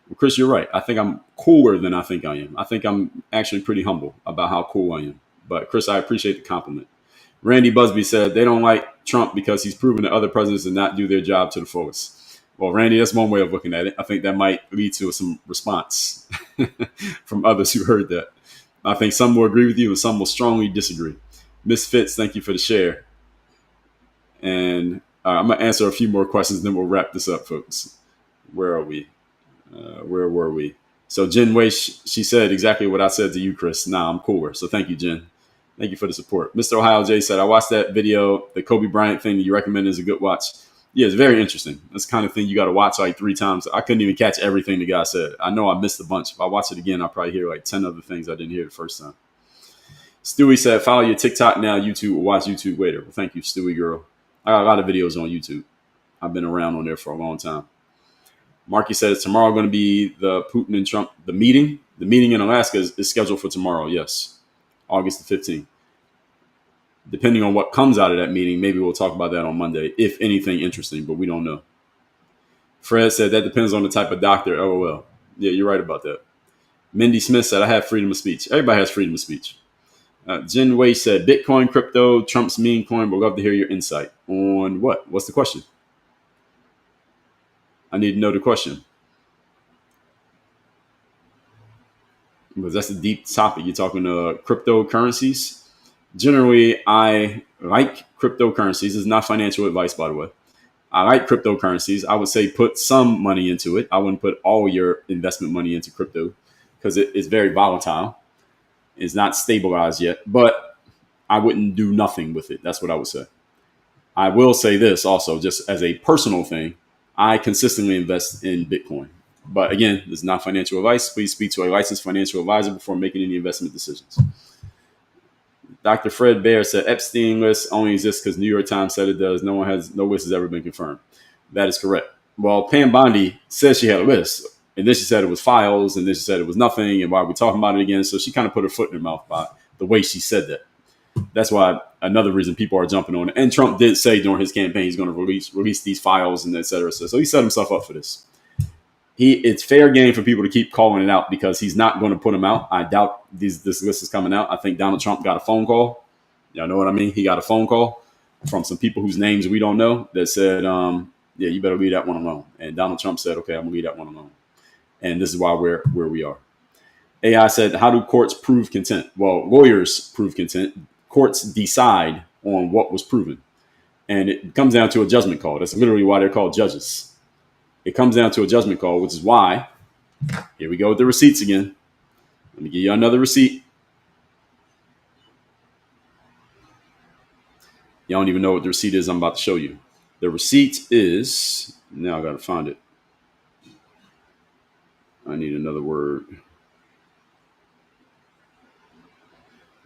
Well, Chris, you're right. I think I'm cooler than I think I am. I think I'm actually pretty humble about how cool I am. But Chris, I appreciate the compliment. Randy Busby said, they don't like Trump because he's proven that other presidents did not do their job to the fullest. Well, Randy, that's one way of looking at it. I think that might lead to some response from others who heard that. I think some will agree with you and some will strongly disagree. Miss Fitz, thank you for the share. And I'm going to answer a few more questions, then we'll wrap this up, folks. Where are we? Where were we? So Jen Wei, she said exactly what I said to you, Chris. Nah, I'm cooler. So thank you, Jen. Thank you for the support. Mr. Ohio J said, I watched that video. The Kobe Bryant thing that you recommend is a good watch. Yeah, it's very interesting. That's the kind of thing you got to watch like 3 times. I couldn't even catch everything the guy said. I know I missed a bunch. If I watch it again, I'll probably hear like 10 other things I didn't hear the first time. Stewie said, follow your TikTok now, YouTube, or watch YouTube later. Well, thank you, Stewie girl. I got a lot of videos on YouTube. I've been around on there for a long time. Marky said, is tomorrow going to be the Putin and Trump, the meeting? The meeting in Alaska is scheduled for tomorrow, yes, August the 15th. Depending on what comes out of that meeting, maybe we'll talk about that on Monday, if anything interesting, but we don't know. Fred said, that depends on the type of doctor, LOL. Yeah, you're right about that. Mindy Smith said, I have freedom of speech. Everybody has freedom of speech. Jen Wei said, Bitcoin, crypto, Trump's meme coin. Would love to hear your insight on what? What's the question? I need to know the question. Because that's a deep topic. You're talking cryptocurrencies. Generally, I like cryptocurrencies. It's not financial advice, by the way. I like cryptocurrencies. I would say put some money into it. I wouldn't put all your investment money into crypto because it's very volatile. It's not stabilized yet, but I wouldn't do nothing with it. That's what I would say. I will say this also, just as a personal thing, I consistently invest in Bitcoin. But again, this is not financial advice. Please speak to a licensed financial advisor before making any investment decisions. Dr. Fred Bear said Epstein list only exists because New York Times said it does. No list has ever been confirmed. That is correct. Well, Pam Bondi says she had a list, and then she said it was files, and then she said it was nothing, and why are we talking about it again? So she kind of put her foot in her mouth by the way she said that. That's why another reason people are jumping on it. And Trump did say during his campaign he's going to release these files and et cetera. So he set himself up for this. It's fair game for people to keep calling it out because he's not going to put them out. I doubt this list is coming out. I think Donald Trump got a phone call. Y'all know what I mean? He got a phone call from some people whose names we don't know that said, yeah, you better leave that one alone. And Donald Trump said, okay, I'm going to leave that one alone. And this is why we're where we are. AI said, how do courts prove content? Well, lawyers prove content. Courts decide on what was proven. And it comes down to a judgment call. That's literally why they're called judges. It comes down to a judgment call, which is why, here we go with the receipts again. Let me give you another receipt. Y'all don't even know what the receipt is I'm about to show you. The receipt is, now I got to find it. I need another word.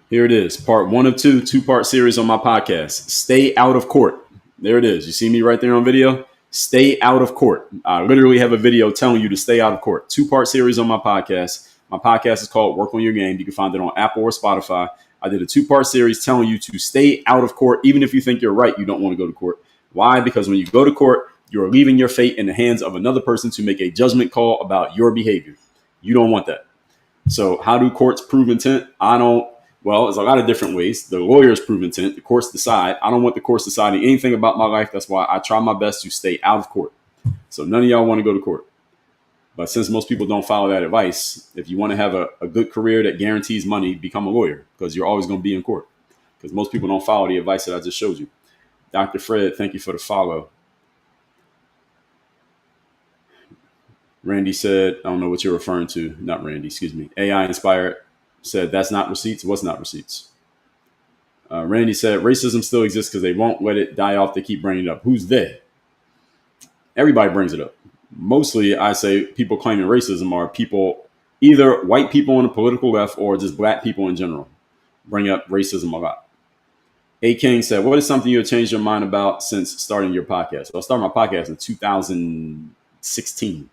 Here it is, part 1 of 2-part series on my podcast. Stay out of court. There it is. You see me right there on video? Stay out of court. I literally have a video telling you to stay out of court. 2-part series on my podcast. My podcast is called Work on Your Game. You can find it on Apple or Spotify. I did a 2-part series telling you to stay out of court. Even if you think you're right, you don't want to go to court. Why? Because when you go to court, you're leaving your fate in the hands of another person to make a judgment call about your behavior. You don't want that. So how do courts prove intent? Well, there's a lot of different ways. The lawyers prove intent. The courts decide. I don't want the courts deciding anything about my life. That's why I try my best to stay out of court. So none of y'all want to go to court. But since most people don't follow that advice, if you want to have a good career that guarantees money, become a lawyer because you're always going to be in court. Because most people don't follow the advice that I just showed you. Dr. Fred, thank you for the follow. Randy said, I don't know what you're referring to. Not Randy, excuse me. AI Inspired said, that's not receipts. What's not receipts? Randy said, racism still exists because they won't let it die off. They keep bringing it up. Who's they? Everybody brings it up. Mostly, I say people claiming racism are people, either white people on the political left or just black people in general, bring up racism a lot. A. King said, what is something you have changed your mind about since starting your podcast? Well, I started my podcast in 2016.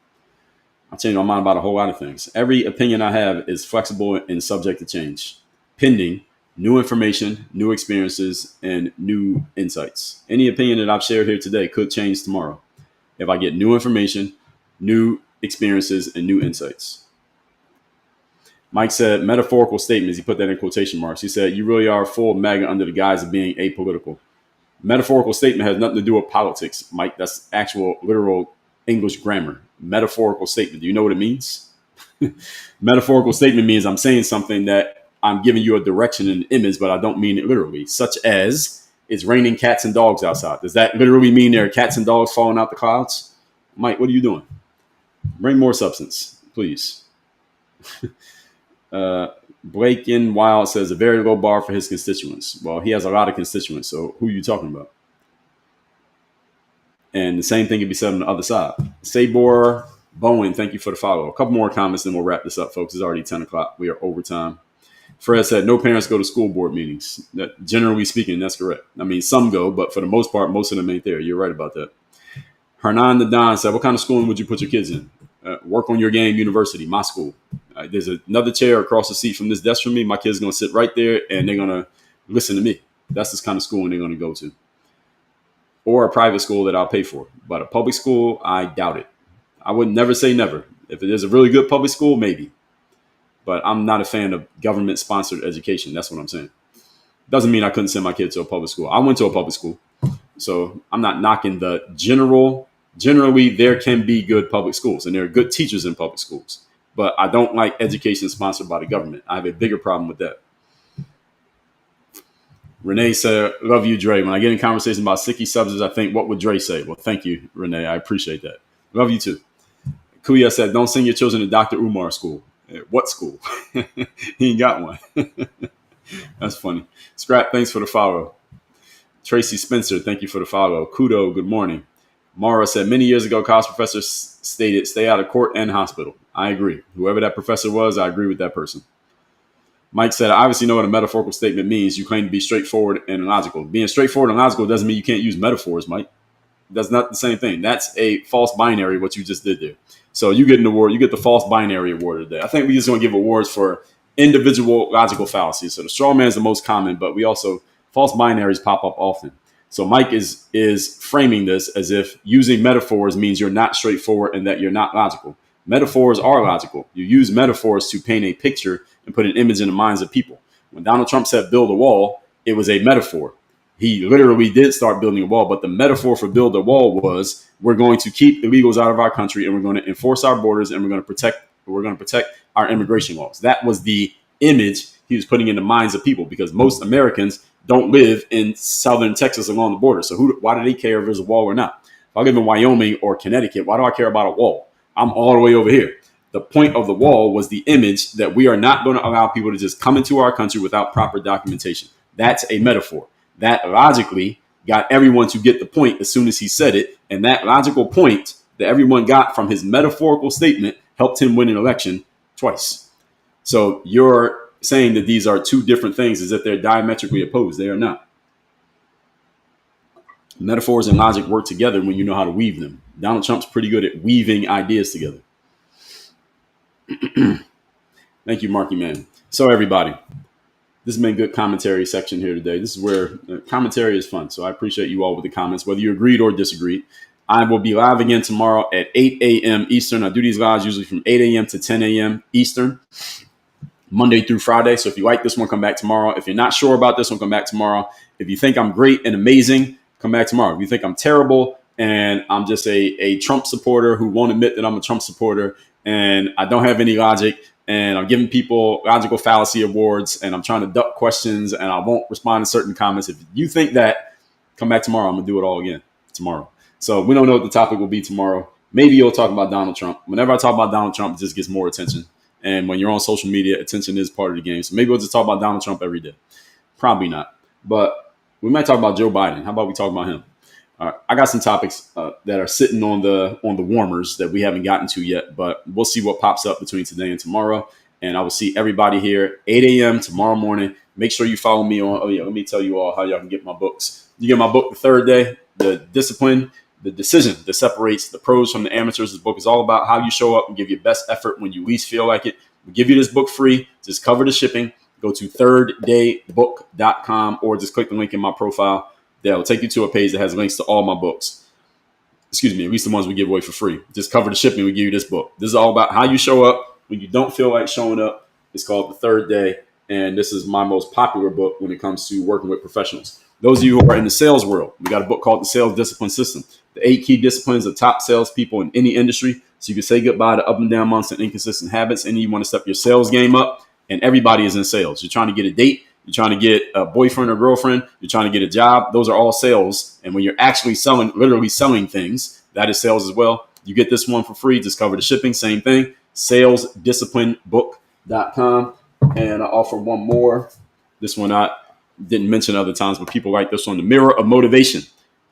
I changed my mind about a whole lot of things. Every opinion I have is flexible and subject to change, pending new information, new experiences, and new insights. Any opinion that I've shared here today could change tomorrow if I get new information, new experiences, and new insights. Mike said, metaphorical statements. He put that in quotation marks. He said, you really are full MAGA under the guise of being apolitical. Metaphorical statement has nothing to do with politics, Mike. That's actual literal English grammar. Metaphorical statement. Do you know what it means? Metaphorical statement means I'm saying something that I'm giving you a direction and image, but I don't mean it literally, such as it's raining cats and dogs outside. Does that literally mean there are cats and dogs falling out the clouds? Mike, what are you doing? Bring more substance, please. Blake in Wild says a very low bar for his constituents. Well, he has a lot of constituents, so who are you talking about? And the same thing can be said on the other side. Sabor Bowen, thank you for the follow. A couple more comments, then we'll wrap this up, folks. It's already 10 o'clock. We are overtime. Fred said, no parents go to school board meetings. Generally speaking, that's correct. I mean, some go, but for the most part, most of them ain't there. You're right about that. Hernan the Don said, what kind of schooling would you put your kids in? Work on your game university, my school. There's another chair across the seat from this desk from me. My kids going to sit right there and they're going to listen to me. That's the kind of schooling they're going to go to. Or a private school that I'll pay for. But a public school, I doubt it. I would never say never. If it is a really good public school, maybe. But I'm not a fan of government-sponsored education. That's what I'm saying. Doesn't mean I couldn't send my kid to a public school. I went to a public school. So I'm not knocking the general. Generally, there can be good public schools, and there are good teachers in public schools. But I don't like education sponsored by the government. I have a bigger problem with that. Renee said, love you, Dre. When I get in conversations about sicky subjects, I think, what would Dre say? Well, thank you, Renee. I appreciate that. Love you, too. Kuya said, don't send your children to Dr. Umar school. What school? He ain't got one. That's funny. Scrap, thanks for the follow. Tracy Spencer, thank you for the follow. Kudo, good morning. Mara said, many years ago, college professors stated, stay out of court and hospital. I agree. Whoever that professor was, I agree with that person. Mike said, I obviously know what a metaphorical statement means. You claim to be straightforward and logical. Being straightforward and logical doesn't mean you can't use metaphors, Mike. That's not the same thing. That's a false binary, what you just did there. So you get an award. You get the false binary award today. I think we're just going to give awards for individual logical fallacies. So the straw man is the most common, but we also, false binaries pop up often. So Mike is framing this as if using metaphors means you're not straightforward and that you're not logical. Metaphors are logical. You use metaphors to paint a picture and put an image in the minds of people. When Donald Trump said build a wall, it was a metaphor. He literally did start building a wall, but the metaphor for build a wall was we're going to keep illegals out of our country and we're going to enforce our borders and we're going to protect our immigration laws. That was the image he was putting in the minds of people because most Americans don't live in southern Texas along the border. So why do they care if there's a wall or not? If I live in Wyoming or Connecticut, why do I care about a wall? I'm all the way over here. The point of the wall was the image that we are not going to allow people to just come into our country without proper documentation. That's a metaphor. That logically got everyone to get the point as soon as he said it. And that logical point that everyone got from his metaphorical statement helped him win an election twice. So you're saying that these are two different things as if they're diametrically opposed. They are not. Metaphors and logic work together when you know how to weave them. Donald Trump's pretty good at weaving ideas together. Thank you, Marky Man. So everybody, this has been a good commentary section here today. This is where commentary is fun. So I appreciate you all with the comments, whether you agreed or disagreed. I will be live again tomorrow at 8 a.m. Eastern. I do these lives usually from 8 a.m. to 10 a.m. Eastern, Monday through Friday. So if you like this one, come back tomorrow. If you're not sure about this one, come back tomorrow. If you think I'm great and amazing, come back tomorrow. If you think I'm terrible and I'm just a Trump supporter who won't admit that I'm a Trump supporter and I don't have any logic and I'm giving people logical fallacy awards and I'm trying to duck questions and I won't respond to certain comments. If you think that, come back tomorrow. I'm going to do it all again tomorrow. So we don't know what the topic will be tomorrow. Maybe you'll talk about Donald Trump. Whenever I talk about Donald Trump, it just gets more attention. And when you're on social media, attention is part of the game. So maybe we'll just talk about Donald Trump every day. Probably not. But we might talk about Joe Biden. How about we talk about him? I got some topics that are sitting on the warmers that we haven't gotten to yet, but we'll see what pops up between today and tomorrow. And I will see everybody here 8 a.m. tomorrow morning. Make sure you follow me on. Oh yeah, let me tell you all how y'all can get my books. You get my book the third day, The Discipline, the Decision that Separates the Pros from the Amateurs. This book is all about how you show up and give your best effort when you least feel like it. We give you this book free. Just cover the shipping. Go to thirddaybook.com or just click the link in my profile. That'll take you to a page that has links to all my books. Excuse me, at least the ones we give away for free. Just cover the shipping. We give you this book. This is all about how you show up when you don't feel like showing up. It's called The Third Day. And this is my most popular book when it comes to working with professionals. Those of you who are in the sales world, we got a book called The Sales Discipline System. The 8 key disciplines of top salespeople in any industry. So you can say goodbye to up and down months and inconsistent habits. And you want to step your sales game up. And everybody is in sales. You're trying to get a date. You're trying to get a boyfriend or girlfriend. You're trying to get a job. Those are all sales. And when you're actually selling, literally selling things, that is sales as well. You get this one for free. Just cover the shipping. Same thing. salesdisciplinebook.com. And I offer one more. This one I didn't mention other times, but people like this one. The Mirror of Motivation.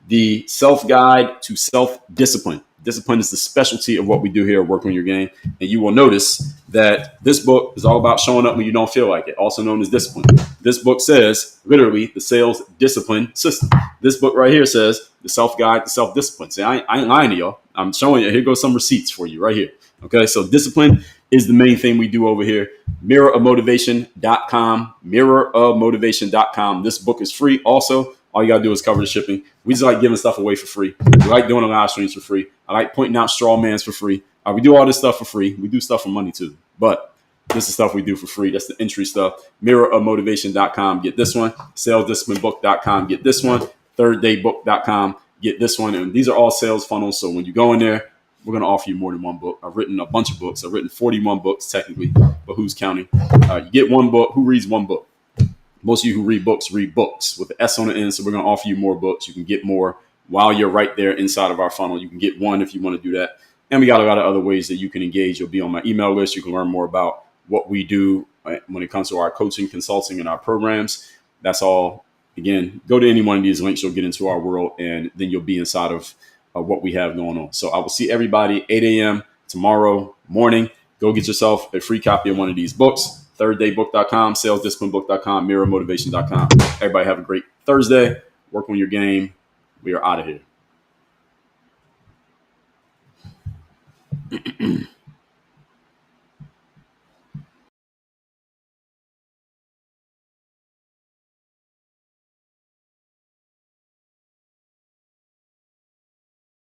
The self-guide to self-discipline. Discipline is the specialty of what we do here at Work on Your Game. And you will notice that this book is all about showing up when you don't feel like it, also known as discipline. This book says literally the sales discipline system. This book right here says the self guide to self discipline. See, I ain't lying to y'all. I'm showing you. Here goes some receipts for you right here. Okay, so discipline is the main thing we do over here. Mirrorofmotivation.com. Mirrorofmotivation.com. This book is free. Also, all you got to do is cover the shipping. We just like giving stuff away for free. We like doing the live streams for free. I like pointing out straw mans for free. We do all this stuff for free. We do stuff for money too. But this is stuff we do for free. That's the entry stuff. Mirrorofmotivation.com. Get this one. Salesdisciplinebook.com. Get this one. ThirdDayBook.com. Get this one. And these are all sales funnels. So when you go in there, we're going to offer you more than one book. I've written a bunch of books. I've written 41 books technically, but who's counting? You get one book. Who reads one book? Most of you who read books with the S on the end. So we're going to offer you more books. You can get more while you're right there inside of our funnel. You can get one if you want to do that. And we got a lot of other ways that you can engage. You'll be on my email list. You can learn more about what we do when it comes to our coaching, consulting, and our programs. That's all. Again, go to any one of these links. You'll get into our world, and then you'll be inside of what we have going on. So I will see everybody 8 a.m. tomorrow morning. Go get yourself a free copy of one of these books. ThirdDayBook.com, SalesDisciplineBook.com, MirrorMotivation.com. Everybody have a great Thursday. Work on your game. We are out of here.